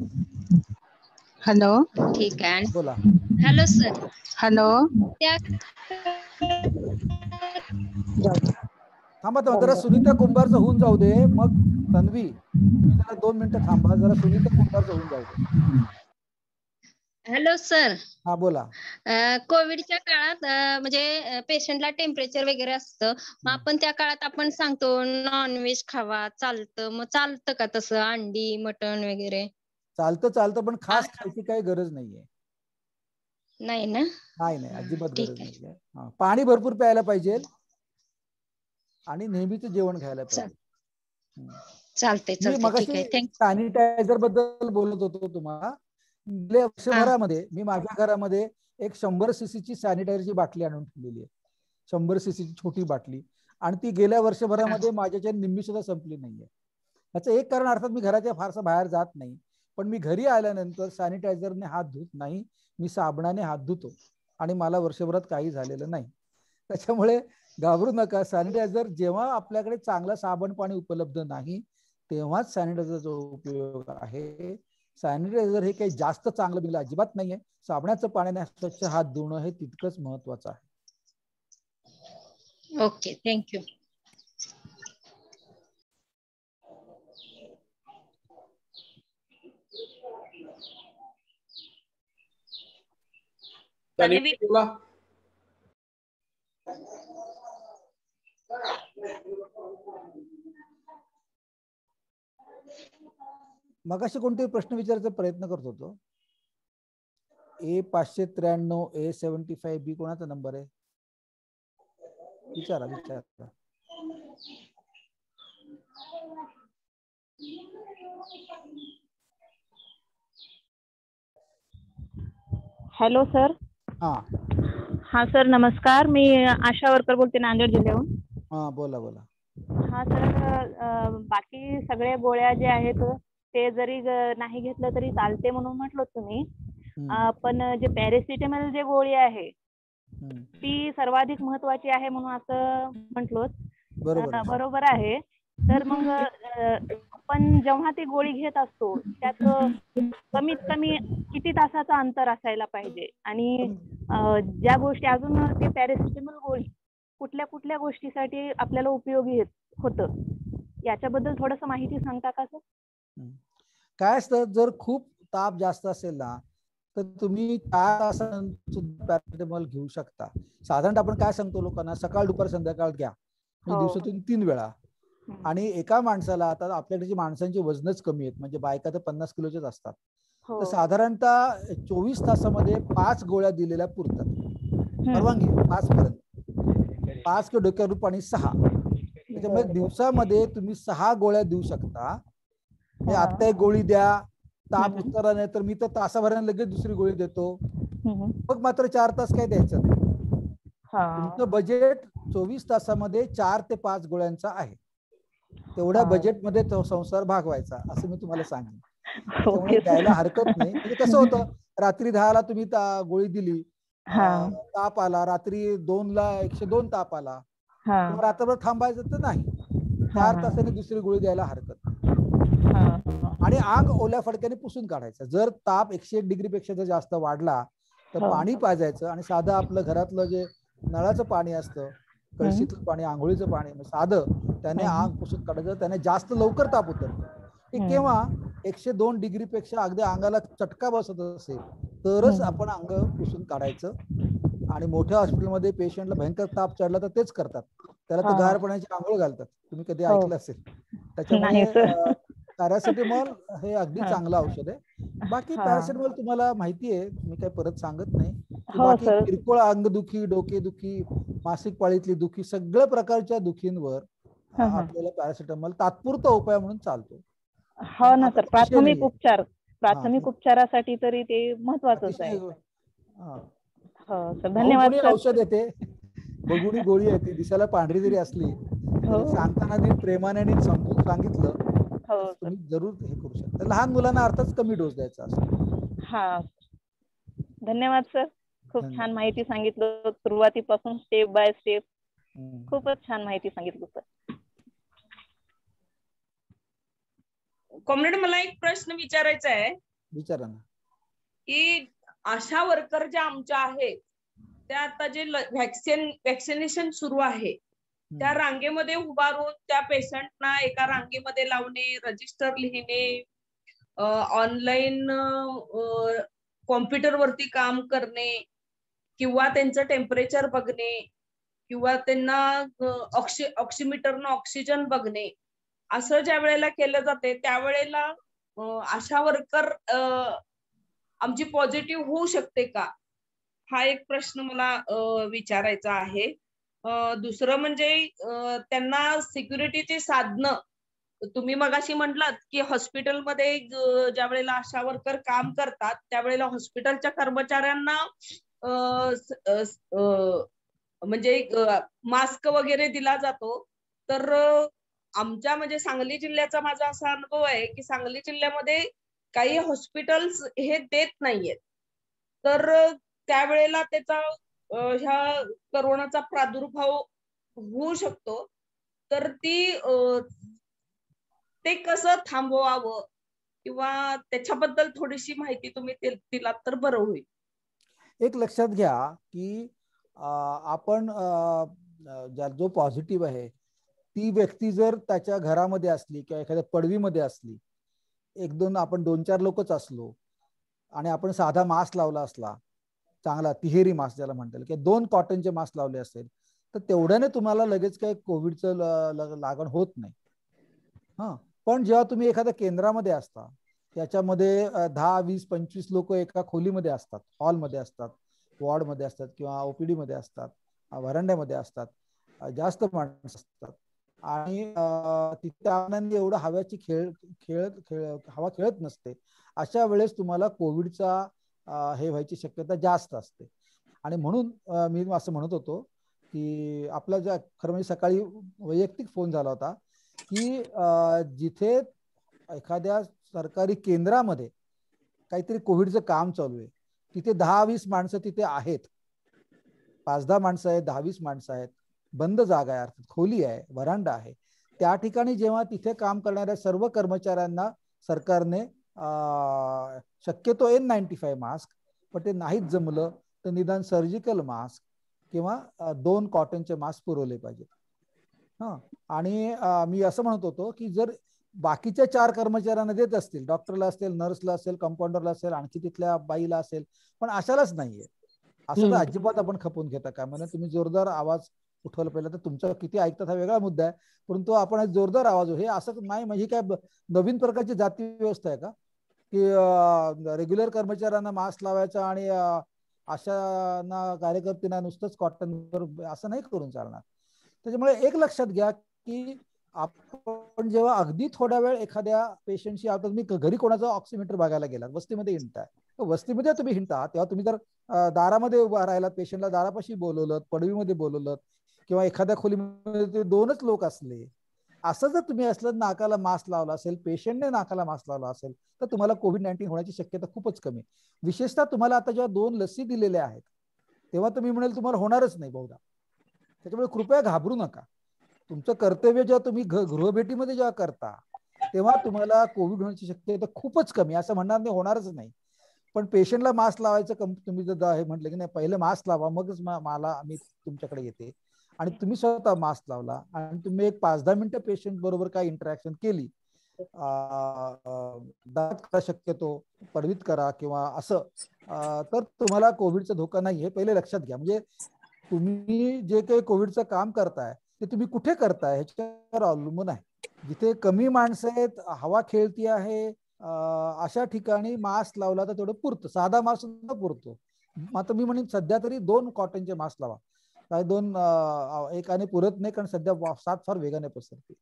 हॅलो, ठीक आहे. बोला. Hello sir. हॅलो, थांबा जरा सुनीता कुंभारचं होऊन जाऊ दे, मग तन्वी तुम्ही जरा 2 मिनिटं थांबा, जरा सुनीता कुंभारचं होऊन जाऊ दे. Hello sir. हा बोला. कोविडच्या काळात म्हणजे पेशंटला टेम्परेचर वगैरे असतं, मग आपण त्या काळात आपण सांगतो नॉनव्हेज खावा, चालतं, मग चालतं का तसं अंडी मटण वगैरे? चालतं पण खास खायची काही गरज नाहीये. नाही ना? नाही अजिबात गरज नाहीये. पाणी भरपूर प्यायला पाहिजे आणि नेहमीच जेवण घ्यायला पाहिजे. चालतंय. मी मगाशी सॅनिटायझर बद्दल बोलत होतो तुम्हाला. गेल्या वर्षभरामध्ये मी माझ्या घरामध्ये एक 100 सीसीची सॅनिटायझरची बाटली आणून ठेवलेली आहे. 100 सीसीची छोटी बाटली, आणि ती गेल्या वर्षभरामध्ये माझ्याच्या निम्मी सुद्धा संपली नाहीये. याचं एक कारण अर्थात मी घराच्या फारसा बाहेर जात नाही, पण मी घरी आल्यानंतर सॅनिटायझरने हात धुत नाही, मी साबणाने हात धुतो आणि मला वर्षभरात काही झालेलं नाही. त्याच्यामुळे घाबरू नका. सॅनिटायझर जेव्हा आपल्याकडे चांगला साबण पाणी उपलब्ध नाही तेव्हाच सॅनिटायझरचा उपयोग आहे. सॅनिटायझर हे काही जास्त चांगलं बिल अजिबात नाहीये. साबणाचं पाण्याने स्वच्छ हात धुणं हे तितकंच महत्वाचं आहे. Okay, thank you. मगाशी कोणते प्रश्न विचारायचा प्रयत्न करत होतो. A593 A75B कोणाचा नंबर आहे? विचारा. Hello sir. हा सर नमस्कार, मी आशा वर्कर बोलते नांदेड जिल्ह्याहून. हा बोला. हा सर, बाकी सगळ्या गोळ्या जे आहेत ते जरी नाही घेतलं तरी चालते म्हणून म्हटलं तुम्ही, पण जे पॅरासिटामॉल जे गोळी आहे ती सर्वाधिक महत्वाची आहे म्हणून असं म्हटलो. बरोबर आहे. तर मग आपण जेव्हा ती गोळी घेत असतो त्यात कमीत कमी किती तासाचं अंतर असायला पाहिजे, आणि ज्या गोष्टी अजून ते पॅरासिटामॉल गोळी कुठल्या गोष्टीसाठी आपल्याला उपयोगी होतं याच्याबद्दल थोडंसं माहिती सांगता का सर? काय असतं, जर खूप ताप जास्त असेल ना तर तुम्ही 4 तासांसुद्धा पॅरासिटामॉल घेऊ शकता. साधारण आपण काय सांगतो लोकांना, सकाळ दुपार संध्याकाळ घ्या, म्हणजे दिवसातून 3 वेळा. आणि एका माणसाला, आता आपल्याकडे माणसांची वजनच कमी आहेत, म्हणजे बायका तर 50 किलोचेच असतात, तर साधारणतः 24 तासामध्ये 5 गोळ्या दिलेल्या पुरतात. परवानगी 5 पर्यंत, 5 किंवा डोक्यावर पाणी 6. त्याच्यामुळे दिवसामध्ये तुम्ही 6 गोळ्या देऊ शकता. आता एक गोळी द्या, ताप उतरला नाही तर मी तर तासाभराने लगेच दुसरी गोळी देतो. मग मात्र 4 तास काय द्यायचं नाही. तुमचं बजेट 24 तासामध्ये 4 ते 5 गोळ्यांचा आहे. तेवढ्या बजेटमध्ये तो संसार भागवायचा असं मी तुम्हाला सांगेन. त्यामुळे द्यायला हरकत नाही. म्हणजे कसं होतं, रात्री 10ला तुम्ही गोळी दिली, ताप आला, रात्री 2ला 102 ताप आला, रात्रभर थांबायचं तर नाही. 4 तासांनी दुसरी गोळी द्यायला हरकत नाही. आणि अंग ओल्या फडक्याने पुसून काढायचं. जर ताप 101 डिग्री पेक्षा जर जास्त वाढला तर पाणी पाजायचं, आणि साधं आपलं घरातलं जे नळाचं पाणी असतं, कळशीतलं पाणी, आंघोळीचं पाणी साधं, त्याने अंग पुसून काढायचं. त्याने जास्त लवकर ताप उतरतो. केव्हा 102 डिग्री पेक्षा अगदी अंगाला चटका बसत असेल तरच आपण अंग पुसून काढायचं. आणि मोठ्या हॉस्पिटलमध्ये पेशंटला भयंकर ताप चढला तर तेच करतात, त्याला तर गार पाण्याची आंघोळ घालतात. तुम्ही कधी ऐकलं असेल. त्याच्यामुळे पॅरासिटामॉल हे अगदी चांगलं औषध आहे. बाकी पॅरासिटामॉल तुम्हाला माहिती आहे, मी काही परत सांगत नाही. बाकी किरकोळ अंगदुखी, डोकेदुखी, मासिक पाळीतली दुखी, सगळ्या प्रकारच्या दुखींवर आपल्याला पॅरासिटामॉल तात्पुरता उपाय म्हणून चालतो. हो ना सर, प्राथमिक उपचारासाठी तरी ते महत्वाचंच आहे. हो सर, धन्यवाद सर. औषध येते, बगुणी गोळी आहे, ती दिसायला पांढरी जरी असली सांगताना नीट प्रेमाने आणि समजून सांगितलं तुम्ही जरूर हे करू शकता. लहान मुलांना अर्थात कमी डोस द्यायचा असतो. धन्यवाद सर. खूप छान माहिती सांगितलं, सुरुवातीपासून स्टेप बाय स्टेप. खूपच छान माहिती सांगितलं सर. कॉम्रेड, मला एक प्रश्न विचारायचा आहे. विचारा ना. की आशा वर्कर ज्या आमच्या आहेत त्या आता जे वॅक्सिनेशन सुरू आहे त्या रांगेमध्ये उभारून त्या पेशंटना एका रांगेमध्ये लावणे, रजिस्टर लिहिणे, ऑनलाईन कॉम्प्युटर वरती काम करणे किंवा त्यांचं टेम्परेचर बघणे किंवा त्यांना ऑक्सिमीटरनं ऑक्सिजन बघणे, असं ज्या वेळेला केलं जाते त्यावेळेला आशा वर्कर आमची पॉझिटिव्ह होऊ शकते का, हा एक प्रश्न मला विचारायचा आहे. दुसरं म्हणजे त्यांना सिक्युरिटीची साधनं, तुम्ही मगाशी म्हटलात की हॉस्पिटलमध्ये ज्या वेळेला आशा वर्कर काम करतात त्यावेळेला हॉस्पिटलच्या कर्मचाऱ्यांना म्हणजे मास्क वगैरे दिला जातो. तर आमच्या म्हणजे सांगली जिल्ह्याचा माझा असा अनुभव आहे की सांगली जिल्ह्यामध्ये काही हॉस्पिटल्स हे देत नाहीयेत. तर त्यावेळेला त्याचा ह्या करोनाचा प्रादुर्भाव होऊ शकतो. तर ते कसं थांबवावं किंवा त्याच्याबद्दल थोडीशी माहिती तुम्ही दिलात तर बरं होईल. एक लक्षात घ्या की आपण जो पॉझिटिव्ह आहे ती व्यक्ती जर त्याच्या घरामध्ये असली किंवा एखाद्या पडवीमध्ये असली, एक दोन आपण 2-4 लोकच असलो आणि आपण साधा मास्क लावला असला, चांगला तिहेरी मास्क ज्याला म्हणतात, किंवा 2 कॉटनचे मास्क लावले असेल, तर तेवढ्याने तुम्हाला लगेच काही कोविडचं लागण होत नाही. पण जेव्हा तुम्ही एखाद्या केंद्रामध्ये असता, त्याच्यामध्ये 10, 20, 25 लोक एका खोलीमध्ये असतात, हॉलमध्ये असतात, वॉर्डमध्ये असतात किंवा ओपीडी मध्ये असतात, व्हरांड्यामध्ये असतात, जास्त माणसं असतात आणि तिथे आनंदी एवढं हव्याची हवा खेळत नसते. अशा वेळेस तुम्हाला कोविडचा हे व्हायची शक्यता जास्त असते. आणि म्हणून मी असं म्हणत होतो की आपला ज्या खरं म्हणजे सकाळी वैयक्तिक फोन झाला होता की जिथे एखाद्या सरकारी केंद्रामध्ये काहीतरी कोविडचं काम चालू आहे, तिथे 10-20 माणसं तिथे आहेत, 5-10 माणसं आहेत, 10-20 माणसं आहेत, बंद जागा आहे, अर्थात खोली आहे, व्हरांडा आहे, त्या ठिकाणी जेव्हा तिथे काम करणाऱ्या सर्व कर्मचाऱ्यांना सरकारने शक्यतो N95 मास्क, पण ते नाहीच जमलं तर निदान सर्जिकल मास्क किंवा 2 कॉटनचे मास्क पुरवले पाहिजेत. आणि मी असं म्हणत होतो की जर बाकीच्या 4 कर्मचाऱ्यांना देत असतील, डॉक्टरला असेल, नर्सला असेल, कंपाऊंडरला असेल, आणखी तिथल्या बाईला असेल, पण अशालाच नाहीये, असं तर अजिबात आपण खपून घेता का म्हणजे तुम्ही जोरदार आवाज उठवला पाहिजे. तर तुमचं किती ऐकतात हा वेगळा मुद्दा आहे, परंतु आपण जोरदार आवाज हे असं नाही म्हणजे काय नवीन प्रकारची जाती व्यवस्था आहे का की रेग्युलर कर्मचाऱ्यांना मास्क लावायचा आणि अशा कार्यकर्त्यांना नुसतंच कॉटनवर, असं नाही करून चालणार. त्याच्यामुळे एक लक्षात घ्या की आपण जेव्हा अगदी थोडा वेळ एखाद्या पेशंटशी आता तुम्ही घरी कोणाचा ऑक्सिमीटर बघायला गेलात, वस्तीमध्ये हिंडताय, वस्तीमध्ये तुम्ही हिंडता तेव्हा तुम्ही जर दारामध्ये उभा राहिलात, पेशंटला दारापाशी बोलवलं, पडवीमध्ये बोलवलं किंवा एखाद्या खोलीमध्ये 2च लोक असले, असं जर तुम्ही असलं, नाकाला मास्क लावला असेल, पेशंटने नाकाला मास्क लावला असेल, तर तुम्हाला कोविड-19 होण्याची शक्यता खूपच कमी. विशेषतः तुम्हाला आता जेव्हा 2 लसी दिलेल्या आहेत तेव्हा तुम्ही म्हणाल तुम्हाला होणारच नाही बहुधा. त्याच्यामुळे कृपया घाबरू नका. तुमचं कर्तव्य जेव्हा तुम्ही गृहभेटीमध्ये जेव्हा करता तेव्हा तुम्हाला कोविड होण्याची शक्यता खूपच कमी, असं म्हणणार नाही होणारच नाही. पण पेशंटला मास्क लावायचं तुम्ही जर हे म्हटलं की नाही पहिलं मास्क लावा मगच मी तुमच्याकडे येते, आणि तुम्ही स्वतः मास्क लावला आणि तुम्ही एक 5-10 मिनिटं पेशंट बरोबर काय इंटरॅक्शन केली, शक्यतो पडवीत करा किंवा असं, तर तुम्हाला कोविडचा धोका नाही, हे पहिले लक्षात घ्या. म्हणजे तुम्ही जे काही कोविडचं काम करताय ते तुम्ही कुठे करताय ह्याच्यावर अवलंबून आहे. जिथे कमी माणसं आहेत, हवा खेळती आहे, अशा ठिकाणी मास्क लावला तर तेवढं पुरतं, साधा मास्क सुद्धा पुरतो. आता मी म्हणेन सध्या तरी 2 कॉटनचे मास्क लावा, काय 2 एकाने पुरत नाही, कारण सध्या साथ फार वेगाने पसरते.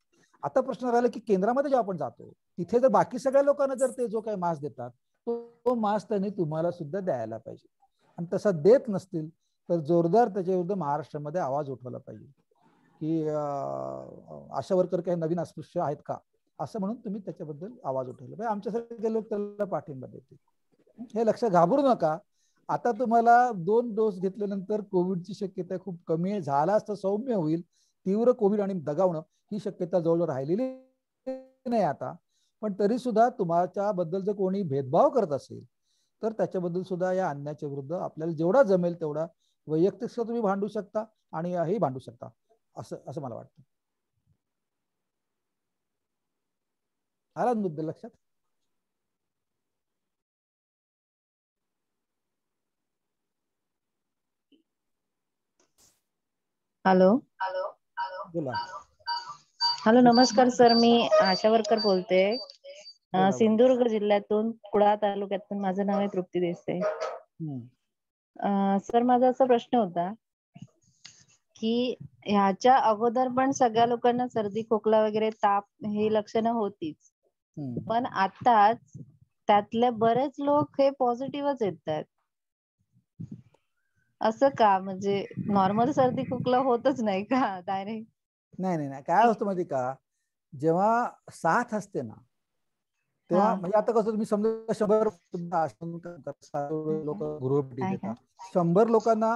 आता प्रश्न राहिला की केंद्रामध्ये जेव्हा आपण जातो तिथे जर बाकी सगळ्या लोकांना जर ते जो काही मास्क देतात तो मास्क त्यांनी तुम्हाला सुद्धा द्यायला पाहिजे, आणि तसा देत नसतील तर जोरदार त्याच्या विरुद्ध महाराष्ट्रामध्ये आवाज उठवला पाहिजे की आशा वर्कर काही नवीन अस्पृश्य आहेत का, असं म्हणून तुम्ही त्याच्याबद्दल आवाज उठवला पाहिजे. आमच्यासारखे लोक त्याला पाठिंबा देतील. हे लक्षात, घाबरू नका. आता तुम्हाला 2 डोस घेतल्यानंतर कोविडची शक्यता खूप कमी आहे. झाला असतं सौम्य होईल. तीव्र कोविड आणि दगावणं ही शक्यता जवळ राहिलेली नाही आता. पण तरी सुद्धा तुमच्याबद्दल जर कोणी भेदभाव करत असेल तर त्याच्याबद्दल सुद्धा या अन्यायाच्या विरुद्ध आपल्याला जेवढा जमेल तेवढा वैयक्तिक तुम्ही भांडू शकता आणि हेही भांडू शकता, असं असं मला वाटतं. आला मुद्दा लक्षात? हॅलो बोला. हॅलो, नमस्कार सर. मी आशा वर्कर बोलते, बोला. सिंधुदुर्ग जिल्ह्यातून, कुडाळ तालुक्यातून. माझं नाव आहे तृप्ती देसाई. सर, माझा असा प्रश्न होता की ह्याच्या अगोदर पण सगळ्या लोकांना सर्दी, खोकला वगैरे, ताप हे लक्षणं होतीच, पण आताच त्यातले बरेच लोक हे पॉझिटिव्हच येतात. असं का? म्हणजे नॉर्मल सर्दी खोकला होतच नाही का डायरेक्ट? नाही, काय होतं माहिती का, जेव्हा साथ असते ना तेव्हा म्हणजे आता कसं तुम्ही समजा 100 लोक गृहभेटी देतात. 100 लोकांना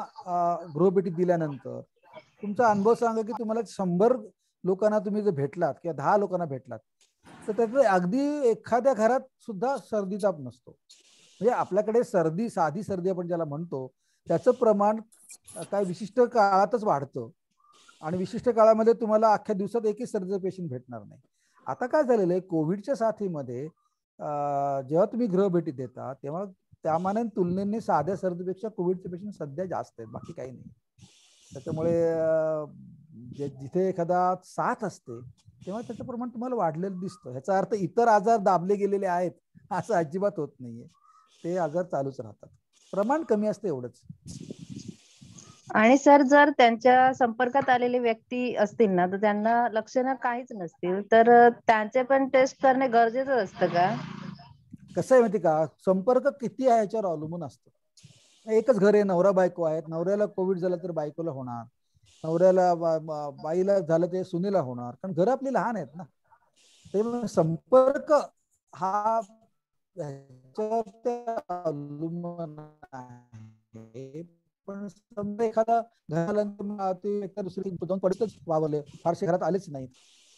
गृहभेटी दिल्यानंतर तुमचा अनुभव सांगा की तुम्हाला 100 लोकांना तुम्ही जर भेटलात किंवा 10 लोकांना भेटलात तर त्यातले अगदी एखाद्या घरात सुद्धा सर्दी ताप नसतो. म्हणजे आपल्याकडे सर्दी, साधी सर्दी आपण ज्याला म्हणतो, त्याचं प्रमाण काय विशिष्ट काळातच वाढतं आणि विशिष्ट काळामध्ये तुम्हाला अख्ख्या दिवसात एकही सर्दीचा पेशंट भेटणार नाही. आता काय झालेलं आहे, कोविडच्या साथीमध्ये जेव्हा तुम्ही गृहभेटी देता तेव्हा त्यामानाने तुलनेने साध्या सर्दीपेक्षा कोविडचे पेशंट सध्या जास्त आहेत, बाकी काही नाही. त्याच्यामुळे जिथे एखादा साथ असते तेव्हा त्याचं प्रमाण तुम्हाला वाढलेलं दिसतं. ह्याचा अर्थ इतर आजार दाबले गेलेले आहेत असं अजिबात होत नाहीये. ते आजार चालूच राहतात, प्रमाण कमी असतं एवढंच. आणि सर, जर त्यांच्या संपर्कात आलेली व्यक्ती असतील ना, तर त्यांना लक्षणं काहीच नसतील तर त्यांचे पण टेस्ट करणे गरजेचं असतं का? कसं आहे माहिती का, संपर्क किती आहे याच्यावर अवलंबून असतं. एकच घर आहे, नवरा बायको आहेत, नवऱ्याला कोविड झालं तर बायकोला होणार, नवऱ्याला बाईला झालं ते सुनेला होणार, कारण घरं आपली लहान आहेत ना. ते संपर्क हा अवलंबून आहे. पण समजा एखादा घराला ते दुसरी दोन पडतच वावरले, फारसे घरात आलेच नाहीत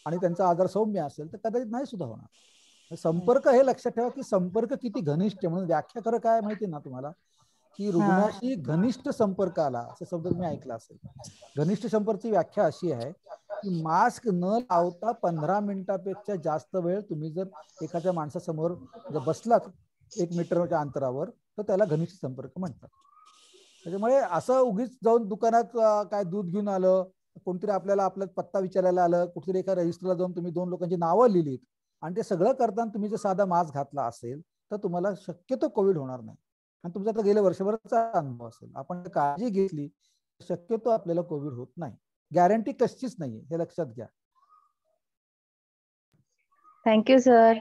आणि त्यांचा आजार सौम्य असेल तर कदाचित नाही सुद्धा होणार. संपर्क हे लक्षात ठेवा की संपर्क किती घनिष्ठ, म्हणून व्याख्या खरं काय माहिती ना तुम्हाला, की रुग्णाशी घनिष्ठ संपर्क आला असा शब्द तुम्ही ऐकला असेल. घनिष्ठ संपर्कची व्याख्या अशी आहे की मास्क न लावता 15 मिनिटापेक्षा जास्त वेळ तुम्ही जर एखाद्या माणसासमोर जर बसलात 1 मीटरच्या अंतरावर तर त्याला घनिष्ठ संपर्क म्हणतात. त्याच्यामुळे असं उगीच जाऊन दुकानात काय दूध घेऊन आलं, कोणतरी आपल्याला आपला पत्ता विचारायला आलं, कुठेतरी एका रजिस्टरला जाऊन तुम्ही 2 लोकांची नावं लिहिलीत आणि ते सगळं करताना तुम्ही जर साधा मास्क घातला असेल तर तुम्हाला शक्यतो कोविड होणार नाही. आणि तुमचा आता गेल्या वर्षभराचा अनुभव असेल, आपण काळजी घेतली शक्यतो आपल्याला कोविड होत नाही. गॅरंटी कशीच नाहीये, हे लक्षात घ्या. Thank you sir.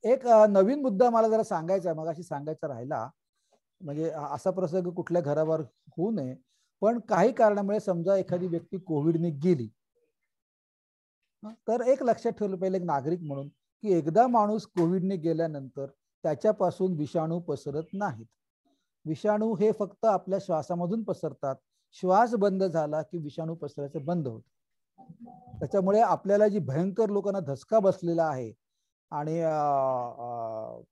एक नवीन मुद्दा मला जरा सांगायचा आहे, मगाशी सांगायचा राहिला. म्हणजे असा प्रसंग कुठल्या घरावर होऊ नये, पण काही कारणामुळे समजा एखादी व्यक्ती कोविडने गेली तर एक लक्षात ठेवलं पाहिजे एक नागरिक म्हणून की एकदा माणूस कोविडने गेल्यानंतर त्याच्यापासून विषाणू पसरत नाहीत. विषाणू हे फक्त आपल्या श्वासामधून पसरतात. श्वास बंद झाला की विषाणू पसरायचं बंद होत. त्याच्यामुळे आपल्याला जी भयंकर लोकांना धसका बसलेला आहे आणि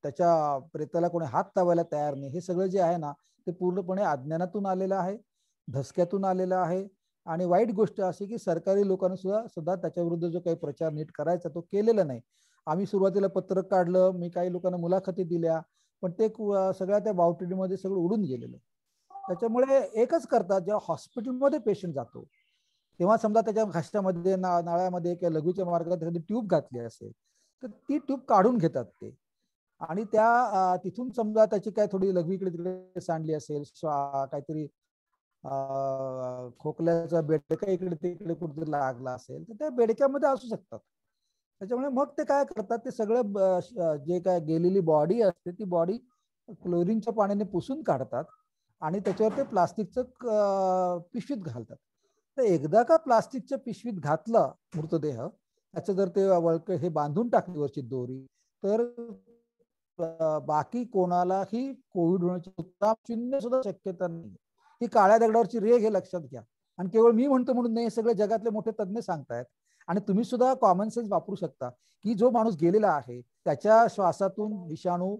त्याच्या प्रेताला कोणी हात लावायला तयार नाही, हे सगळं जे आहे ना ते पूर्णपणे अज्ञानातून आलेलं आहे, धसक्यातून आलेलं आहे. आणि वाईट गोष्ट अशी की सरकारी लोकांनी सुद्धा त्याच्या विरुद्ध जो काही प्रचार नीट करायचा तो केलेला नाही. आम्ही सुरुवातीला पत्रक काढलं, मी काही लोकांना मुलाखती दिल्या, पण ते सगळ्या त्या बावटिडीमध्ये सगळं उडून गेलेलं. त्याच्यामुळे एकच करतात, जेव्हा हॉस्पिटलमध्ये पेशंट जातो तेव्हा समजा त्याच्या घशामध्ये नाळ्यामध्ये किंवा लघवीच्या मार्गात एखादी ट्यूब घातली असेल तर ती ट्यूब काढून घेतात ते आणि त्या तिथून समजा त्याची काय थोडी लघवी इकडे तिकडे सांडली असेल, काहीतरी खोकल्याचा बेडका इकडे तिकडे कुठेतरी लागला असेल तर त्या बेडक्यामध्ये असू शकतात. त्याच्यामुळे मग ते काय करतात, ते सगळं जे काय गेलेली बॉडी असते ती बॉडी क्लोरीनच्या पाण्याने पुसून काढतात आणि त्याच्यावर ते प्लास्टिकचं पिशवीत घालतात. तर एकदा का प्लास्टिकच्या पिशवीत घातलं मृतदेह, त्याचं जर ते वळकं हे बांधून टाकली वरची दोरी तर बाकी कोणालाही कोविड होण्याची शून्य सुद्धा शक्यता नाही. ही काळ्या दगडावरची रेघ हे लक्षात घ्या. आणि केवळ मी म्हणतो म्हणून नाही, सगळे जगातले मोठे तज्ञ सांगतायत. आणि तुम्ही सुद्धा कॉमन सेन्स वापरू शकता की जो माणूस गेलेला आहे त्याच्या श्वासातून विषाणू,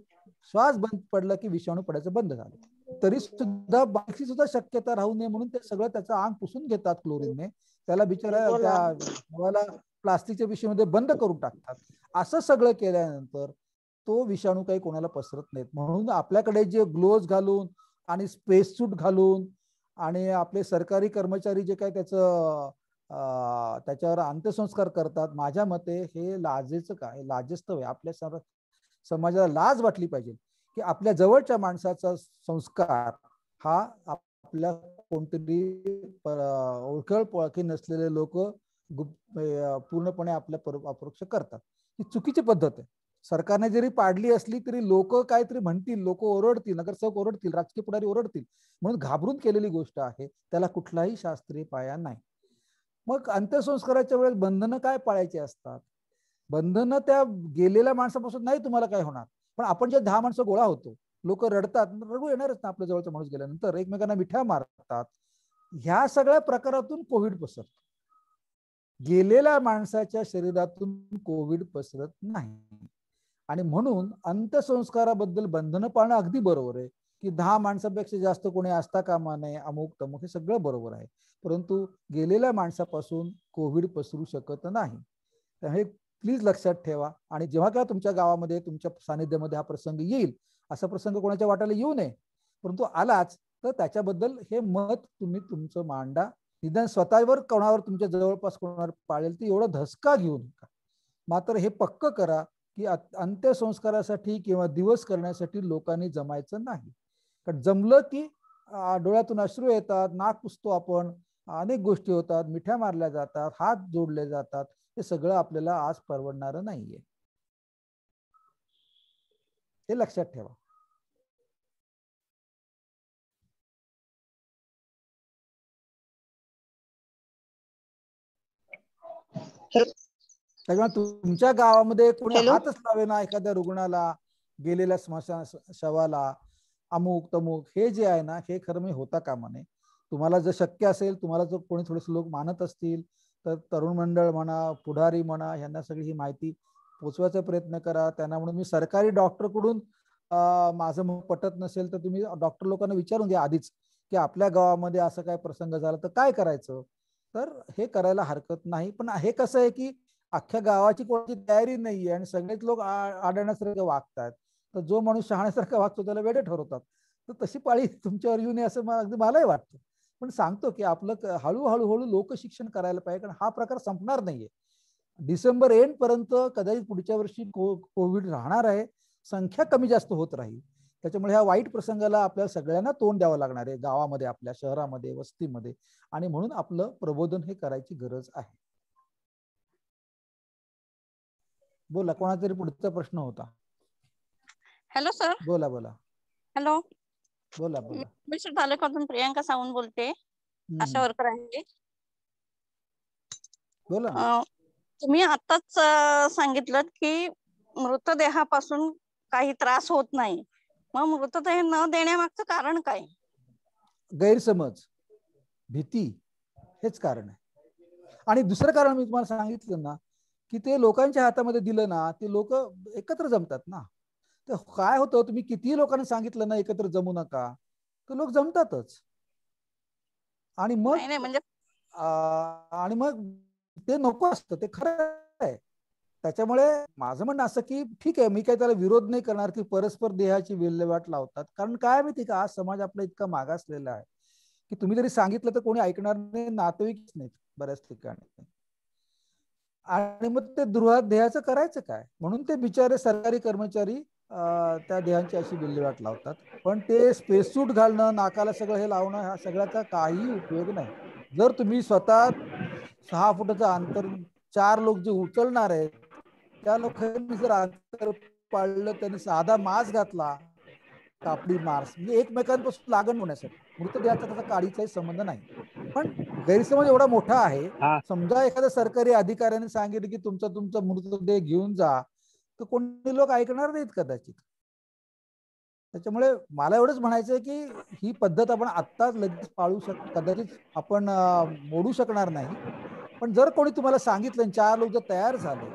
श्वास बंद पडला की विषाणू पडायचं बंद झालं, तरी सुद्धा बाकी सुद्धा शक्यता राहू नये म्हणून ते सगळं त्याचं अंग पुसून घेतात क्लोरीनने. त्याला बिचारा त्या प्लास्टिकच्या पिशवीमध्ये बंद करून टाकतात. असं सगळं केल्यानंतर तो विषाणू काही कोणाला पसरत नाहीत. म्हणून आपल्याकडे जे ग्लोव्ज घालून आणि स्पेस सूट घालून आणि आपले सरकारी कर्मचारी जे काय त्याच्यावर अंत्यसंस्कार करतात, माझ्या मते हे लाजेचं काय, लाजस्तव आहे. आपल्या समाजाला लाज वाटली पाहिजे की आपल्या जवळच्या माणसाचा संस्कार हा आपल्या कोणतरी ओळखळ पळखी नसलेले लोक पूर्णपणे आपल्या अपरोक्ष करतात. ही चुकीची पद्धत आहे. सरकारने जरी पाडली असली तरी लोक काहीतरी म्हणतील, लोक ओरडतील, नगरसेवक ओरडतील, राजकीय पुढारी ओरडतील म्हणून घाबरून केलेली गोष्ट आहे. त्याला कुठलाही शास्त्रीय पाया नाही. मग अंत्यसंस्काराच्या वेळेस बंधनं काय पाळायची असतात? बंधनं त्या गेलेल्या माणसापासून नाही तुम्हाला काय होणार, पण आपण जे 10 माणसं गोळा होतो, लोक रडतात, रडू येणारच ना आपल्या जवळचा माणूस गेल्यानंतर, एकमेकांना मिठ्या मारतात, ह्या सगळ्या प्रकारातून कोविड पसरतो. गेलेल्या माणसाच्या शरीरातून कोविड पसरत नाही. आणि म्हणून अंत्यसंस्काराबद्दल बंधनं पाळणं अगदी बरोबर आहे की 10 माणसापेक्षा जास्त कोणी असता कामा नये, अमुक तमुक, हे सगळं बरोबर आहे. परंतु गेलेल्या माणसापासून कोविड पसरू शकत नाही. हे प्लीज लक्षात ठेवा. आणि जेव्हा केव्हा तुमच्या गावामध्ये, तुमच्या सानिध्यामध्ये हा प्रसंग येईल, असा प्रसंग कोणाच्या वाट्याला येऊ नये, परंतु आलाच तर त्याच्याबद्दल हे मत तुम्ही तुमचं मांडा. निदान स्वतःवर कोणावर तुमच्या जवळपास कोणावर पाळेल ती एवढा धसका घेऊ नका. मात्र हे पक्क करा की अंत्यसंस्कारासाठी किंवा दिवस करण्यासाठी लोकांनी जमायचं नाही. कारण जमलं की डोळ्यातून अश्रू येतात, नाक पुसतो आपण, अनेक गोष्टी होतात, मिठ्या मारल्या जातात, हात जोडले जातात. हे सगळं आपल्याला आज परवडणारं नाहीये. हे लक्षात ठेवा. त्याच्यामुळे तुमच्या गावामध्ये कोणी हातच लावे ना एखाद्या रुग्णाला, गेलेल्या स्मशान शवाला, अमुक तमुक, हे जे आहे ना, हे खरं मी होता कामा नये. तुम्हाला जर शक्य असेल, तुम्हाला जर कोणी थोडेसे लोक मानत असतील तर तरुण मंडळ म्हणा, पुढारी म्हणा, यांना सगळी ही माहिती पोचवायचा प्रयत्न करा त्यांना. म्हणून मी सरकारी डॉक्टरकडून माझं मग पटत नसेल तर तुम्ही डॉक्टर लोकांना विचारून घ्या आधीच की आपल्या गावामध्ये असं काय प्रसंग झाला तर काय करायचं. तर हे करायला हरकत नाही. पण हे कसं आहे की अख्ख्या गावाची कोणाची तयारी नाहीये आणि सगळेच लोक आडण्यासारखे वागतात, तर जो माणूस शहाण्यासारखा वागतो त्याला वेडे ठरवतात. तर तशी पाळी तुमच्यावर येऊ नये असं मलाही वाटतं. पण सांगतो की आपलं हळूहळू लोकशिक्षण करायला पाहिजे, कारण हा प्रकार संपणार नाहीये. डिसेंबर एंड पर्यंत कदाचित पुढच्या वर्षी कोविड राहणार आहे, संख्या कमी जास्त होत राहील. त्याच्यामुळे ह्या वाईट प्रसंगाला आपल्याला सगळ्यांना तोंड द्यावं लागणार आहे, गावामध्ये, आपल्या शहरामध्ये, वस्तीमध्ये. आणि म्हणून आपलं प्रबोधन हे करायची गरज आहे. बोला, कोणाचा तरी पुढचा प्रश्न होता. Hello sir. बोला बोला. हॅलो. बोला बोला. मी तालुक्यातून प्रियांका सावंत बोलते, आशा वर्कर आहे. बोला. तुम्ही आताच सांगितलं की मृतदेहापासून काही त्रास होत नाही, मग मृतदेह न देण्यामागचं कारण काय? गैरसमज, भीती, हेच कारण आहे. आणि दुसरं कारण मी तुम्हाला सांगितलं ना की ते लोकांच्या हातामध्ये दिलं ना, ते लोक एकत्र जमतात ना. तर काय होतं, तुम्ही किती लोकांना सांगितलं ना एकत्र जमू नका, तर लोक जमतातच. आणि मग ते नको असतं, ते खरं आहे. त्याच्यामुळे माझं म्हणणं असं की ठीक आहे, मी काही त्याला विरोध नाही करणार की परस्पर देहाची विल्हेवाट लावतात. कारण काय माहिती का, आज समाज आपला इतका मागासलेला आहे की तुम्ही जरी सांगितलं तर कोणी ऐकणार नाही, नातेवाईकच नाहीत बऱ्याच ठिकाणी. आणि मग ते देहाचं करायचं काय, म्हणून ते बिचारे सरकारी कर्मचारी त्या देहांची अशी विल्हेवाट लावतात. पण ते स्पेस सूट घालणं, नाकाला सगळं हे लावणं, ह्या सगळ्याचा काही उपयोग नाही. जर तुम्ही स्वतः 6 फुटाचं अंतर, 4 लोक जे उचलणार आहेत त्या लोकांनी जर अंतर पाळलं, त्यांनी साधा मास्क घातला, कापडी मास्क, म्हणजे एकमेकांपासून लागण होण्यासाठी, मृतदेहाचा त्याचा काडीचाही संबंध नाही. पण गैरसमज एवढा मोठा आहे. समजा एखाद्या सरकारी अधिकाऱ्याने सांगितलं की तुमचा मृतदेह घेऊन जा, तर कोणी लोक ऐकणार नाहीत कदाचित. त्याच्यामुळे मला एवढंच म्हणायचं की ही पद्धत आपण आत्ताच लगेच पाळू कदाचित आपण मोडू शकणार नाही, पण जर कोणी तुम्हाला सांगितलं 4 लोक जर तयार झाले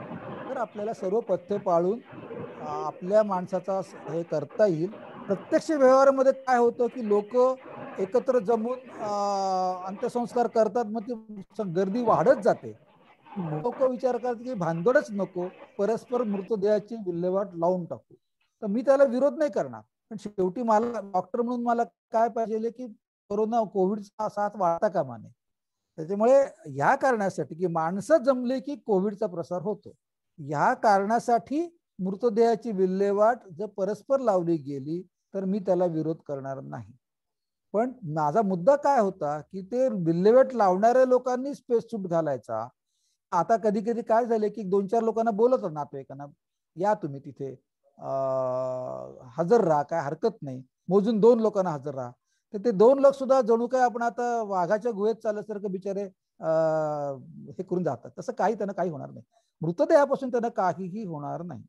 तर आपल्याला सर्व पथ्य पाळून आपल्या माणसाचा हे करता येईल. प्रत्यक्ष व्यवहारामध्ये काय होतं की लोक एकत्र जमून अंत्यसंस्कार करतात, मग ती गर्दी वाढत जाते. लोक विचार करतात की भानगडच नको, परस्पर मृतदेहाची विल्हेवाट लावून टाकू. तर मी त्याला विरोध नाही करणार, पण शेवटी मला डॉक्टर म्हणून मला काय पाहिजे की कोविडचा साथ वाढता कामा नये. त्याच्यामुळे ह्या कारणासाठी की माणसं जमले की कोविडचा प्रसार होतो, ह्या कारणासाठी मृतदेहाची विल्हेवाट जर परस्पर लावली गेली तर मी त्याला विरोध करणार नाही. पण माझा मुद्दा काय होता की ते विल्हेवाट लावणाऱ्या लोकांनी स्पेस सूट घालायचा. आता कधी कधी काय झाले की 2-4 लोकांना बोलत नातेवाईकांना, या तुम्ही तिथे हजर राहा, काय हरकत नाही, मोजून 2 लोकांना हजर राहा. तर ते 2 लोक सुद्धा जणू काय आपण आता वाघाच्या गुहेत चालल्यासारखं बिचारे हे करून जातात. तसं त्यांना काही होणार नाही, मृतदेहापासून त्यांना काहीही होणार नाही,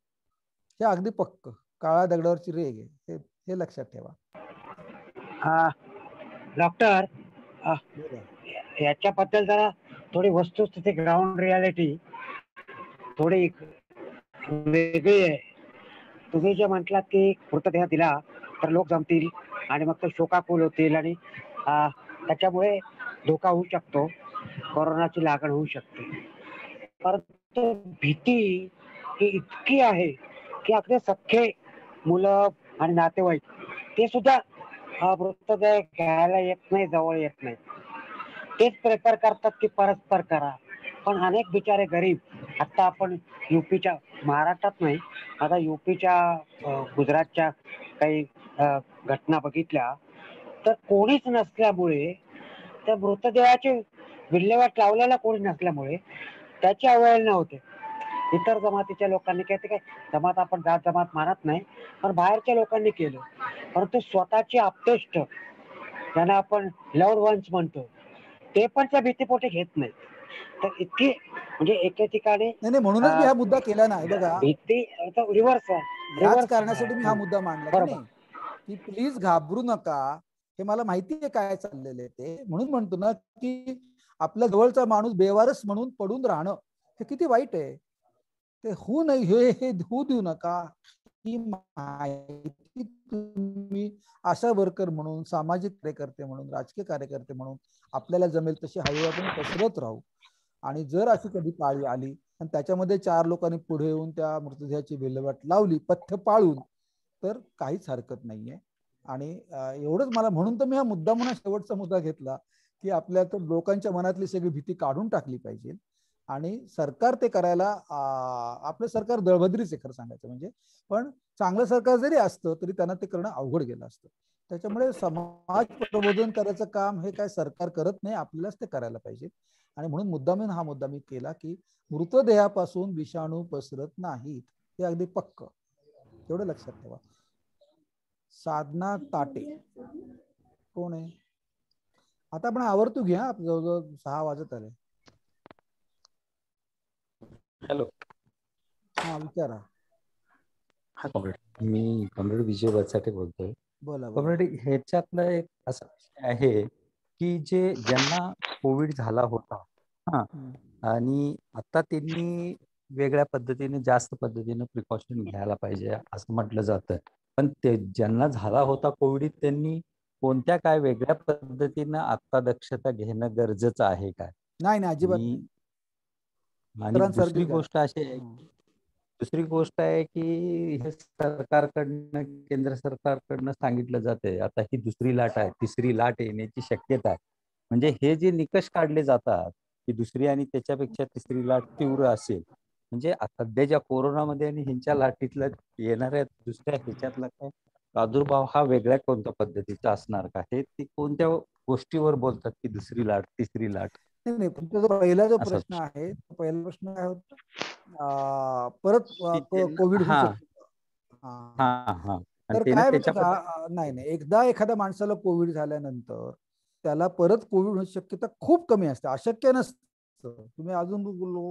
हे अगदी पक्क काळा दगडावरची रेग आहे, हे लक्षात ठेवा. डॉक्टर, याच्याबद्दल जरा थोडी वस्तुस्थिती, ग्राउंड रियालिटी थोडी वेगळी आहे. तुम्ही जे म्हटलात की मृतदेह दिला तर लोक जमतील आणि मग ते शोकाकुल होतील आणि त्याच्यामुळे धोका होऊ शकतो, कोरोनाची लागण होऊ शकते. परंतु भीती ही इतकी आहे की अगदी सख्खे मुलं आणि नातेवाईक ते सुद्धा मृतदेह घ्यायला येत नाही, जवळ येत नाही. तेच प्रेफर करतात की परस्पर करा. पण अनेक बिचारे गरीब, आता आपण युपीच्या, महाराष्ट्रात नाही, आता युपीच्या गुजरातच्या काही घटना बघितल्या तर कोणीच नसल्यामुळे, त्या मृतदेहाची विल्हेवाट लावलेला कोणी नसल्यामुळे त्याची अवहेलना होते. इतर जमातीच्या लोकांनी काय जमात, आपण जात जमात मानत नाही, पण बाहेरच्या लोकांनी केलं. परंतु स्वतःचे आप्तेष्ट, ज्यांना आपण लव्ड वन्स म्हणतो, ते पण त्या भीतीपोटी घेत नाही. तर इतकी म्हणजे एके ठिकाणी नाही, म्हणूनच मी हा मुद्दा केला नाही. बघा, भीती रिव्हर्स याच कारणासाठी मी हा मुद्दा मांडला की नाही की प्लीज घाबरू नका, हे मला माहिती आहे काय चाललेलं आहे ते. म्हणून म्हणतो ना की आपल्या जवळचा माणूस बेवारस म्हणून पडून राहणं हे किती वाईट आहे. ते होऊ नये, हे होऊ देऊ नका. ही माहिती तुम्ही आशा वर्कर म्हणून, सामाजिक कार्यकर्ते म्हणून, राजकीय कार्यकर्ते म्हणून आपल्याला जमेल तशी हळूहळू आपण पसरत राहू. आणि जर अशी कधी पाळी आली आणि त्याच्यामध्ये 4 लोकांनी पुढे येऊन त्या मृतदेहाची विल्हेवाट लावली पथ्य पाळून, तर काहीच हरकत नाहीये. आणि एवढंच मला, म्हणून तर मी हा मुद्दा म्हणून शेवटचा मुद्दा घेतला की आपल्या तर लोकांच्या मनातली सगळी भीती काढून टाकली पाहिजे. आणि सरकार ते करायला, आपलं सरकार दळभद्रीच आहे खरं सांगायचं म्हणजे, पण चांगलं सरकार जरी असतं तरी त्यांना ते करणं अवघड गेलं असतं. त्याच्यामुळे समाज प्रबोधन करायचं काम हे काय सरकार करत नाही, आपल्यालाच ते करायला पाहिजे. आणि म्हणून मुद्दामून हा मुद्दा मी केला की मृतदेहापासून विषाणू पसरत नाहीत, हे अगदी पक्क, एवढं लक्षात ठेवा. साधना ताटे कोण आहे? आता आपण आवर्तू घ्या, जवळजवळ 6 वाजत आले. हॅलो, हा विचारा. हा कॉम्रेड, मी कॉम्रेड विजय वरसाटे बोलतोय. बोला. कॉम्रेड, ह्याच्यातलं एक असा विषय आहे की ज्यांना कोविड झाला होता, हा, आणि आता त्यांनी वेगळ्या पद्धतीने, जास्त पद्धतीने प्रिकॉशन घ्यायला पाहिजे असं म्हटलं जातं. पण ते ज्यांना झाला होता कोविड, त्यांनी कोणत्या काय वेगळ्या पद्धतीनं आता दक्षता घेणं गरजेचं आहे काय? नाही, अजिबात नाही. आणि दुसरी गोष्ट अशी आहे, दुसरी गोष्ट आहे की हे सरकारकडनं, केंद्र सरकारकडनं सांगितलं जाते आता ही दुसरी लाट आहे, तिसरी लाट येण्याची शक्यता आहे. म्हणजे हे जे निकष काढले जातात की दुसरी आणि त्याच्यापेक्षा तिसरी लाट तीव्र असेल, म्हणजे सध्याच्या कोरोनामध्ये आणि ह्यांच्या लाटीतला येणाऱ्या दुसऱ्या ह्याच्यातला काय प्रादुर्भाव हा वेगळ्या कोणत्या पद्धतीचा असणार का? हे ते कोणत्या गोष्टीवर बोलतात की दुसरी लाट, तिसरी लाट? नाही, तुमचा जो पहिला जो प्रश्न आहे, पहिला प्रश्न काय होता, परत कोविड होऊ शकतो. तर काय नाही, एकदा एखाद्या माणसाला कोविड झाल्यानंतर त्याला परत कोविड होण्याची शक्यता खूप कमी असते, अशक्य नसतं. तुम्ही अजून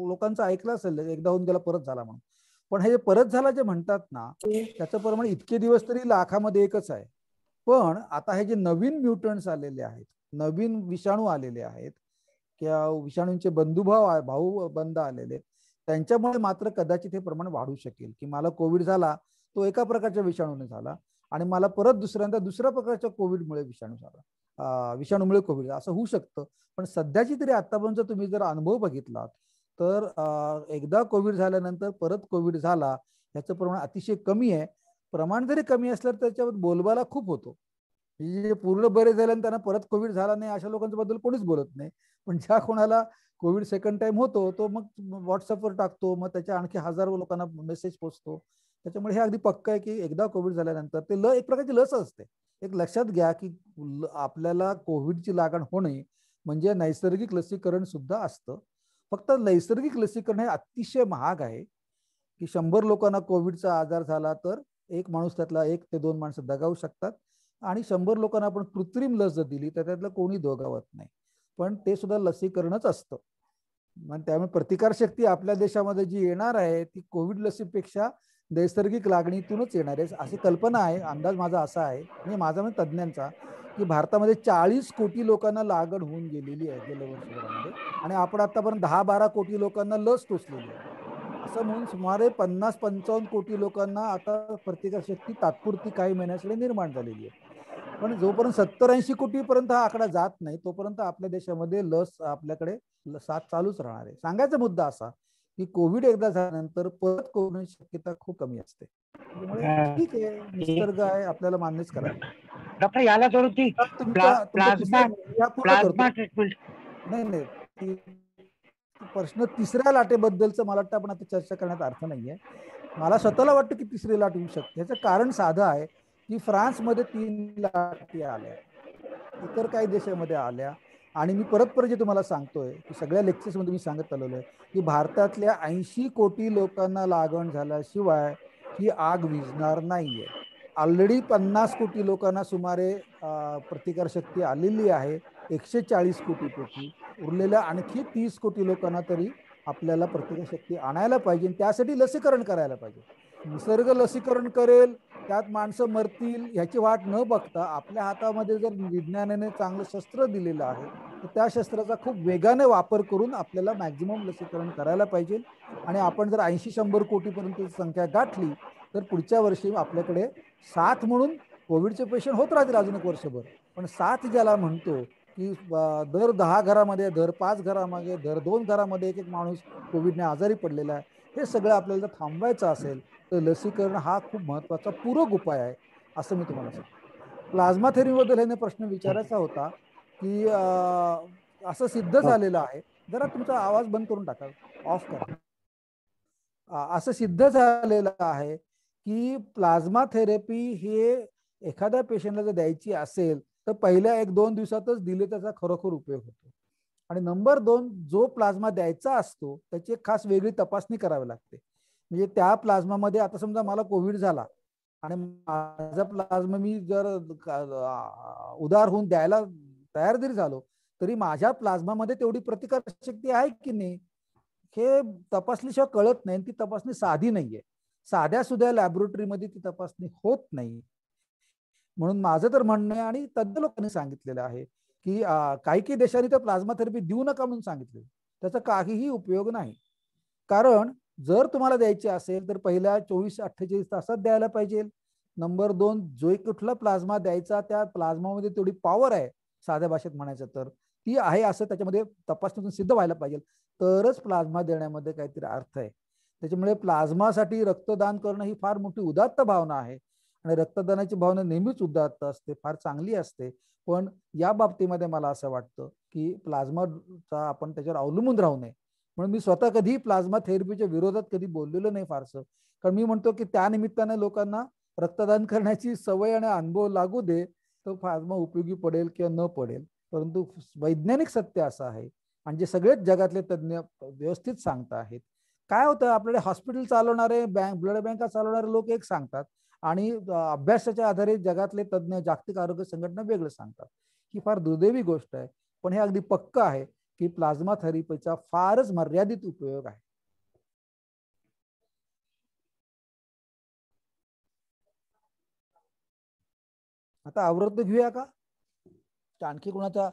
लोकांचं ऐकलं असेल, एकदा होऊन त्याला परत झाला म्हणून. पण हे परत झाला जे म्हणतात ना, त्याचं प्रमाण इतके दिवस तरी लाखामध्ये एकच आहे. पण आता हे जे नवीन म्युटंट्स आलेले आहेत, नवीन विषाणू आलेले आहेत किंवा विषाणूंचे भाऊ बंद आलेले, त्यांच्यामुळे मात्र कदाचित हे प्रमाण वाढू शकेल. की मला कोविड झाला, तो एका प्रकारच्या विषाणूने झाला, आणि मला परत दुसऱ्यांदा दुसऱ्या प्रकारच्या कोविडमुळे विषाणू झाला, विषाणूमुळे कोविड असं होऊ शकतं. पण सध्याची तरी आतापर्यंत तुम्ही जर अनुभव बघितलात तर एकदा कोविड झाल्यानंतर परत कोविड झाला याचं प्रमाण अतिशय कमी आहे. प्रमाण जरी कमी असलं तर त्याच्यावर बोलबाला खूप होतो. जे पूर्ण बरे झाले आणि त्यांना परत कोविड झाला नाही अशा लोकांच्या बद्दल कोणीच बोलत नाही. पण ज्या कोणाला कोविड सेकंड टाइम होतो तो मग व्हॉट्सअपवर टाकतो, मग त्याच्या आणखी हजारो लोकांना मेसेज पोचतो. त्याच्यामुळे हे अगदी पक्क आहे की एकदा कोविड झाल्यानंतर ते एक प्रकारची लस असते. एक लक्षात घ्या की आपल्याला कोविडची लागण होणे म्हणजे नैसर्गिक लसीकरण सुद्धा असतं. फक्त नैसर्गिक लसीकरण हे अतिशय महाग आहे की 100 लोकांना कोविडचा आजार झाला तर एक माणूस त्यातला 1 ते 2 माणसं दगावू शकतात, आणि 100 लोकांना आपण कृत्रिम लस जर दिली तर त्यातलं कोणी दगावत नाही. पण ते सुद्धा लसीकरणच असतं. त्यामुळे प्रतिकारशक्ती आपल्या देशामध्ये जी येणार आहे ती कोविड लसीपेक्षा नैसर्गिक लागणीतूनच येणार आहे अशी कल्पना आहे. अंदाज माझा असा आहे, म्हणजे माझा म्हणजे तज्ज्ञांचा, की भारतामध्ये 40 कोटी लोकांना लागण होऊन गेलेली आहे गेल्या वर्षभरामध्ये, आणि आपण आतापर्यंत 10-12 कोटी लोकांना लस टोचलेली आहे. असं म्हणून सुमारे 50-55 कोटी लोकांना आता प्रतिकारशक्ती तात्पुरती काही महिन्यासाठी निर्माण झालेली आहे. पण जोपर्यंत 70-80 कोटीपर्यंत हा आकडा जात नाही तोपर्यंत आपल्या देशामध्ये लस आपल्याकडे साथ चालूच राहणार आहे. सांगायचा मुद्दा असा की कोविड एकदा झाल्यानंतर परत कोविडची शक्यता खूप कमी असते. ठीक आहे, निसर्ग आहे, आपल्याला मान्यच करायला. डॉक्टर याला जोडून ती प्लाझ्मा ट्रीटमेंट नाही प्रश्न तिसऱ्या लाटेबद्दलचं मला वाटतं आपण आता चर्चा करण्यात अर्थ नाहीये. मला स्वतःला वाटतं की तिसरी लाट येऊ शकते. याचं कारण साधं आहे की फ्रान्समध्ये 3 लाटी आल्या, इतर काही देशामध्ये आल्या, आणि मी परत जे तुम्हाला सांगतोय की सगळ्या लेक्चर्समध्ये मी सांगत आलेलो आहे की भारतातल्या 80 कोटी लोकांना लागण झाल्याशिवाय ही आग विझणार नाहीये. ऑलरेडी 50 कोटी लोकांना सुमारे प्रतिकारशक्ती आलेली आहे 140 कोटीपैकी. उरलेल्या आणखी 30 कोटी लोकांना तरी आपल्याला प्रतिकारशक्ती आणायला पाहिजे, त्यासाठी लसीकरण करायला पाहिजे. निसर्ग लसीकरण करेल, त्यात माणसं मरतील ह्याची वाट न बघता आपल्या हातामध्ये जर विज्ञानाने चांगलं शस्त्र दिलेलं आहे तर त्या शस्त्राचा खूप वेगाने वापर करून आपल्याला मॅक्झिमम लसीकरण करायला पाहिजे. आणि आपण जर 80-100 कोटीपर्यंत संख्या गाठली तर पुढच्या वर्षी आपल्याकडे 7 म्हणून कोविडचे पेशंट होत राहतील अजून 1 वर्षभर. पण 7 ज्याला म्हणतो की दर 10 घरामध्ये, दर 5 घरामध्ये, दर 2 घरामध्ये एक माणूस कोविडने आजारी पडलेला आहे, हे सगळं आपल्याला जर थांबवायचं असेल तर लसीकरण हा खूप महत्त्वाचा पूरक उपाय आहे असं मी तुम्हाला सांगतो. प्लाझ्मा थेरपीबद्दल ह्याने प्रश्न विचारायचा होता की असं सिद्ध झालेलं आहे, जरा तुमचा आवाज बंद करून टाका, ऑफ करा. असं सिद्ध झालेलं आहे की प्लाझ्मा थेरपी हे एखाद्या पेशंटला जर द्यायची असेल तर पहिल्या 1-2 दिवसातच दिले त्याचा खरोखर उपयोग होतो. आणि नंबर 2, जो प्लाझ्मा द्यायचा असतो त्याची एक खास वेगळी तपासणी करावी लागते. म्हणजे त्या प्लाझ्मामध्ये आता समजा मला कोविड झाला आणि माझा प्लाझ्मा मी जर उदार होऊन द्यायला तयार जरी झालो तरी माझ्या प्लाझ्मामध्ये तेवढी प्रतिकारशक्ती आहे की नाही हे तपासल्याशिवाय कळत नाही. ती तपासणी साधी नाहीये, साध्या सुद्धा लॅबोरेटरीमध्ये ती तपासणी होत नाही. म्हणून माझं तर म्हणणं आहे आणि तज्ञ लोकांनी सांगितलेलं आहे की काही देशांनी तर प्लाझ्मा थेरपी देऊ नका म्हणून सांगितले, त्याचा काहीही उपयोग नाही. कारण जर तुम्हाला द्यायची असेल तर पहिल्या 24-48 तासात द्यायला पाहिजे. नंबर 2, जो कुठला प्लाझ्मा द्यायचा त्या प्लाझ्मामध्ये तेवढी पॉवर आहे, साध्या भाषेत म्हणायचं तर ती आहे असं त्याच्यामध्ये तपासणीतून सिद्ध व्हायला पाहिजे, तरच प्लाझ्मा देण्यामध्ये काहीतरी अर्थ आहे. त्याच्यामुळे प्लाझ्मासाठी रक्तदान करणं ही फार मोठी उदात्त भावना आहे आणि रक्तदानाची भावना नेहमीच उदात्त असते, फार चांगली असते. पण या बाबतीमध्ये मला असं वाटतं की प्लाझ्माचा आपण त्याच्यावर अवलंबून राहू नये. म्हणून मी स्वतः कधी प्लाझ्मा थेरपीच्या विरोधात कधी बोललेलो नाही फारसं, कारण मी म्हणतो की त्या निमित्ताने लोकांना रक्तदान करण्याची सवय आणि अनुभव लागू दे, तो प्लाझ्मा उपयोगी पडेल किंवा न पडेल. परंतु वैज्ञानिक सत्य असं आहे आणि जे सगळेच जगातले तज्ज्ञ व्यवस्थित सांगत आहेत. काय होतं, आपल्याकडे हॉस्पिटल चालवणारे, ब्लड बँका चालवणारे लोक एक सांगतात आणि अभ्यासाच्या आधारे जगातले तज्ज्ञ, जागतिक आरोग्य संघटना वेगळं सांगतात. ही फार दुर्दैवी गोष्ट आहे, पण हे अगदी पक्क आहे की प्लाझ्मा थेरपीचा फारच मर्यादित उपयोग आहे. आता आवृत्त घेऊया का? आणखी कोणाचा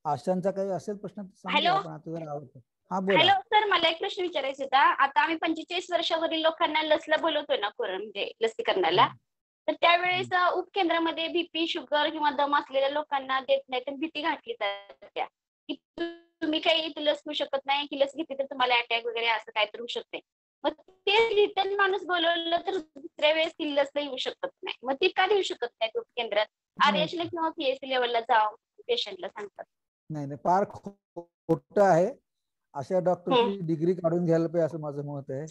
आशांचा काही असेल प्रश्न सांगा आपण. आता जरा आवडतं. हा बोला. हॅलो सर, मला एक प्रश्न विचारायचा होता. आता आम्ही 45 वर्षावरील लोकांना लसला बोलवतोय ना, म्हणजे लसीकरणाला, तर त्यावेळेस उपकेंद्रामध्ये बीपी, शुगर किंवा दम असलेल्या लोकांना देत नाही, तर भीती घातली जाते की तुम्ही काही लस घेऊ शकत नाही, की लस घेतली तर तुम्हाला अटॅक वगैरे असं काय तर होऊ शकते. मग ते रिटर्न माणूस बोलवलं तर दुसऱ्या वेळेस ती लस येऊ शकत नाही. मग ती का देऊ शकत नाही उपकेंद्रात? आरएचला किंवा पीएससी लेवलला जाऊन पेशंटला सांगतात. नाही, फार खोटं आहे. अशा डॉक्टरची डिग्री काढून घ्यायला पाहिजे असं माझं मत आहे.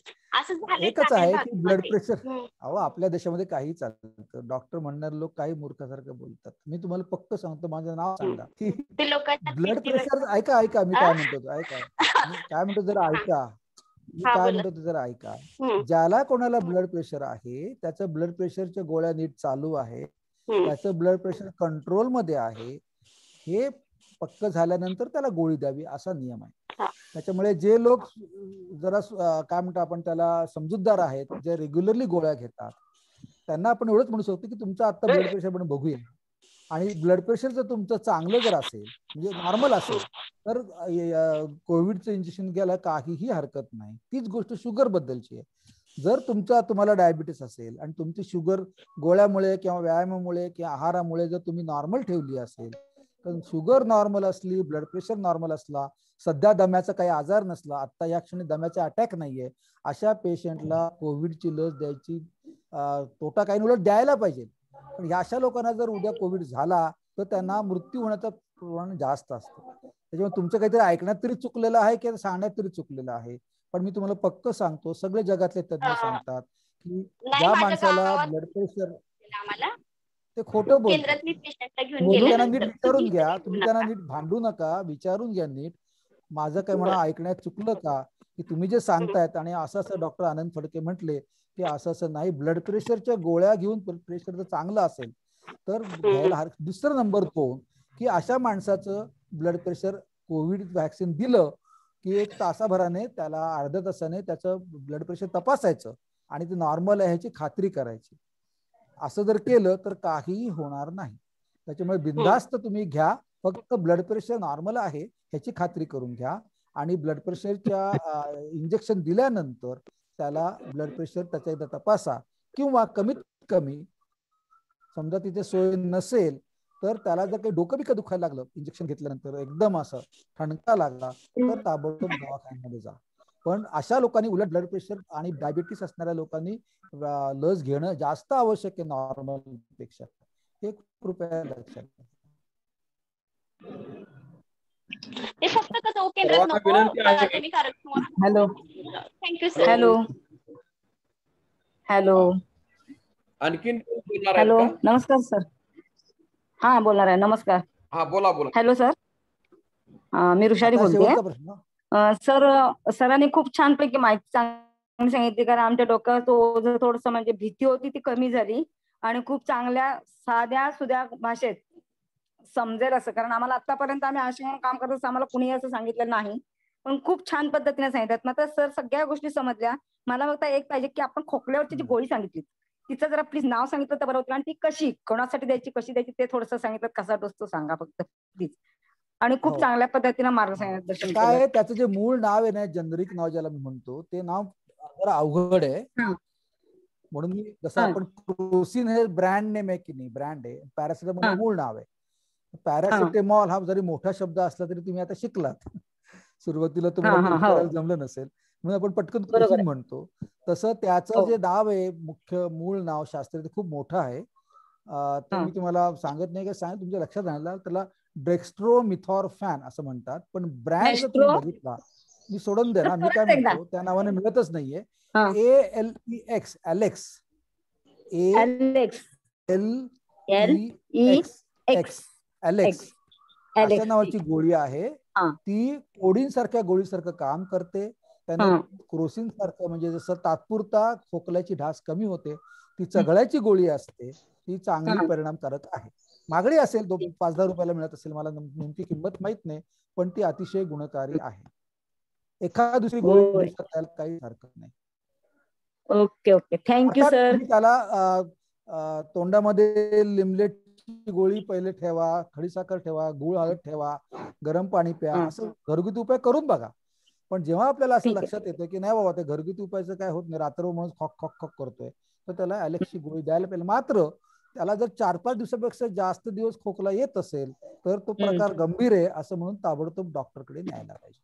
एकच आहे की ब्लड प्रेशर, अहो आपल्या देशामध्ये काही चालतं, डॉक्टर म्हणणारे लोक काही मूर्खासारखं बोलतात. मी तुम्हाला फक्त सांगतो, माझं नाव सांगा की ब्लड प्रेशर. ऐका मी काय म्हणतो, जरा ऐका. मी काय म्हणतो ते जरा ऐका. ज्याला कोणाला ब्लड प्रेशर आहे, त्याचं ब्लड प्रेशरच्या गोळ्या नीट चालू आहे, त्याचं ब्लड प्रेशर कंट्रोल मध्ये आहे, हे पक्क झाल्यानंतर त्याला गोळी द्यावी असा नियम आहे. त्याच्यामुळे जे लोक जरा काय म्हणतो आपण त्याला समजूतदार आहेत, जे रेग्युलरली गोळ्या घेतात, त्यांना आपण एवढंच म्हणू शकतो की तुमचं आता ब्लड प्रेशर पण बघूया. आणि ब्लड प्रेशर जर तुमचं चांगलं जर असेल, म्हणजे नॉर्मल असेल, तर कोविडचं इंजेक्शन घ्यायला काहीही हरकत नाही. तीच गोष्ट शुगर बद्दलची आहे. जर तुम्हाला डायबिटीस असेल आणि तुमची शुगर गोळ्यामुळे किंवा व्यायामामुळे किंवा आहारामुळे जर तुम्ही नॉर्मल ठेवली असेल, तर शुगर नॉर्मल असली, ब्लड प्रेशर नॉर्मल असला, सध्या दम्याचा काही आजार नसला, आता या क्षणी दम्याचा अटॅक नाहीये, अशा पेशंटला कोविडची लस द्यायची तोटा काही उलट द्यायला पाहिजे. पण अशा लोकांना जर उद्या कोविड झाला तर त्यांना मृत्यू होण्याचं प्रमाण जास्त असतं. त्याच्यामुळे तुमचं काहीतरी ऐकण्यात तरी चुकलेलं आहे किंवा सांगण्यात तरी चुकलेलं आहे. पण मी तुम्हाला पक्क सांगतो, सगळे जगातले तज्ञ सांगतात की ज्या माणसाला ब्लड प्रेशर, ते खोटं बोलतात. त्यांना नीट विचारून घ्या, तुम्ही त्यांना नीट भांडू नका, विचारून घ्या नीट, माझं काय म्हणा ऐकण्यात चुकलं का, की तुम्ही जे सांगतायत. आणि असं डॉक्टर आनंद फडके म्हटले की असं नाही, ब्लड प्रेशरच्या गोळ्या घेऊन प्रेशर जर चांगलं असेल तर घ्यायला. दुसरं नंबर 2 की अशा माणसाचं ब्लड प्रेशर कोविड व्हॅक्सिन दिलं की 1 तासाभराने त्याला अर्ध्या तासाने त्याचं ब्लड प्रेशर तपासायचं आणि ते नॉर्मल आहे ह्याची खात्री करायची. असं जर केलं तर काहीही होणार नाही. त्याच्यामुळे बिनधास्त तुम्ही घ्या, फक्त ब्लड प्रेशर नॉर्मल आहे ह्याची खात्री करून घ्या. आणि ब्लड प्रेशरच्या इंजेक्शन दिल्यानंतर त्याला ब्लड प्रेशर त्याचा एकदा तपासा, किंवा कमीत कमी समजा तिथे सोय नसेल तर त्याला जर काही डोकं बिकं दुखायला लागलं इंजेक्शन घेतल्यानंतर, एकदम असं ठणका लागला, तर ताबडतोब दवाखान्यामध्ये जा. पण अशा लोकांनी, उलट ब्लड प्रेशर आणि डायबिटीस असणाऱ्या लोकांनी लस घेणं जास्त आवश्यक आहे नॉर्मल पेक्षा. हे कृपया लक्षात घ्या. ते फक्त कसं केंद्रात नको. Hello thank you sir. हॅलो आणखीन हॅलो नमस्कार सर. हा बोलणार आहे. नमस्कार. हा बोला. हॅलो सर, मी ऋषाली बोलते. सर, सरांनी खूप छानपैकी माहिती चांगली सांगितली, कारण आमच्या डोक्यात थोडस म्हणजे भीती होती ती कमी झाली, आणि खूप चांगल्या साध्या सुध्या भाषेत समजेल असं, कारण आम्हाला आतापर्यंत आम्ही असे म्हणून काम करत आम्हाला कुणी असं सांगितलं नाही, पण खूप छान पद्धतीने सांगितलं. मात्र सर सगळ्या गोष्टी समजल्या. मला फक्त एक पाहिजे की आपण खोकल्यावरची जी गोळी सांगितली तिचं जरा प्लीज नाव सांगितलं तर बरं होतं, आणि ती कशी, कोणासाठी द्यायची, कशी द्यायची ते थोडंसं सांगितलं, कसा डोस तो सांगा फक्त प्लीज. आणि खूप चांगल्या पद्धतीने मार्गदर्शन काय त्याचं जे मूळ नाव आहे ना, जनरिक नाव ज्याला मी म्हणतो, ते नाव जरा अवघड आहे. म्हणून मी जसं आपण क्रोसिन हे ब्रँड नेम आहे की नाही, ब्रँड आहे. पॅरासिटामॉल मूळ नाव आहे. पॅरासिटेमॉल हा जरी मोठा शब्द असला तरी तुम्ही आता शिकलात, सुरुवातीला तुम्हाला जमलं नसेल म्हणून आपण पटकन क्रोसिन म्हणतो. तसं त्याचं जे नाव आहे, मुख्य मूळ नाव शास्त्रीय, ते खूप मोठं आहे. तर मी तुम्हाला सांगत नाही का, तुमच्या लक्षात राहिला, त्याला डेक्स्ट्रोमिथॉर्फॅन असं म्हणतात. पण ब्रँड जर तुम्ही बघितला, मी सोडून दे ना, मी काय म्हणतो त्या नावाने मिळतच नाहीये. ALEX, अलेक्स, ALEX, अलेक्स अशा नावाची गोळी आहे. ती कोडीन सारख्या गोळीसारखं काम करते. त्याने क्रोसिन सारखं, म्हणजे जसं तात्पुरता खोकल्याची ढास कमी होते, ती चघळ्याची गोळी असते, ती चांगली परिणामकारक आहे. मागणी असेल, 5-10 रुपयाला मिळत असेल, मला नेमकी किंमत माहित नाही, पण ती अतिशय गुणकारी आहे. एखाद दुसरी गोळी काही हरकत नाही. Okay, thank you sir. त्याला तोंडामध्ये लिमलेट खोकल्याची गोळी पहिले ठेवा, खडीसाखर ठेवा, गुळ हळद ठेवा, गरम पाणी प्या, असं घरगुती उपाय करून बघा. पण जेव्हा आपल्याला असं लक्षात येतं की नाही बाबा ते घरगुती उपायाचं काय होत नाही, रात्र म्हणून खॉक खॉक खॉक करतोय, तर त्याला ॲलेक्सची गोळी द्यायला पाहिजे. मात्र त्याला जर 4-5 दिवसापेक्षा जास्त दिवस खोकला येत असेल तर तो प्रकार गंभीर आहे असं म्हणून ताबडतोब डॉक्टरकडे न्यायला पाहिजे.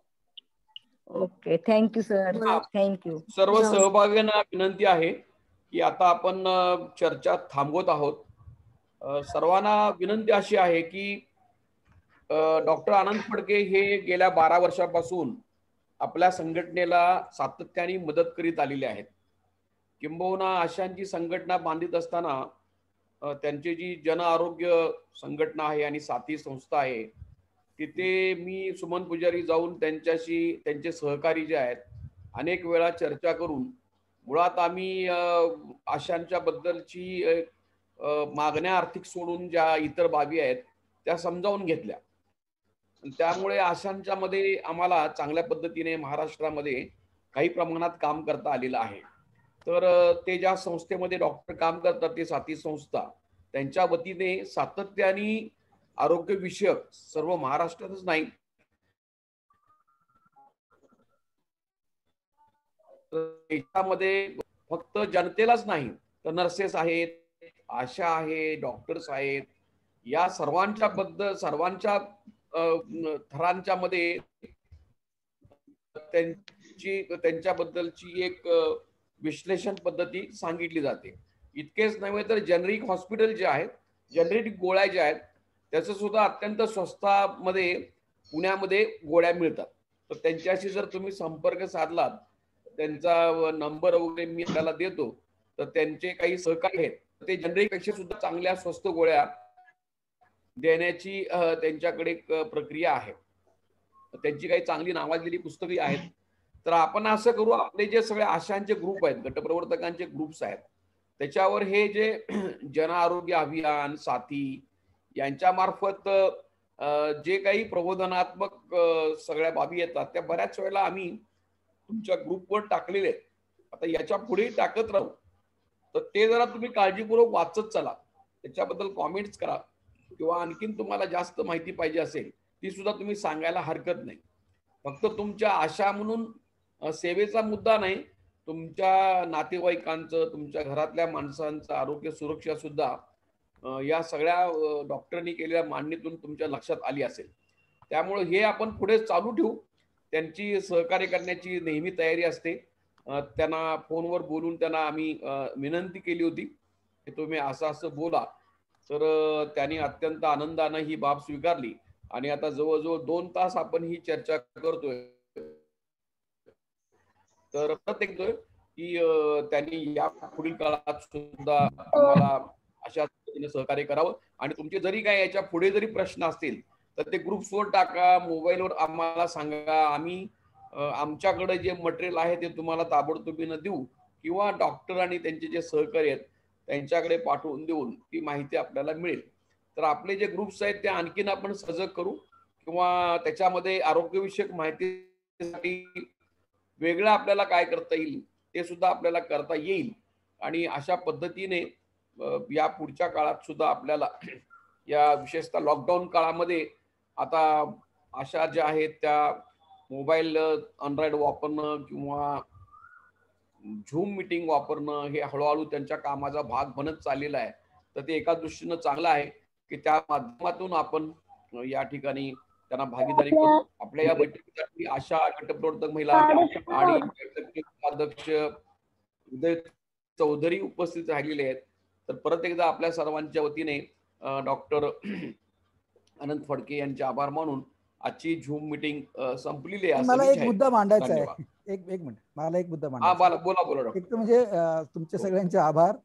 Okay, thank you sir, thank you. सर्व सहभागींना विनंती आहे की आता आपण चर्चा थांबवत आहोत. सर्वांना विनंती अशी आहे की डॉक्टर आनंद फडके हे गेल्या 12 वर्षापासून आपल्या संघटनेला सातत्याने मदत करीत आलेले आहेत. किंबहुना आशांची संघटना बांधित असताना त्यांची जी जन आरोग्य संघटना आहे आणि साथी संस्था आहे तिथे मी सुमन पुजारी जाऊन त्यांच्याशी, त्यांचे सहकारी जे आहेत, अनेक वेळा चर्चा करून मुळात आम्ही आशांच्या बद्दलची मागण्या आर्थिक सोडून ज्या इतर बाबी आहेत त्या समजावून घेतल्या. त्यामुळे आशांच्या मध्ये आम्हाला चांगल्या पद्धतीने महाराष्ट्रामध्ये काही प्रमाणात काम करता आलेलं आहे. तर ते ज्या संस्थेमध्ये डॉक्टर काम करतात ते साथी संस्था, त्यांच्या वतीने सातत्याने आरोग्य विषयक सर्व महाराष्ट्रातच नाही देशामध्ये फक्त जनतेलाच नाही तर नर्सेस आहेत, आशा आहे, डॉक्टर्स आहेत, या सर्वांच्या बद्दल सर्वांच्या थरांच्या मध्ये त्यांच्याबद्दलची एक विश्लेषण पद्धती सांगितली जाते. इतकेच नव्हे तर जेनरिक हॉस्पिटल जे आहेत, जेनरिक गोळ्या ज्या आहेत त्याचं सुद्धा अत्यंत स्वस्तामध्ये पुण्यामध्ये गोळ्या मिळतात. तर त्यांच्याशी जर तुम्ही संपर्क साधलात, त्यांचा नंबर वगैरे मी त्याला देतो, तर त्यांचे काही सहकारी आहेत ते जेनरिक पेक्षा सुद्धा चांगल्या स्वस्त गोळ्या देण्याची त्यांच्याकडे एक प्रक्रिया आहे. त्यांची काही चांगली नावाजलेली पुस्तके आहेत. तर आपण असं करू, आपले जे सगळे आशांचे ग्रुप आहेत, गटप्रवर्तकांचे ग्रुप्स आहेत, त्याच्यावर हे जे जन आरोग्य अभियान साथी यांच्या मार्फत जे काही प्रबोधनात्मक सगळ्या बाबी येतात त्या बऱ्याच वेळेला आम्ही तुमच्या ग्रुपवर टाकलेले आहेत. आता याच्या पुढेही टाकत राहू. तर ते जरा तुम्ही काळजीपूर्वक वाचत चला, त्याच्याबद्दल कॉमेंट्स करा, किंवा आणखीन तुम्हाला जास्त माहिती पाहिजे असेल ती सुद्धा तुम्ही सांगायला हरकत नाही. फक्त तुमच्या आशा म्हणून सेवेचा मुद्दा नाही, तुमच्या नातेवाईकांचं, तुमच्या घरातल्या माणसांचं आरोग्य सुरक्षा सुद्धा या सगळ्या डॉक्टरांनी केलेल्या मांडणीतून तुमच्या लक्षात आली असेल. त्यामुळे हे आपण पुढे चालू ठेवू. त्यांची सहकार्य करण्याची नेहमी तयारी असते. त्यांना फोनवर बोलून त्यांना आम्ही विनंती केली होती की तुम्ही असं बोला, तर त्यांनी अत्यंत आनंदानं ही बाब स्वीकारली आणि आता जवळजवळ 2 तास आपण ही चर्चा करतोय. तर प्रत्येक की त्यांनी या पुढील काळात सुद्धा आम्हाला अशा पद्धतीने सहकार्य करावं. आणि तुमचे जरी काय याच्या पुढे जरी प्रश्न असतील तर ते ग्रुप्सवर टाका, मोबाईलवर आम्हाला सांगा. आम्ही आमच्याकडे जे मटेरियल आहे ते तुम्हाला ताबडतोबीनं देऊ, किंवा डॉक्टर आणि त्यांचे जे सहकारी आहेत त्यांच्याकडे पाठवून देऊन ती माहिती आपल्याला मिळेल. तर आपले जे ग्रुप्स आहेत ते आणखीन आपण सजग करू, किंवा त्याच्यामध्ये आरोग्यविषयक माहितीसाठी वेगळं आपल्याला काय करता येईल ते सुद्धा आपल्याला करता येईल. आणि अशा पद्धतीने या पुढच्या काळात सुद्धा आपल्याला या विशेषतः लॉकडाऊन काळामध्ये आता अशा ज्या आहेत त्या मोबाईल अँड्रॉइड वापरणं किंवा झूम मीटिंग वापरणं हे हळूहळू त्यांच्या कामाचा भाग बनत चाललेला आहे. तर ते एका दृष्टीनं चांगलं आहे की त्या माध्यमातून आपण या ठिकाणी त्यांना भागीदारी करू. आपल्या या बैठकीसाठी आशा गटप्रवर्तक महिला आणि अध्यक्ष उदय चौधरी उपस्थित राहिलेले आहेत. तर परत एकदा आपल्या सर्वांच्या वतीने डॉक्टर आनंद फडके यांचे आभार मानून आजची झूम मीटिंग संपलेली आहे. मला एक मुद्दा मांडायचा आहे. एक मिनिट, मला एक मुद्दा मांडायचा. बोला. एक तर म्हणजे तुमचे सगळ्यांचे आभार,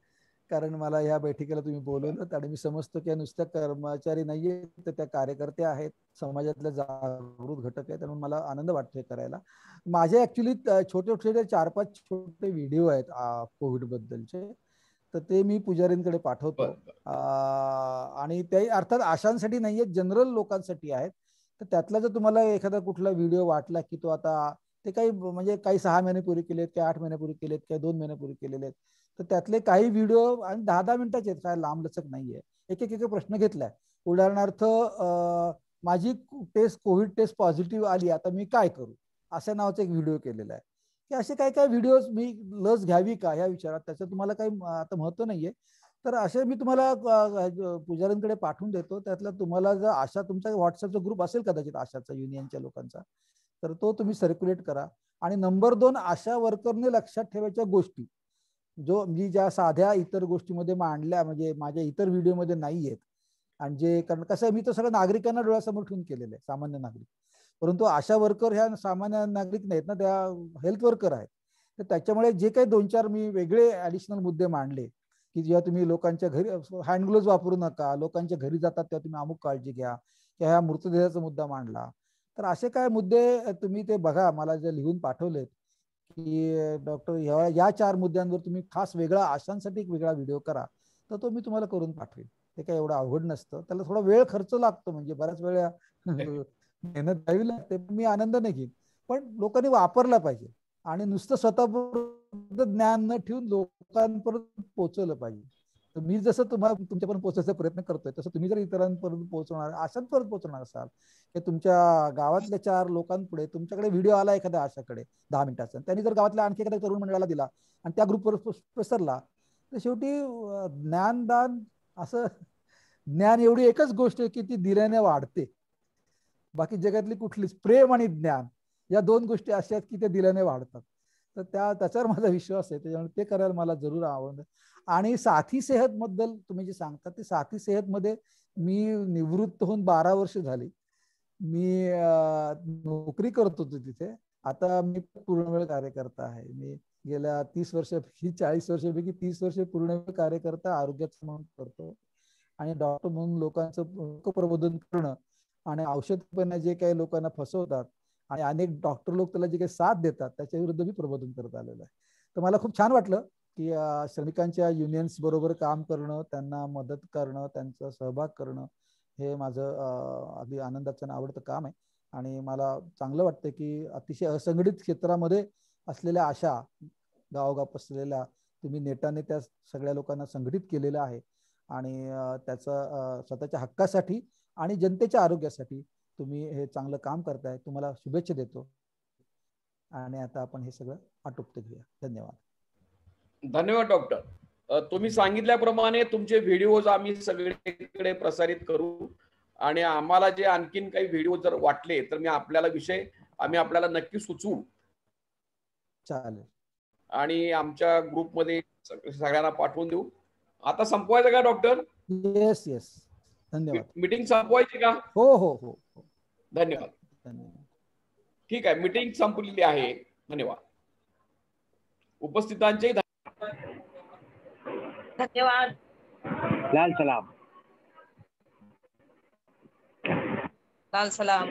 कारण मला या बैठकीला तुम्ही बोलवलं आणि मी समजतो की नुसत्या कर्मचारी नाहीये तर त्या कार्यकर्ते आहेत, समाजातले जागृत घटक आहेत, म्हणून मला आनंद वाटतोय करायला. माझे ऍक्च्युली छोटे 4-5 छोटे व्हिडिओ आहेत कोविड बद्दलचे, तर ते मी पुजारींकडे पाठवतो. आणि ते अर्थात आशांसाठी नाहीये, जनरल लोकांसाठी आहेत. तर त्यातला जर तुम्हाला एखादा कुठला व्हिडिओ वाटला की तो आता ते काही म्हणजे काही 6 महिने पूर्वी केलेत, काही 8 महिन्यापूर्वी केलेत, काही 2 महिन्यापूर्वी केलेले आहेत. तर त्यातले काही व्हिडिओ आणि 10-10 मिनिटाचे आहेत, काय लांब लचक नाहीये. एक प्रश्न घेतलाय. उदाहरणार्थ माझी कोविड टेस्ट पॉझिटिव्ह आली, आता मी काय करू, अशा नावाचा एक व्हिडिओ केलेला आहे. की असे काही काही व्हिडिओज, मी लस घ्यावी का ह्या विचारात, त्याचं तुम्हाला काही आता महत्व नाहीये. तर असे मी तुम्हाला पुजाऱ्यांकडे पाठवून देतो. त्यातला तुम्हाला जर आशा, तुमचा व्हॉट्सअपचा ग्रुप असेल कदाचित आशाचा, युनियनच्या लोकांचा, तर तो तुम्ही सर्क्युलेट करा. आणि नंबर 2, आशा वर्करने लक्षात ठेवायच्या गोष्टी जो मी ज्या साध्या इतर गोष्टीमध्ये मांडल्या, म्हणजे माझ्या इतर व्हिडिओमध्ये नाही आहेत. आणि जे, कारण कसं आहे, मी तर सगळं नागरिकांना डोळ्यासमोर ठेवून केलेलं आहे, सामान्य नागरिक. परंतु आशा वर्कर ह्या सामान्य नागरिक नाहीत ना, त्या हेल्थ वर्कर आहेत. तर त्याच्यामुळे जे काही 2-4 मी वेगळे ऍडिशनल मुद्दे मांडले, की जेव्हा तुम्ही लोकांच्या घरी हँड ग्लोव्ज वापरू नका, लोकांच्या घरी जातात तेव्हा तुम्ही अमुक काळजी घ्या, किंवा ह्या मृतदेहाचा मुद्दा मांडला. तर असे काय मुद्दे तुम्ही ते बघा, मला जे लिहून पाठवलेत की डॉक्टर या 4 मुद्द्यांवर तुम्ही खास वेगळा, आशांसाठी एक वेगळा व्हिडिओ करा, तर तो मी तुम्हाला करून पाठवेल. ते काय एवढं अवघड नसतं. त्याला थोडा वेळ खर्च लागतो, म्हणजे बऱ्याच वेळा मेहनत द्यावी लागते. मी आनंदाने घेईन, पण लोकांनी वापरला पाहिजे. आणि नुसतं स्वतःपर्यंत ज्ञान न ठेवून लोकांपर्यंत पोहोचवलं पाहिजे. तर मी जसं तुम्हाला तुमच्यापर्यंत पोहोचण्याचा प्रयत्न करतोय, तसं तुम्ही जर इतरांपर्यंत पोहोचवणार, आशांपर्यंत पोहोचणार असाल, की तुमच्या गावातल्या 4 लोकांपुढे तुमच्याकडे व्हिडिओ आला एखाद्या आशाकडे 10 मिनिटाचा, त्यांनी जर गावातल्या आणखी एखाद्या तरुण मंडळाला दिला आणि त्या ग्रुपवर पसरला, तर शेवटी ज्ञानदान, असं ज्ञान एवढी एकच गोष्ट आहे की ती दिल्याने वाढते. बाकी जगातली कुठलीच, प्रेम आणि ज्ञान या 2 गोष्टी अशा आहेत की ते दिल्याने वाढतात. तर त्याच्यावर माझा विश्वास आहे, त्याच्यामुळे ते करायला मला जरूर आवडतं. आणि साथी सेहत बद्दल तुम्ही जे सांगता, ते साथी सेहत मध्ये मी निवृत्त होऊन 12 वर्ष झाली. मी नोकरी करत होतो तिथे. आता मी पूर्णवेळ कार्यकर्ता आहे. मी गेल्या 30 वर्षापैकी 40 वर्षापैकी 30 वर्ष पूर्णवेळ कार्यकर्ता आरोग्याचं म्हणून करतो. आणि डॉक्टर म्हणून लोकांचं प्रबोधन करणं, आणि औषध पण जे काही लोकांना फसवतात आणि अनेक डॉक्टर लोक त्याला जे काही साथ देतात, त्याच्या विरुद्ध मी प्रबोधन करत आलेलं आहे. तर मला खूप छान वाटलं की श्रमिकांच्या युनियन्स बरोबर काम करणं, त्यांना मदत करणं, त्यांचा सहभाग करणं, हे माझं अगदी आनंदाचं आणि आवडतं काम आहे. आणि मला चांगलं वाटतं की अतिशय असंघटित क्षेत्रामध्ये असलेल्या आशा, गावोगाव पसरलेल्या, तुम्ही नेटाने त्या सगळ्या लोकांना संघटित केलेलं आहे. आणि त्याचा स्वतःच्या हक्कासाठी आणि जनतेच्या आरोग्यासाठी तुम्ही हे चांगलं काम करताय. तुम्हाला शुभेच्छा देतो. आणि आता आपण हे सगळं आटोपते घेऊया. धन्यवाद. धन्यवाद डॉक्टर. तुम्ही सांगितल्याप्रमाणे तुमचे व्हिडिओज आम्ही सगळीकडे प्रसारित करू. आणि आम्हाला जे आणखीन काही व्हिडिओ जर वाटले तर आम्ही आपल्याला नक्की सुचवू. चालेल. आणि आमच्या ग्रुपमध्ये सगळ्यांना पाठवून देऊ. आता संपवायचं का डॉक्टर? येस येस, धन्यवाद. मीटिंग संपवायची का? हो हो हो. धन्यवाद. ठीक आहे, मीटिंग संपलेली आहे. धन्यवाद. उपस्थितांचे धन्यवाद. लाल सलाम. लाल सलाम.